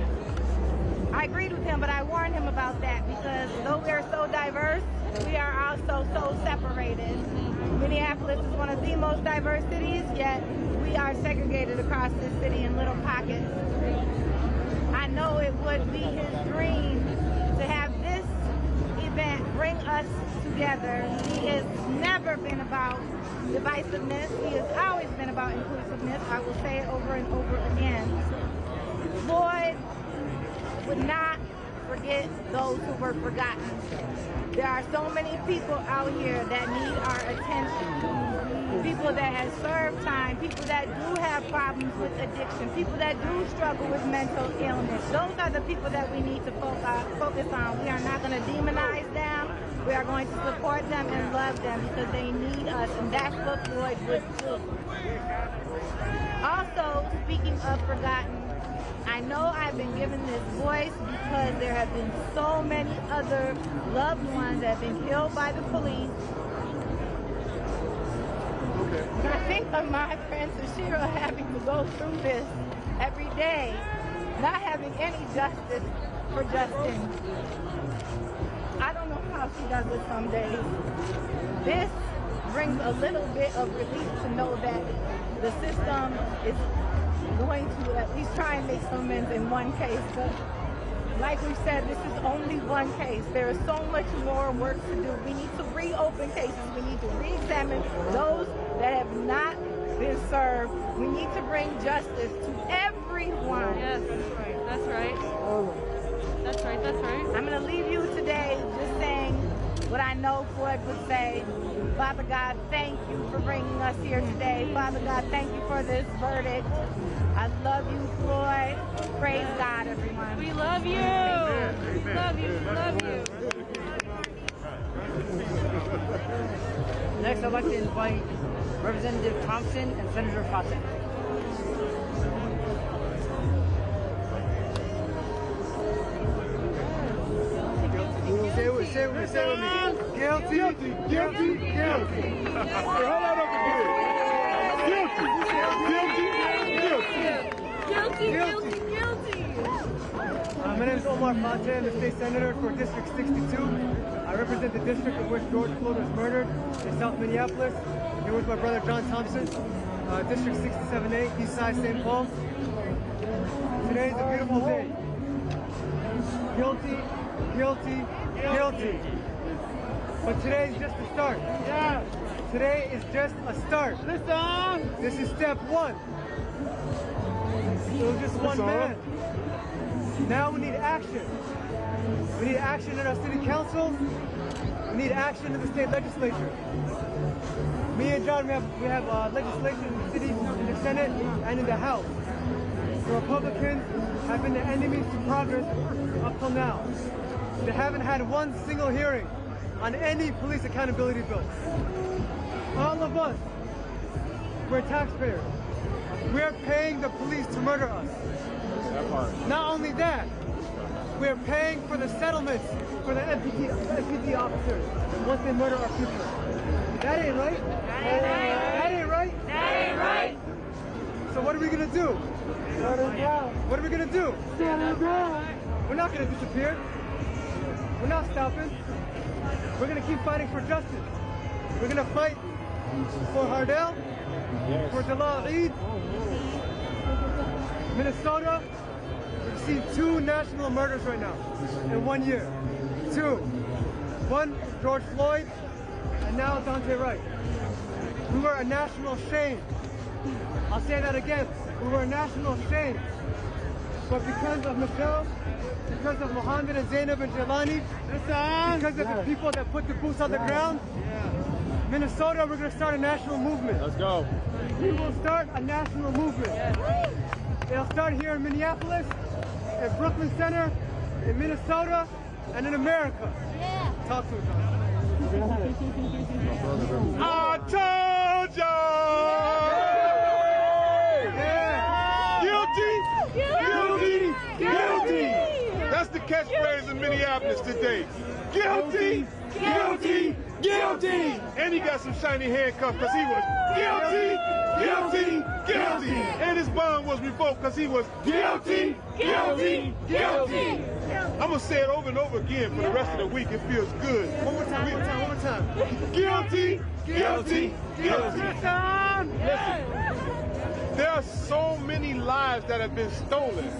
I agreed with him, but I warned him about that because though we are so diverse, we are also so separated. Minneapolis is one of the most diverse cities, yet we are segregated across this city in little pockets. know it would be his dream to have this event bring us together. He has never been about divisiveness. He has always been about inclusiveness. I will say it over and over again. Floyd would not forget those who were forgotten. There are so many people out here that need our attention. People that have served time, people that do have problems with addiction, people that do struggle with mental illness. Those are the people that we need to focus on. We are not going to demonize them. We are going to support them and love them because they need us, and that's what Floyd would do. Also, speaking of forgotten, I know I've been given this voice because there have been so many other loved ones that have been killed by the police. I think of my friend Sashira having to go through this every day, not having any justice for Justin. I don't know how she does it some days. This brings a little bit of relief to know that the system is going to at least try and make some amends in one case. But like we said, this is only one case. There is so much more work to do. We need to reopen cases. We need to re-examine those that have not been served. We need to bring justice to everyone. Yes, that's right. That's right. That's right. I'm going to leave you today just saying what I know Floyd would say. Father God, thank you for bringing us here today. Father God, thank you for this verdict. I love you, Floyd. Praise God, everyone. We love you. We love you. We love you. Next, I'd like to invite Representative Thompson and Senator Fawcett. Say with me. Guilty, guilty, guilty. Hold on over here. Guilty. My name is Omar Fonte. I'm the state senator for District 62. I represent the district in which George Floyd was murdered in South Minneapolis. Here with my brother John Thompson, District 67A, East Side, St. Paul. Today is a beautiful day. Guilty, guilty, guilty. But today is just a start. Yeah. Today is just a start. Listen. This is step one. It was just one man. Now we need action. We need action in our city council. We need action in the state legislature. Me and John, we have legislation in the city, in the Senate, and in the House. The Republicans have been the enemies to progress up till now. They haven't had one single hearing on any police accountability bill. All of us, we're taxpayers. We're paying the police to murder us. Not only that, we're paying for the settlements for the FPD officers once they murder our people. That ain't right. That ain't right. That ain't right. So what are we gonna do? What are we gonna do? We're not gonna disappear. We're not stopping. We're gonna keep fighting for justice. We're gonna fight for Hardell, for Jalal Eid. Minnesota, we've seen 2 national murders right now in 1 year. 2. One, George Floyd, and now Dante Wright. We were a national shame. I'll say that again. We were a national shame. But because of Michelle, because of Mohammed and Zainab and Jelani, because of the people that put the boots on the ground, Minnesota, we're going to start a national movement. Let's go. We will start a national movement. It'll start here in Minneapolis, in Brooklyn Center, in Minnesota, and in America. Yeah. Talk to us. I told y'all! Yeah. Guilty! Guilty! That's the catchphrase in Minneapolis today. Guilty! Guilty! Guilty! And he got some shiny handcuffs because he was guilty! Guilty! Guilty! And his bond was revoked because he was guilty! Guilty! Guilty! I'm going to say it over and over again for the rest of the week. It feels good. One more time. Guilty! Guilty! Guilty! Listen. There are so many lives that have been stolen.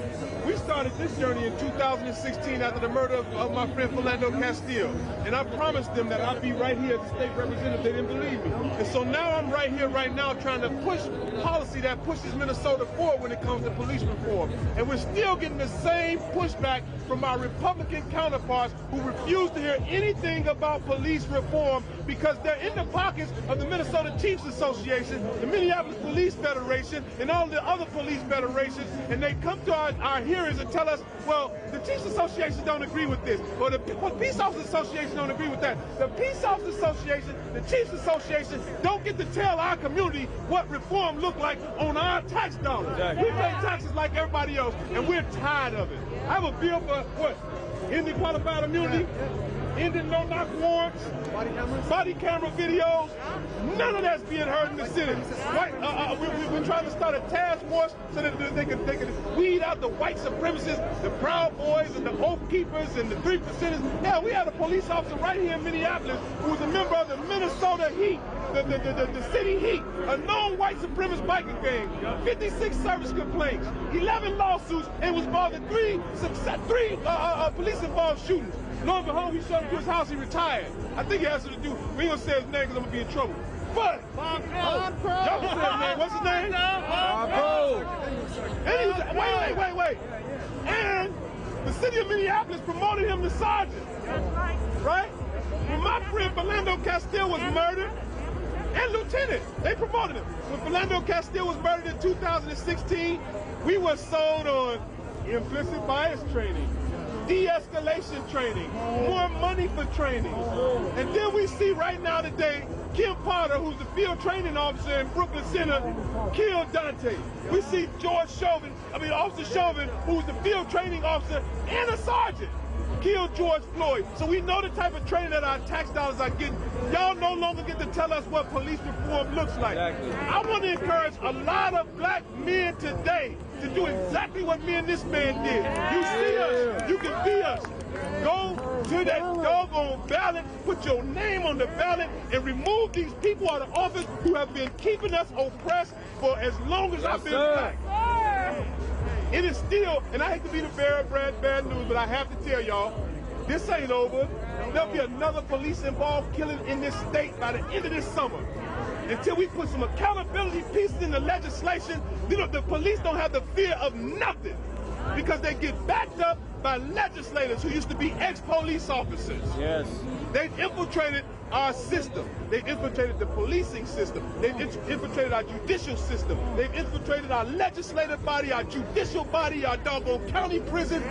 We started this journey in 2016 after the murder of my friend Philando Castile. And I promised them that I'd be right here as a state representative. They didn't believe me. And so now I'm right here, right now, trying to push policy that pushes Minnesota forward when it comes to police reform. And we're still getting the same pushback from our Republican counterparts who refuse to hear anything about police reform because they're in the pockets of the Minnesota Chiefs Association, the Minneapolis Police Federation, and all the other police federations, and they come to our hearings and tell us, well, the Chiefs Association don't agree with this, or the Peace Officers Association don't agree with that. The Peace Officers Association, the Chiefs Association don't get to tell our community what reform look like on our tax dollars. Exactly. We pay taxes like everybody else, and we're tired of it. I have a bill for what? Ending qualified immunity, ending no-knock warrants, body camera videos. None of that's being heard in the Senate. We're trying to start a task force so that they can weed out the white supremacists, the Proud Boys, and the Oath Keepers, and the 3%ers. Yeah, we had a police officer right here in Minneapolis who was a member of the Minnesota Heat, the city Heat, a known white supremacist biker gang, 56 service complaints, 11 lawsuits, and was involved in three police-involved shootings. Lo and behold, we showed him to his house, he retired. I think it has to do, we ain't gonna say his name because I'm gonna be in trouble. But, y'all can say his name, what's his name? Bob Crow. And he was, wait. And the city of Minneapolis promoted him to sergeant. Right? When my friend Philando Castile was murdered, and lieutenant, they promoted him. When Philando Castile was murdered in 2016, we were sold on implicit bias training, de-escalation training, more money for training. And then we see right now today, Kim Potter, who's the field training officer in Brooklyn Center, killed Dante. We see Officer Chauvin, who's the field training officer and a sergeant, killed George Floyd. So we know the type of training that our tax dollars are getting. Y'all no longer get to tell us what police reform looks like. Exactly. I want to encourage a lot of black men today to do exactly what me and this man did. You see us, you can be us. Go to that doggone ballot, put your name on the ballot, and remove these people out of office who have been keeping us oppressed for as long as I've been black. It is still, and I hate to be the bearer of bad news, but I have to tell y'all, this ain't over. There'll be another police-involved killing in this state by the end of this summer. Until we put some accountability pieces in the legislation, the police don't have the fear of nothing because they get backed up by legislators who used to be ex-police officers. Yes. They've infiltrated our system. They've infiltrated the policing system. They've infiltrated our judicial system. They've infiltrated our legislative body, our judicial body, our doggone county prison.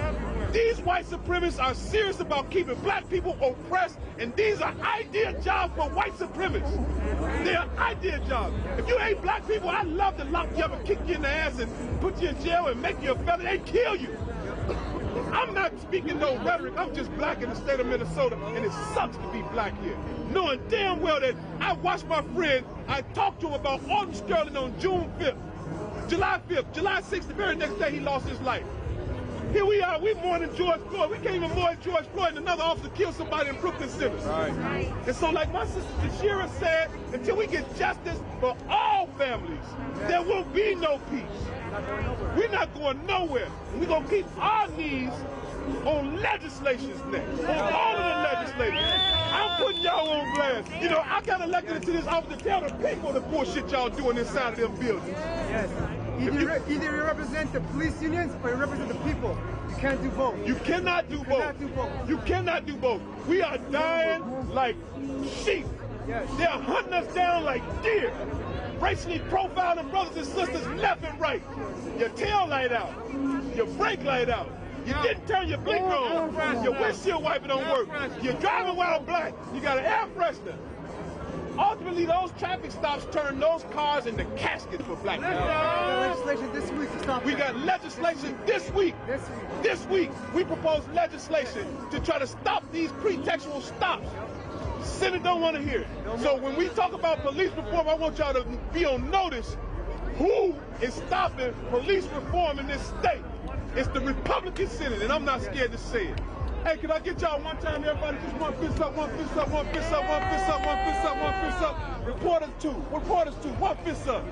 These white supremacists are serious about keeping black people oppressed, and these are ideal jobs for white supremacists. They are ideal jobs. If you hate black people, I'd love to lock you up and kick you in the ass and put you in jail and make you a felon. They'd kill you. I'm not speaking no rhetoric. I'm just black in the state of Minnesota, and it sucks to be black here. Knowing damn well that I watched my friend, I talked to him about Alton Sterling on June 5th, July 5th, July 6th, the very next day he lost his life. Here we are, we mourning George Floyd. We can't even mourn George Floyd and another officer killed somebody in Brooklyn Center. Right. And so like my sister Tashira said, until we get justice for all families, there will be no peace. We're not going nowhere. We're going to keep our knees on legislation's neck, on all of the legislators. I'm putting y'all on blast. You know, I got elected into this office to tell the people the bullshit y'all doing inside of them buildings. Yes. Either you represent the police unions or you represent the people. You can't do both. You cannot do both. You cannot do both. We are dying like sheep. Yes. They're hunting us down like deer. Racially profiling brothers and sisters left and right. Your tail light out. Your brake light out. You didn't turn your blinker on. Your windshield wiper don't work. You're driving while black. You got an air freshener. Ultimately, those traffic stops turn those cars into caskets for black people. Legislation this week to stop. We got legislation this week. This week, we propose legislation to try to stop these pretextual stops. The Senate don't want to hear it. So when we talk about police reform, I want y'all to be on notice who is stopping police reform in this state. It's the Republican Senate, and I'm not scared to say it. Hey, can I get y'all one time, everybody? Just one fist up, one fist up, one fist up, one fist up, one fist up, one fist up. Reporters two, one fist up.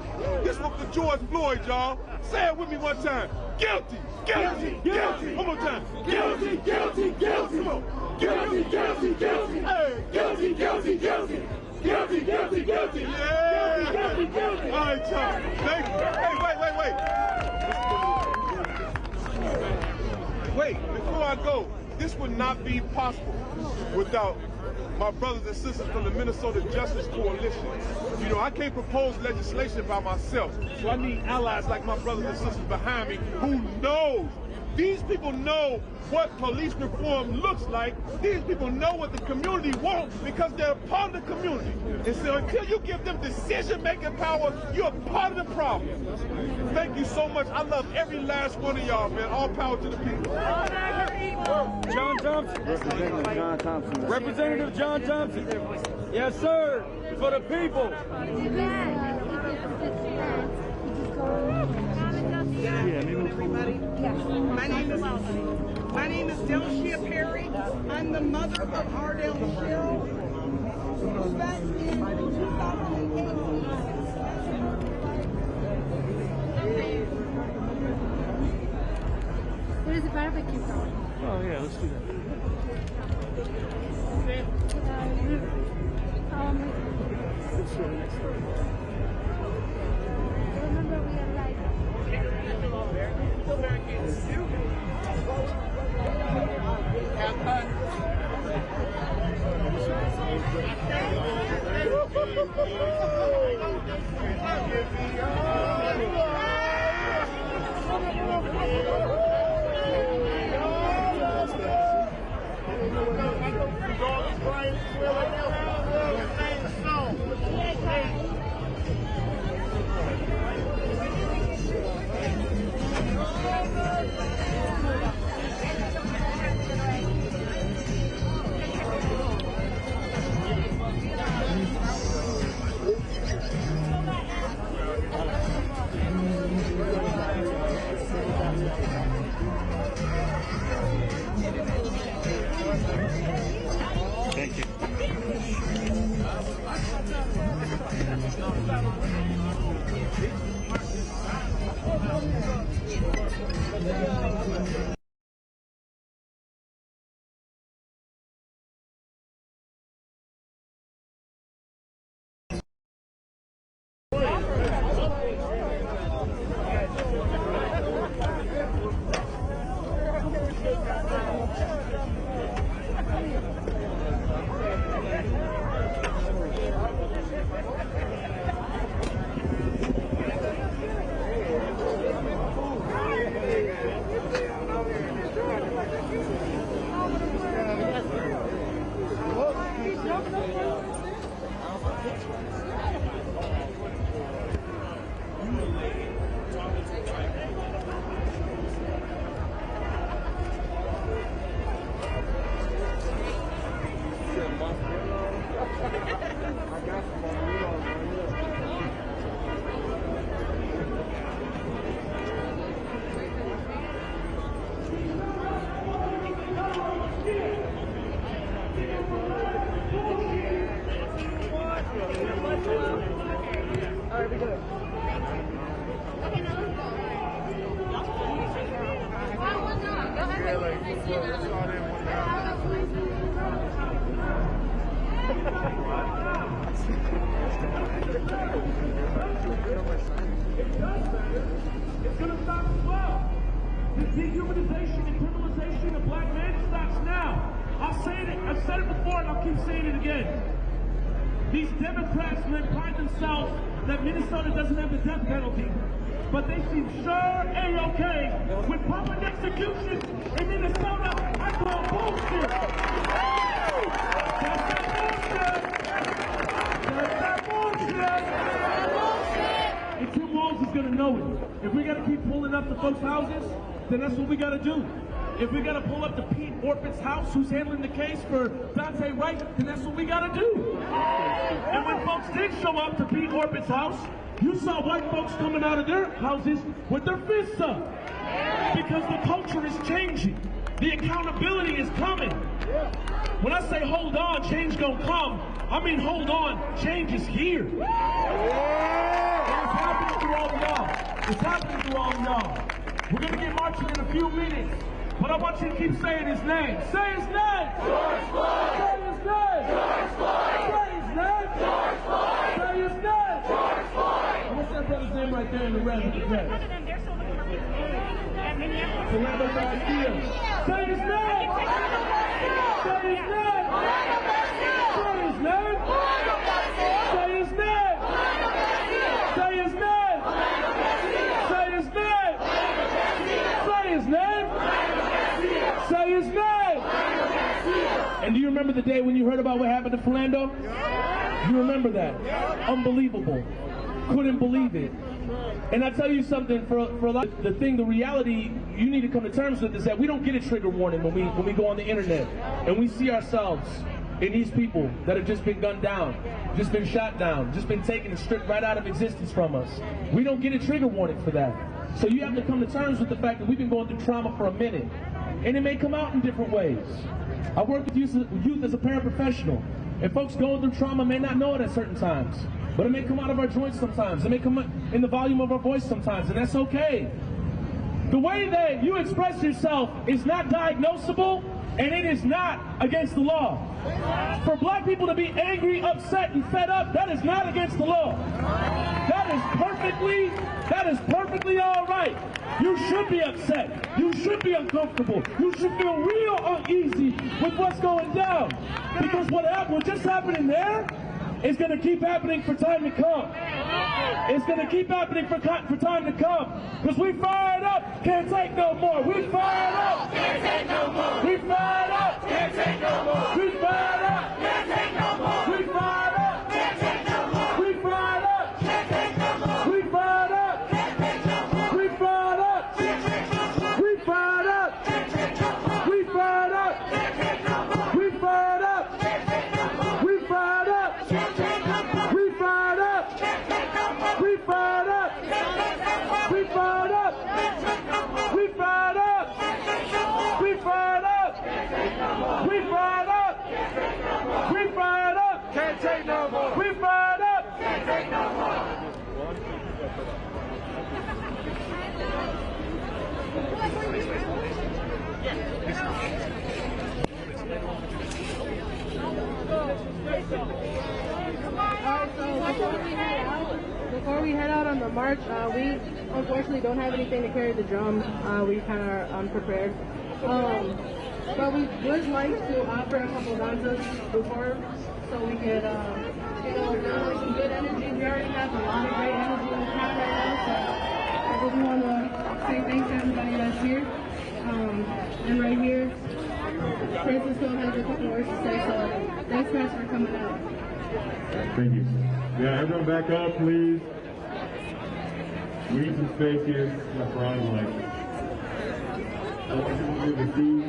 This one for George Floyd, y'all. Say it with me one time. Guilty, guilty, guilty. One more time. Guilty, guilty, guilty. Come on. Guilty, guilty, guilty. Hey, guilty, guilty, guilty. Guilty, guilty, guilty. Yeah. Guilty, guilty. All right, y'all. Thank you. Hey, wait. Wait, before I go, this would not be possible without my brothers and sisters from the Minnesota Justice Coalition. You know, I can't propose legislation by myself, so I need allies like my brothers and sisters behind me who knows. These people know what police reform looks like. These people know what the community wants because they're part of the community. And so until you give them decision-making power, you're part of the problem. Thank you so much. I love every last one of y'all, man. All power to the people. John Thompson. Representative John Thompson. Representative John Thompson. Yes, sir. For the people. Everybody. My name is Delcia Perry. I'm the mother of Ardell Shell. Back in 2008. Where is the barbecue sauce? Oh yeah, let's do that. Remember we are live. Thank you. It's going to stop as well. The dehumanization and criminalization of black men stops now. I've said it before and I'll keep saying it again. These Democrats pride themselves that Minnesota doesn't have the death penalty, but they seem sure A-OK with public executions in Minnesota. I call bullshit. That's that bullshit. And Tim Walz is going to know it. If we got to keep pulling up to folks' houses, then that's what we got to do. If we got to pull up to Pete Orpit's house, who's handling the case for Dante Wright, then that's what we got to do. And when folks did show up to Pete Orpit's house, you saw white folks coming out of their houses with their fists up. Because the culture is changing. The accountability is coming. When I say hold on, change gonna come, I mean hold on, change is here. And it's happening through all of y'all. It's happening through all of y'all. We're gonna get marching in a few minutes, but I want you to keep saying his name. Say his name! George Floyd! Say his name! George Floyd! Say his name! George Floyd! Say his name! George Floyd! What's that brother's name right there in the red with the dress? Fernando Garcia. Say his name! Say his name! Say his name! Say his name! Say his name! Say his name! Say his name! Say his name! And do you remember the day when you heard about what happened to Philando? You remember that? Unbelievable. Couldn't believe it. And I tell you something, for a lot, the reality you need to come to terms with is that we don't get a trigger warning when we go on the internet and we see ourselves in these people that have just been gunned down, just been shot down, just been taken and stripped right out of existence from us. We don't get a trigger warning for that. So you have to come to terms with the fact that we've been going through trauma for a minute, and it may come out in different ways. I work with youth as a paraprofessional, and folks going through trauma may not know it at certain times. But it may come out of our joints sometimes. It may come in the volume of our voice sometimes, and that's okay. The way that you express yourself is not diagnosable, and it is not against the law. For black people to be angry, upset, and fed up, that is not against the law. That is perfectly all right. You should be upset. You should be uncomfortable. You should feel real uneasy with what's going down. Because what just happened there is going to keep happening for time to come. It's going to keep happening for time to come. Because we fired up, can't take no more. We fired up, can't take no more. We fired up, can't take no more. We fired up, can't take no more. We fired up, can't take no more. We fired up, can't take no more. We fired up, can't take no more. We fired up, can't take no more. We fired up, can't take no more. We fired up, can't take no more. We fired up, can't take no more. We fired up, can't take no more. We fired up, can't take no more. We fired up, can't take no more. We fired up, can't take no more. We fired up, can't take no more. We fired up, can't take no more. We fired up, can't take no more. We fired up, can't take no more. We fired up, can't take no more. Before we head out on the march, we unfortunately don't have anything to carry the drums. We kind of are unprepared. But we would like to offer a couple danzas before, so we could, generate some good energy. We already have a lot of great energy in the crowd right now, so I just want to say thanks to everybody that's here. And right here, Francisco has a couple words to say, so thanks guys for coming out. Thank you. Yeah, everyone back up, please. We need some space here. That's wrong, like. Move the seat.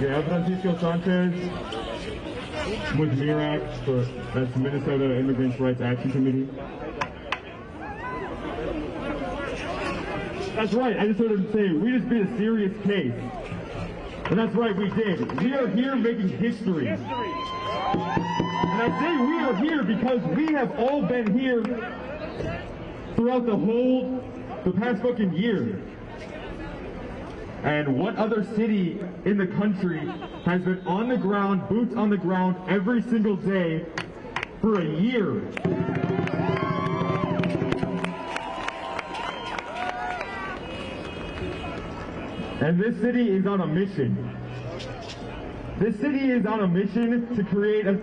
Yeah, I'm Francisco Sanchez. I'm with MIRAC, that's the Minnesota Immigrants' Rights Action Committee. That's right, I just heard him say, we just beat a serious case. And that's right, we did. We are here making history. And I say we are here because we have all been here throughout the past fucking year. And what other city in the country has been on the ground, boots on the ground, every single day for a year? And this city is on a mission. This city is on a mission to create a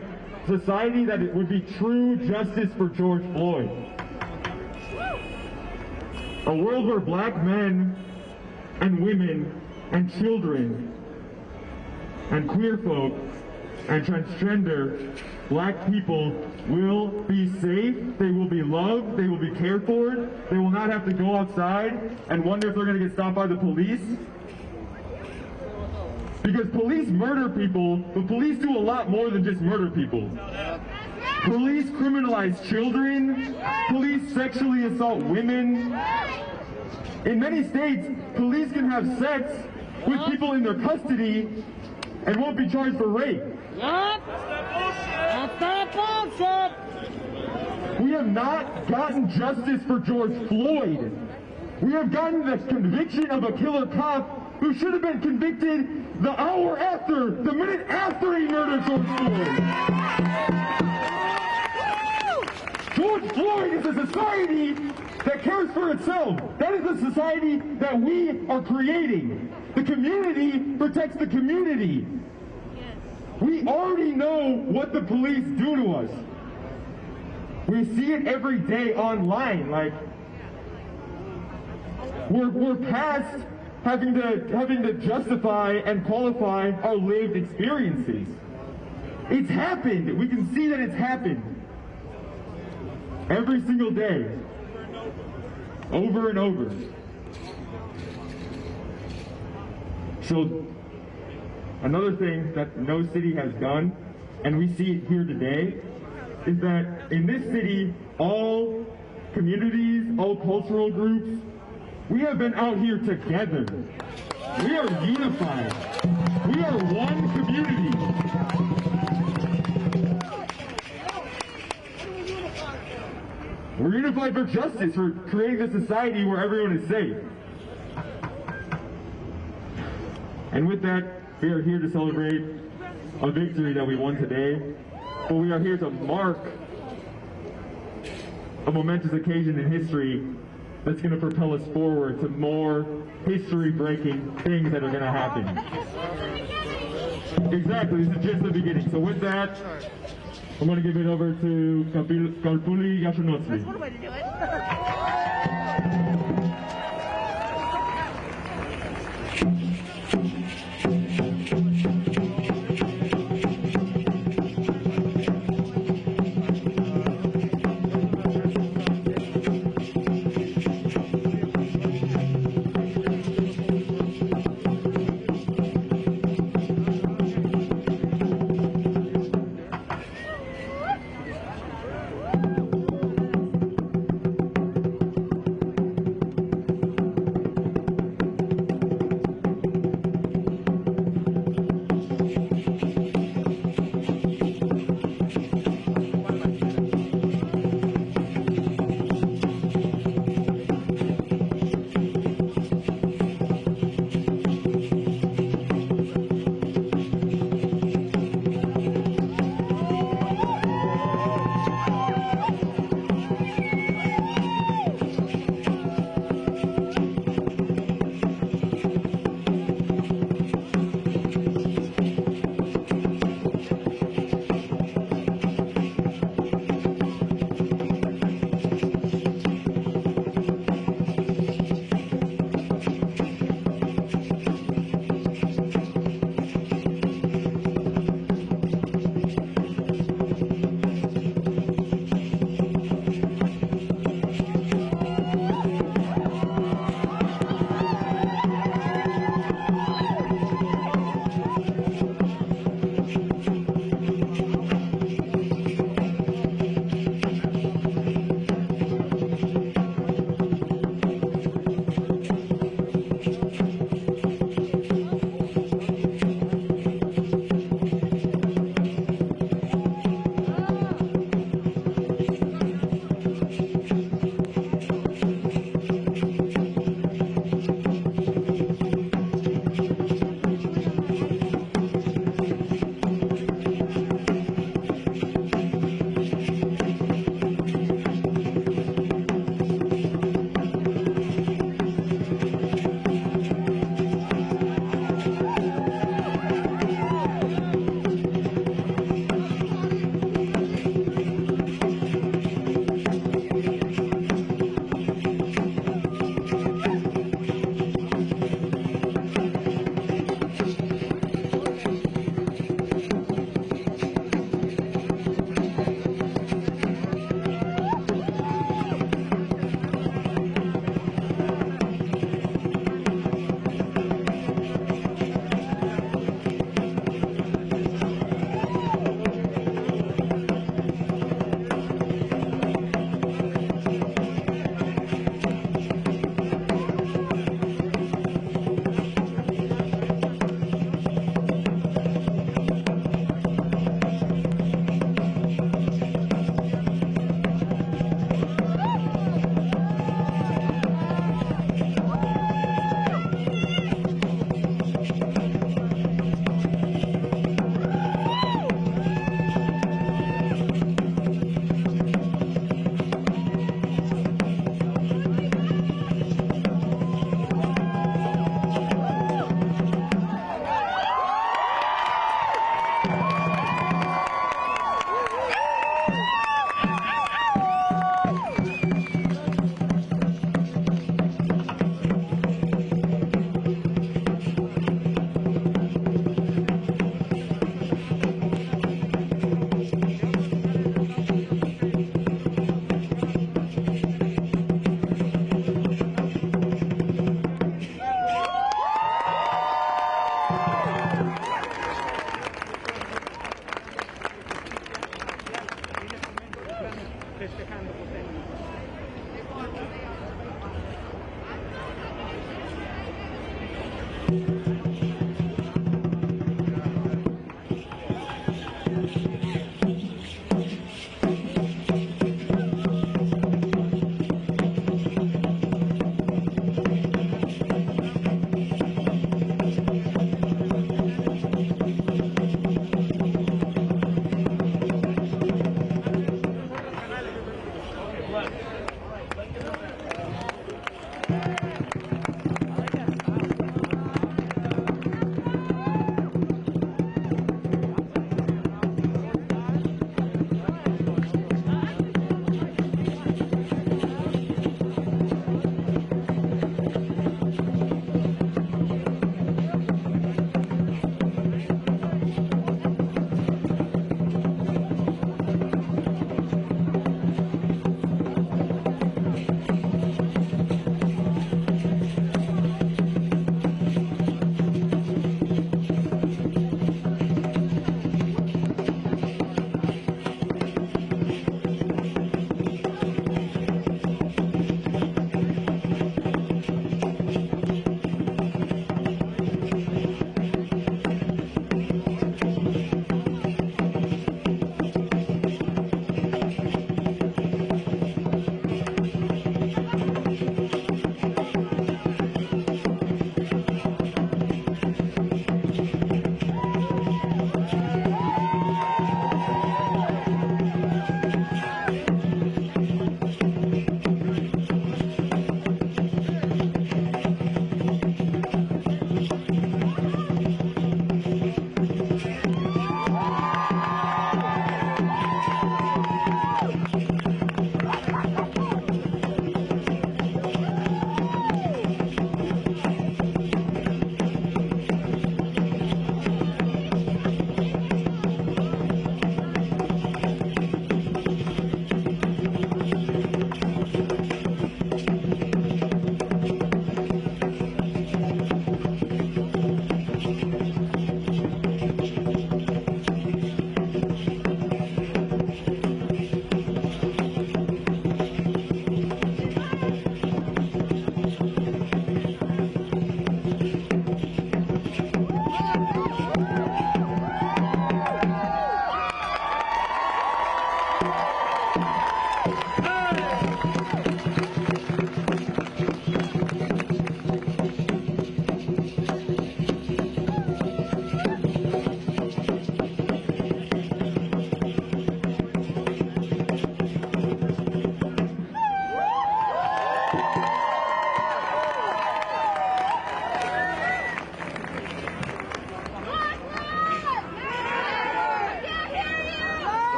society that would be true justice for George Floyd. A world where black men and women and children and queer folk and transgender black people will be safe, they will be loved, they will be cared for, they will not have to go outside and wonder if they're going to get stopped by the police. Because police murder people, but police do a lot more than just murder people. Police criminalize children. Police sexually assault women. In many states, police can have sex with people in their custody and won't be charged for rape. That's that bullshit. We have not gotten justice for George Floyd. We have gotten the conviction of a killer cop who should have been convicted the hour after, the minute after he murdered George Floyd. George Floyd is a society that cares for itself. That is the society that we are creating. The community protects the community. We already know what the police do to us. We see it every day online. Like, we're past having to justify and qualify our lived experiences. It's happened. We can see that it's happened. Every single day. Over and over. So, another thing that no city has done, and we see it here today, is that in this city, all communities, all cultural groups, we have been out here together. We are unified. We are one community. We're unified for justice, for creating a society where everyone is safe. And with that, we are here to celebrate a victory that we won today, but we are here to mark a momentous occasion in history that's going to propel us forward to more history-breaking things that are going to happen. Exactly, this is just the beginning. So with that, I'm going to give it over to Kalpuli Yashunotsi. What a way to do it.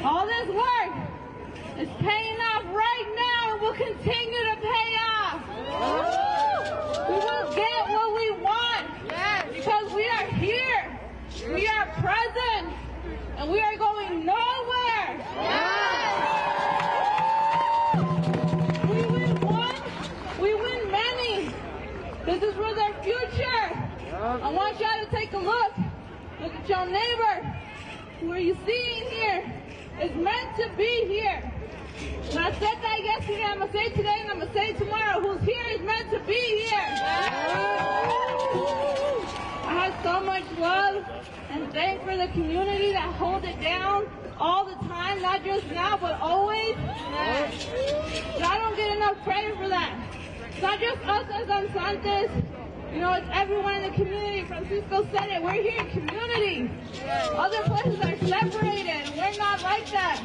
All this work is paying off right now and will continue to pay off. We will get what we want because we are here. We are present and we are going nowhere. We win one, we win many. This is for their future. I want y'all to take a look. Look at your neighbor. Who are you seeing here? Is meant to be here. And I said that yesterday, I'm going to say it today, and I'm going to say it tomorrow. Who's here is meant to be here. I have so much love and thanks for the community that hold it down all the time, not just now, but always. And I don't get enough credit for that. It's not just us as Ansantes. You know, it's everyone in the community. Francisco said it. We're here in community. Other places are separated. We're not like that.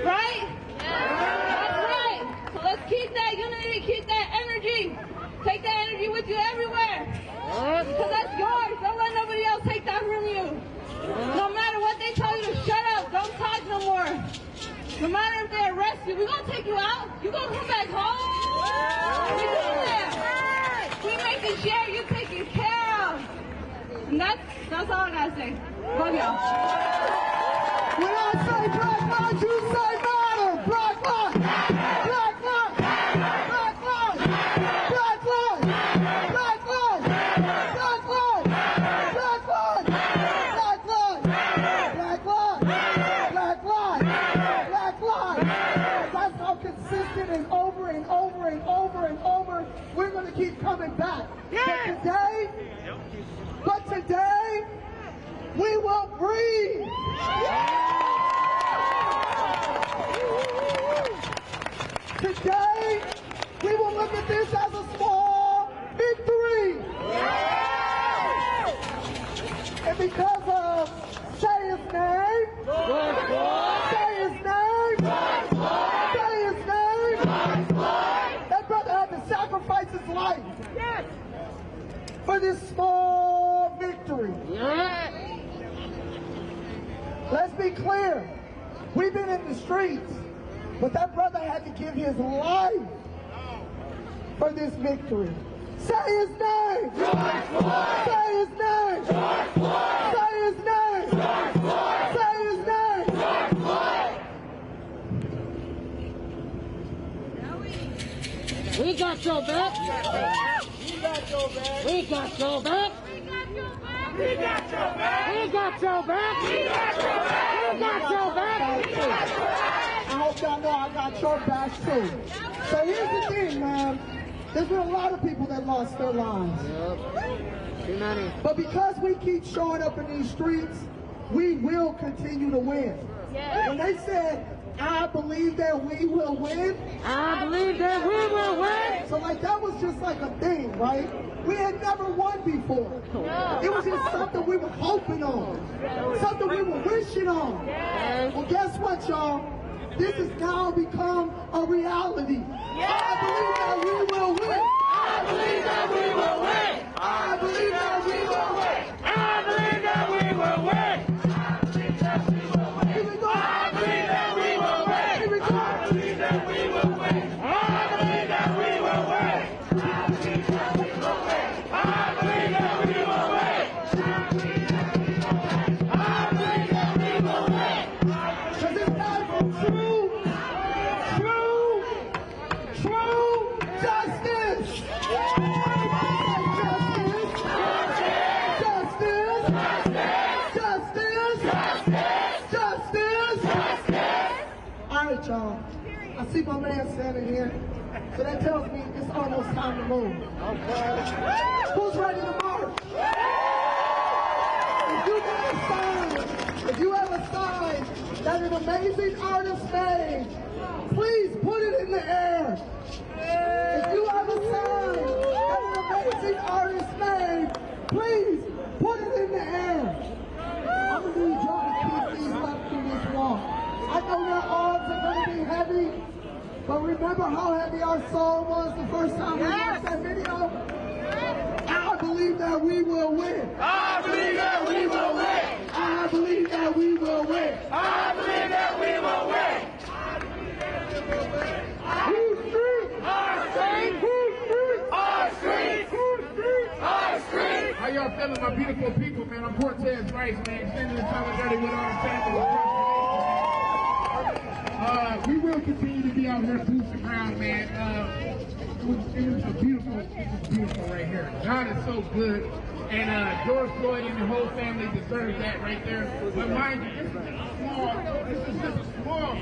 Right? That's right. So let's keep that unity, keep that energy. Take that energy with you everywhere. Because that's yours. Don't let nobody else take that from you. No matter And that's all I gotta say. Love y'all. When I say black lives, you say matter. Black lives. Black lives. Black lives. Black lives. Black lives. Black lives. Black lives. Black lives. Black lives. Black lives. Black lives. That's how consistent and over and over and over and over we're going to keep coming back. But today, we will breathe. Today, we will look at this as a small victory. And because of say his name, say his name, say his name, that brother had to sacrifice his life for this small victory. Let's be clear. We've been in the streets, but that brother had to give his life for this victory. Say his name. Say his name. Say his name. Say his name. We got your back. We got your back. We got your back. We got your back. We got your back. We got your back. I hope y'all know I got your back too. So here's the thing, man. There's been a lot of people that lost their lives. But because we keep showing up in these streets, we will continue to win. When they said, I believe that we will win. I believe that we will win. So like that was just like a thing, right? We had never won before. It was just something we were hoping on. Something we were wishing on. Well, guess what, y'all? This has now become a reality. I believe that we will win. I believe that we will win. I believe that we will win. I believe that we will win. Here we go. I believe that we will win. Here we go. I believe that we will win. I believe that we will win. I believe that we will win. I believe that we will win. I believe that we will win. Because it's time for true justice. All right, y'all. I see my man standing here. So that tells me it's almost time to move. Who's ready to march? If you have a sign that an amazing artist made, please put it in the air. If you have a sign that an amazing artist made, please put it in the air. I'm going to need y'all to keep these up through this walk. I know your arms are going to be heavy, but remember how heavy our soul was the first time we watched that video? I believe that we will win. I believe that we will win. I believe that we will win. I believe that we will win. Who's street? Our street. Who's street? Our street. Who's street? Our street. How y'all feeling, my beautiful people, man? I'm Cortez Rice, man. Extending the solidarity with our family. We will continue to be out here boots the ground, man. It was beautiful right here. God is so good. And George Floyd and your whole family deserve that right there. But mind you, this is just a small.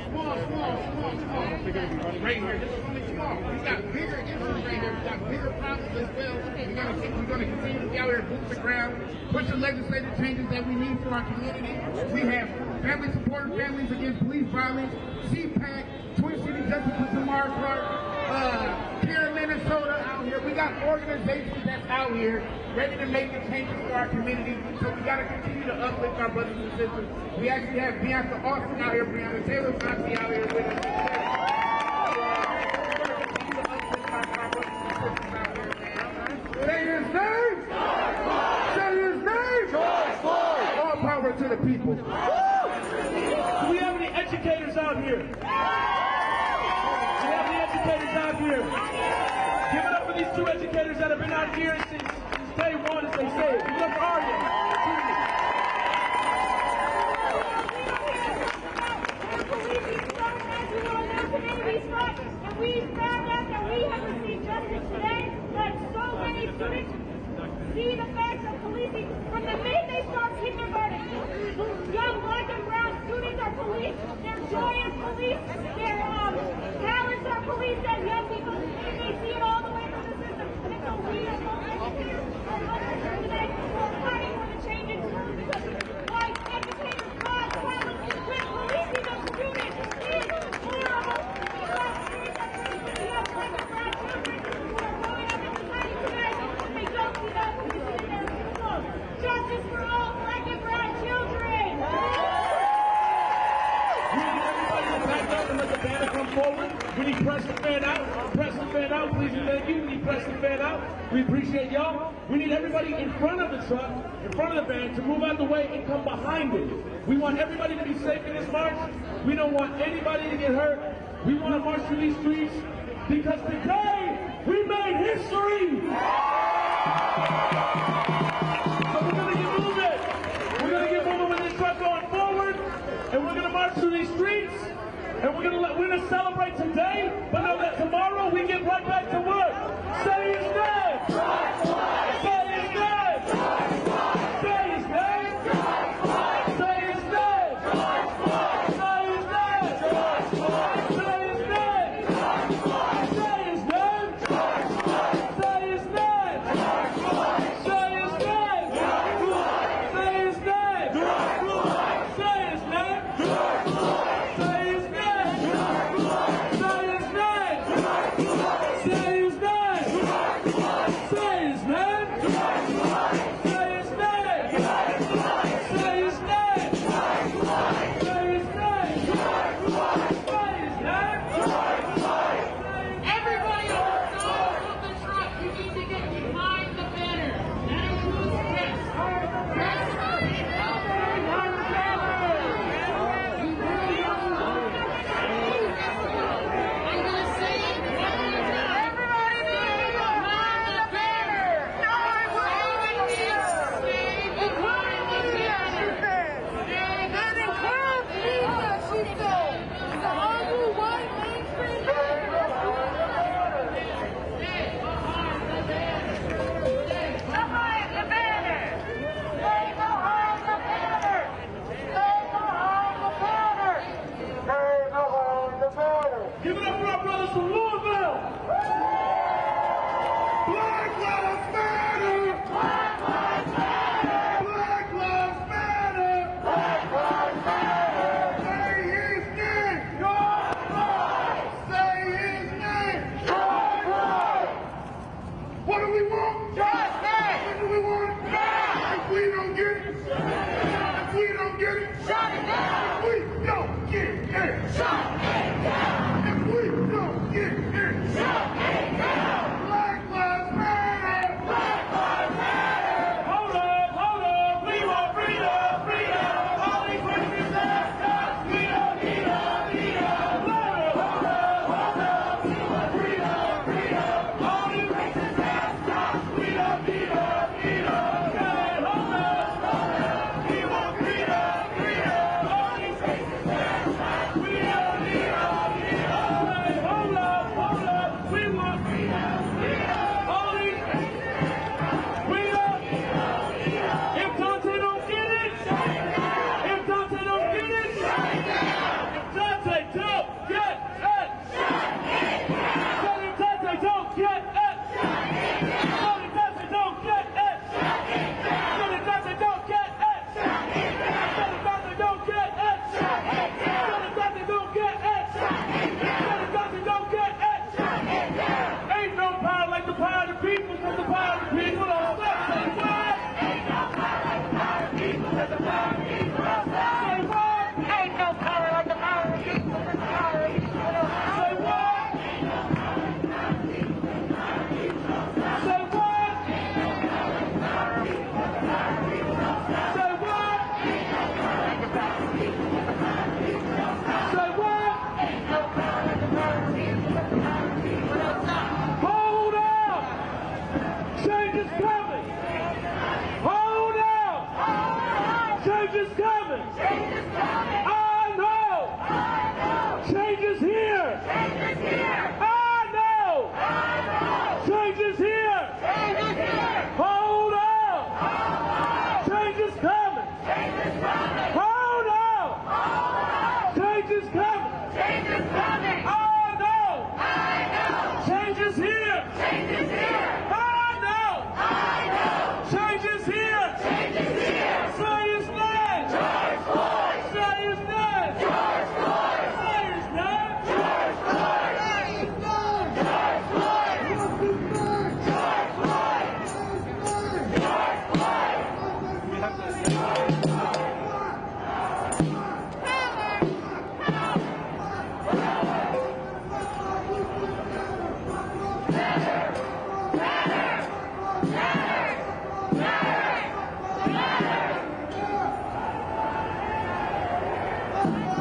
Right here, this is only small. We got bigger issues right here. We got bigger problems as well. We're going to continue to be out here boots the ground, push the legislative changes that we need for our community. We have family supporting families against police violence, CPAC, Twin City Justice for Tamar Clark, here in Minnesota out here. We got organizations that's out here ready to make the changes for our community. So we got to continue to uplift our brothers and sisters. We actually have Beyonce Austin out here, Breonna Taylor Foxy out here with us. Say his name! Say his name! All power to the people. Do we have any educators out here? Do we have any educators out here? Give it up for these two educators that have been out here since day one, as they say. Give it up for Arya. policing from the minute they start kindergarten. Young black and brown students are policed. Their joy is policed. Their talents are policed. That young people, they see it all the way from the system. And so we are educators are under today who are fighting for the change in schools because white educators cause problems with policing of students is horrible. Justice for all black and brown children! We need everybody to back up and let the banner come forward. We need Preston fan out. Preston fan out, please and thank you. We need Preston fan out. We appreciate y'all. We need everybody in front of the truck, in front of the van, to move out the way and come behind it. We want everybody to be safe in this march. We don't want anybody to get hurt. We want to march through these streets because today we made history. So we're going to get moving. We're going to get moving with this truck going forward, and we're going to march through these streets, and we're going to celebrate today, but know that tomorrow we get right back to work. Say his name. Say his name. Say his name. Say his name. Say his name. Say his name. Say his name. Say his name. Say his name. Say his name. Say his name. Say his name. Say his name. Say his name. Say his name. Say his name. Say his name. Say his name. Say his name. Everybody on the side of the truck, you need to get behind the banner. That includes Chris. I'm going to say it. Everybody needs to get behind the banner. No one will stay behind the banner. That includes Lisa, she said. The ugly white mainstream banner. Stay behind the banner. Stay behind the banner. Stay behind the banner. Stay behind the banner. Stay behind the banner. Give it up for our brothers from Louisville. Black Lives Matter! Black Lives Matter. Black Lives Matter! Black Lives Matter. Say his name! George Floyd! Say his name! George Floyd! What do we want? Justice. What do we want? Now. If we don't get it, if we don't get it, Shut it down. if we don't get it, Shut it down. if we don't get it, Shut it down. Black Lives Matter! Black Lives Matter. Hold up, hold up. We want freedom, freedom. All these racist ass cops, we don't need them, need them. Hold up. We want freedom, freedom. All these racist ass cops, we don't need them, need them. Okay, hold up. We want freedom, freedom. All these racist ass cops, we don't need them, need them. Okay, hold up. We want freedom, freedom. All these freedom. If Dante don't get it, if Dante don't get it, if Dante don't get it, if Dante don't get it, if Dante don't get it, if Dante don't get it, if Dante don't get it, if Dante don't get it, if Dante don't get it, ain't no power like the power of the people, because the power of the people don't stop. Say what? Ain't no power like the power of the people. Cause the power of the people don't stop. Say what? Ain't no power like the power of the people. Cause the power of the people don't stop. Say what? Ain't no power like the power of the people. Cause the power of the people don't stop. Say what? Ain't no power like the power of the people. Cause the power of the people don't stop. Say what? Ain't no power like the power of the people. Cause the power of the people don't stop. Say what? Ain't no power like the power of the people. Cause the power of the people don't stop. Hold up! Change is coming! Hold up! Change is coming! Change is coming. I know! I know. Change is here! Change is here. I know! I know. Change is here! Change is here. Hold up! Hold What's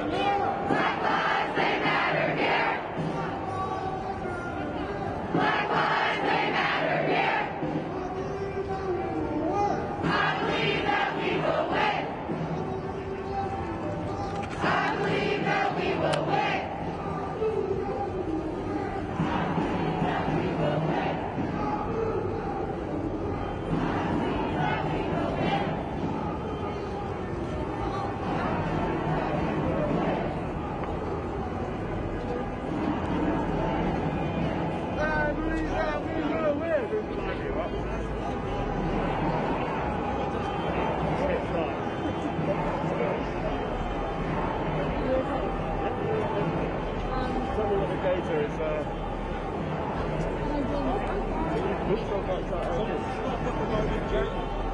his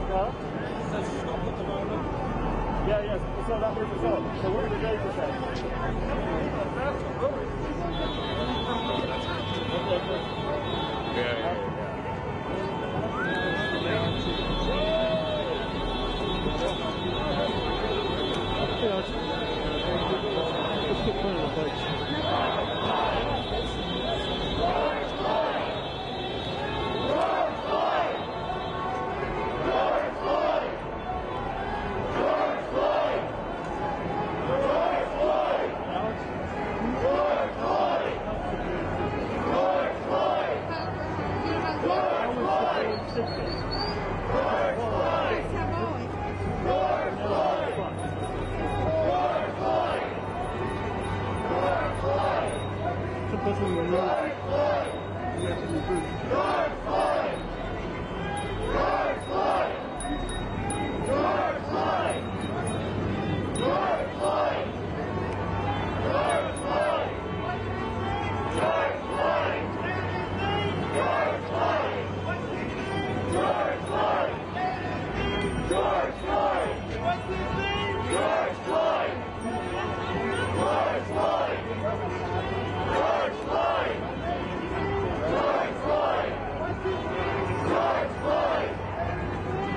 name?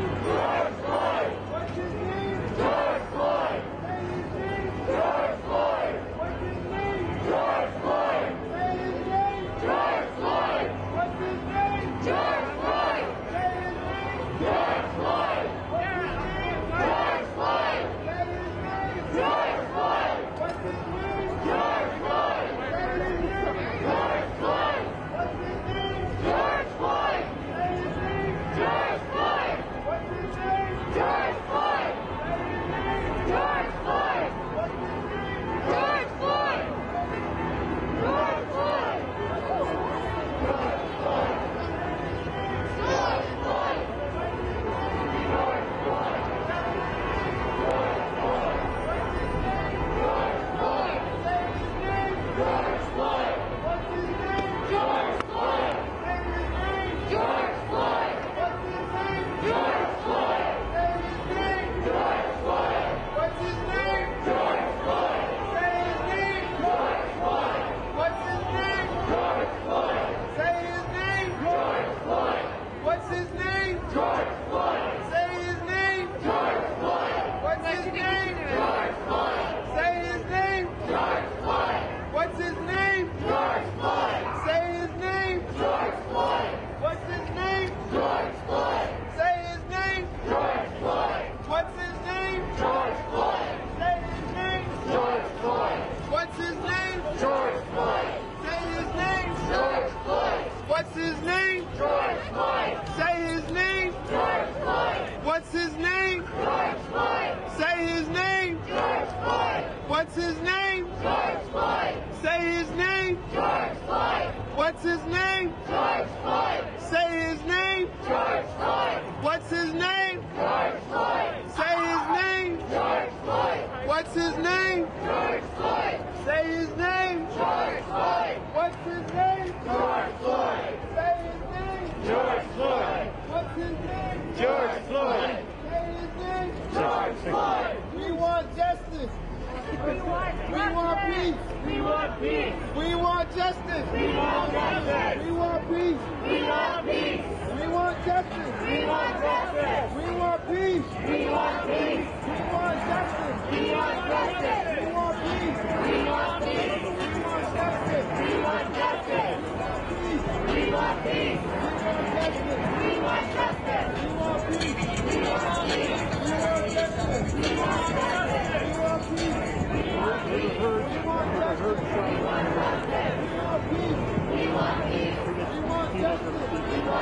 George Floyd. Say his name. George Floyd. What's his name? George Floyd. Say his name. George Floyd. What's his name? George Floyd. Say his name. George Floyd. What's his name? George Floyd. Say his name. George Floyd. What's his name? George Floyd. Say his peace. We want justice. We want justice. We want peace. We want peace. We want justice. We want justice. We want peace. We want peace. We want justice. We want justice. We want peace. We want peace. We want justice. We want justice. We want peace. We want justice. We want justice. We want peace. We want peace. We want justice. We want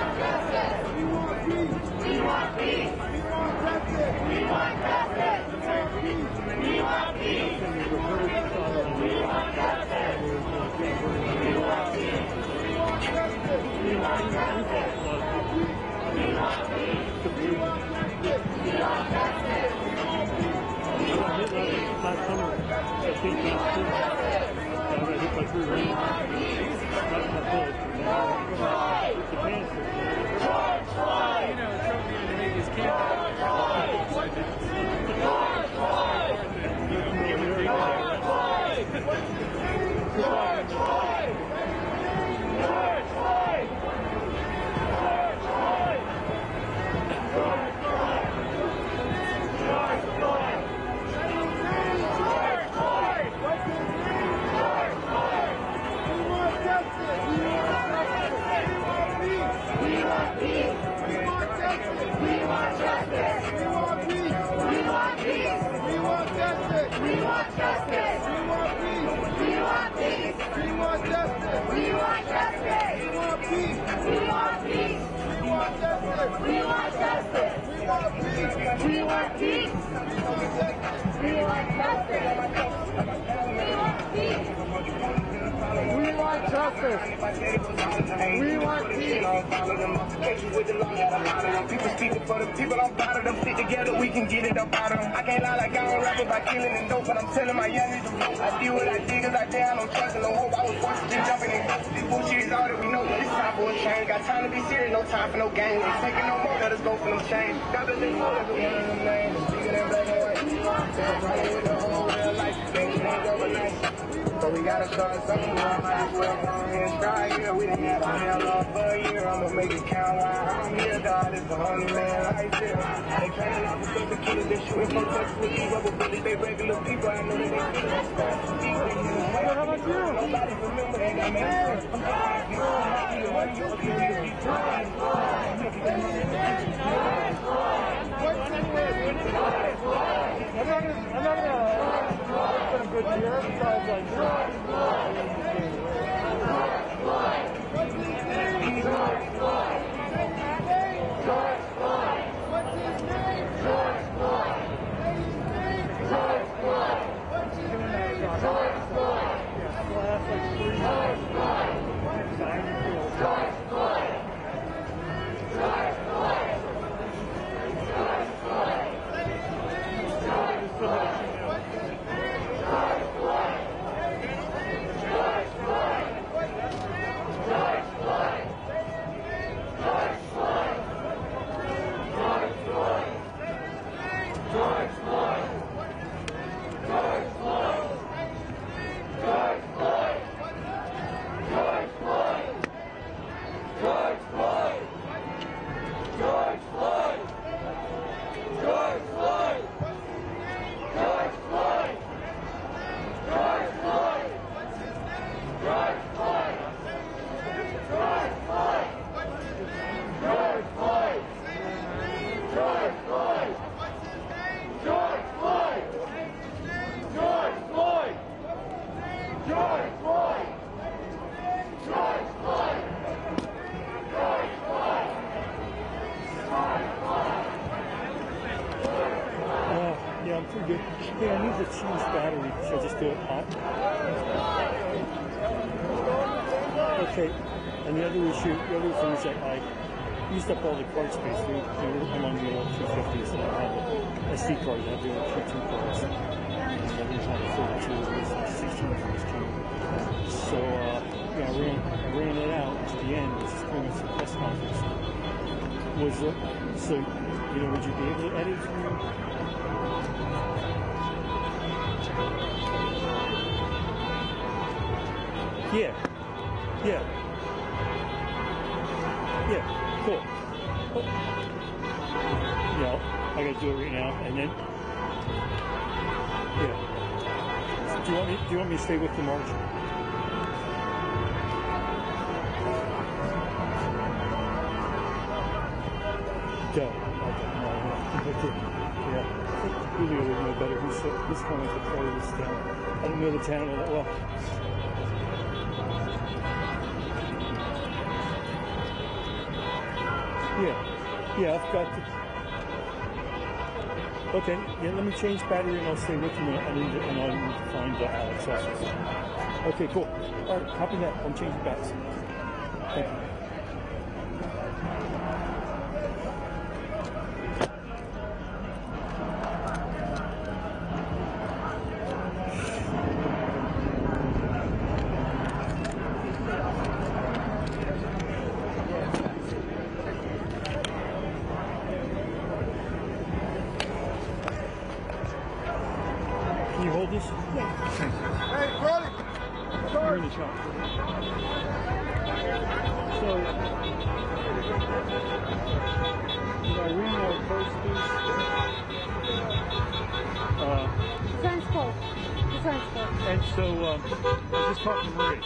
justice. We want peace. We want peace. We want justice. We want justice. We want peace. We want peace. We want justice. We want justice. We want peace. We want peace. We want justice. We want justice. We want peace. We want peace. We want justice. We want justice. We want peace. We want justice. We want justice. We want peace. We want justice. We want justice. We want peace. Last summer, I think I got hit by 3 rings. Got in my foot. It's the cancer. You know, trophy to make his camp. People speaking for the people, I'm proud of them. Stick together, we can get it up out of them. I can't lie like I don't rap about killing and dope, but I'm telling my youngest to vote. I did what I did cause I down, no trust and no hope. I was forced to just jumping in. This bullshit is all that we know. It's time for a change. Got time to be serious, no time for no games. Ain't taking no more, let us go for them change. Got to live more, that's one of them names. Bigger than black and white. They're running with the whole real life. Things ain't overnight. So we gotta start somewhere. I might as well come here and try here. We done had a hell off for a year. I'ma make it count while I'm here, dog. It's a 100-man life here. They training off of the killers. They shooting for touch with these rubber bullets. They regular people. I know that they feel it. How about you? Nobody remember they got me. I'm not gonna good year besides like Hey, I need to change battery. Should I just do it hot? Okay. And the other issue, the other thing is that I used up all the card space. I'm on the old 250, so I have a SD card. I have the old 2 cards. And I didn't have a 32, it was like 16 cards too. So, yeah, I ran it out to the end, which is pretty much the press conference. So, would you be able to edit from your... Yeah. Yeah. Yeah. Cool. Yeah, I gotta do it right now, and then. Yeah. Do you want me to stay with the march? Go. Okay. Yeah. Julio would know better. He's kind of like the part of this town. I don't know the town all that well. Yeah. Yeah, I've got to. Okay. Yeah, let me change battery and I'll stay with you. I need to find Alex's office. Okay, cool. All right, copy that. I'm changing bats. Thank you. Can you hold this? Yeah. Hey, Brody! You're in the shop. So, did I read our first piece? Transport. And so, I just talked to Marie.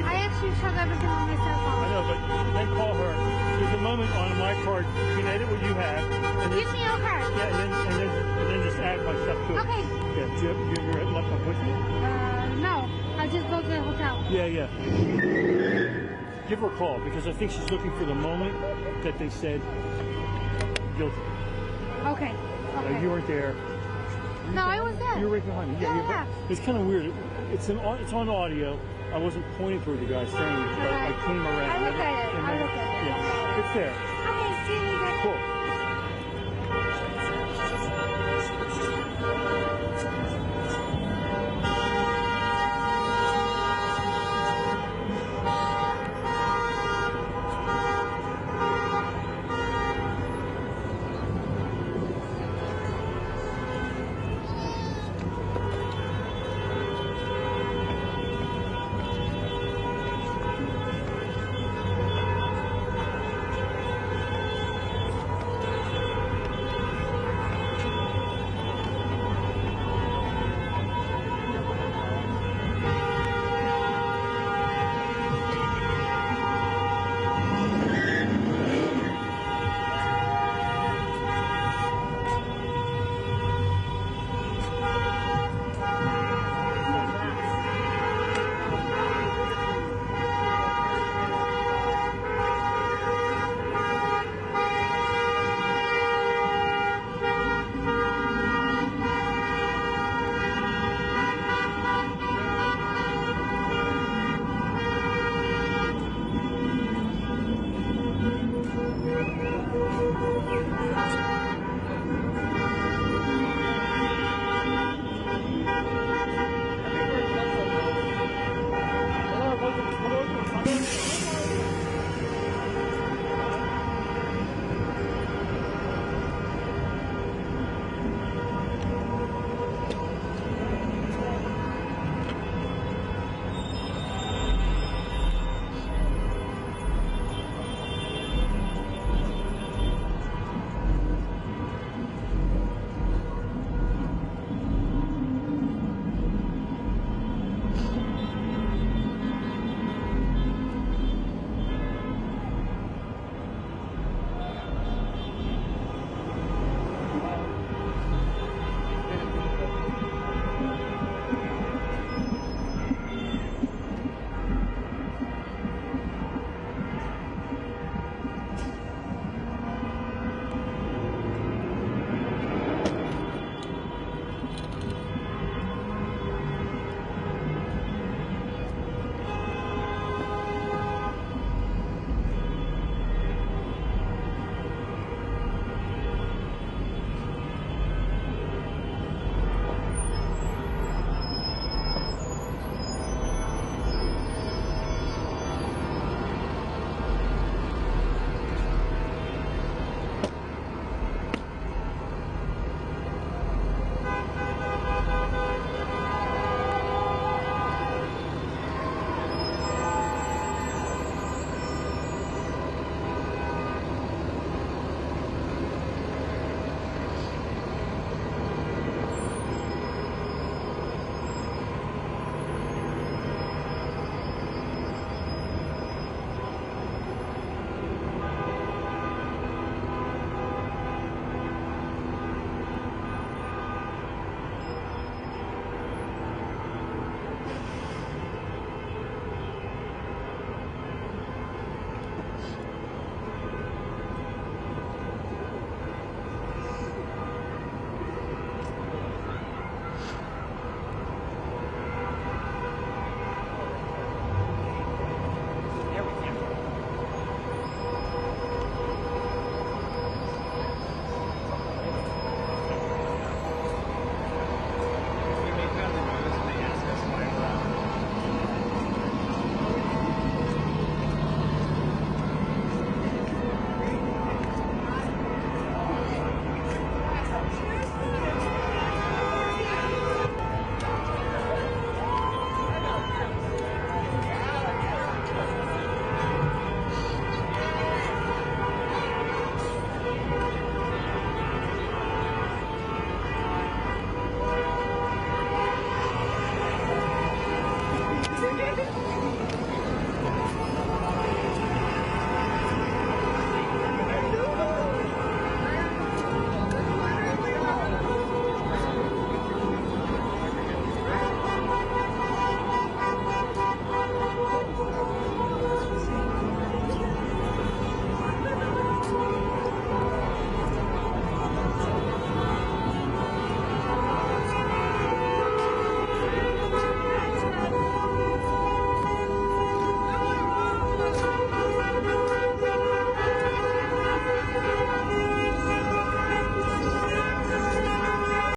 right? I actually showed everything on my cell phone. I know, but then call her. There's a moment on my card. You can edit what you have. And Give me your card. Yeah, and then just add my stuff to it. Okay. Yeah, you're laptop with you? No. I'll just go to the hotel. Yeah. Give her a call because I think she's looking for the moment that they said guilty. Okay. You weren't there. No, I was there. You were right behind me. Yeah. But it's kind of weird. It's on audio. I wasn't pointing toward the guy saying it, but I came around. I look at it. Yeah, it's there. Okay, see you later. Cool.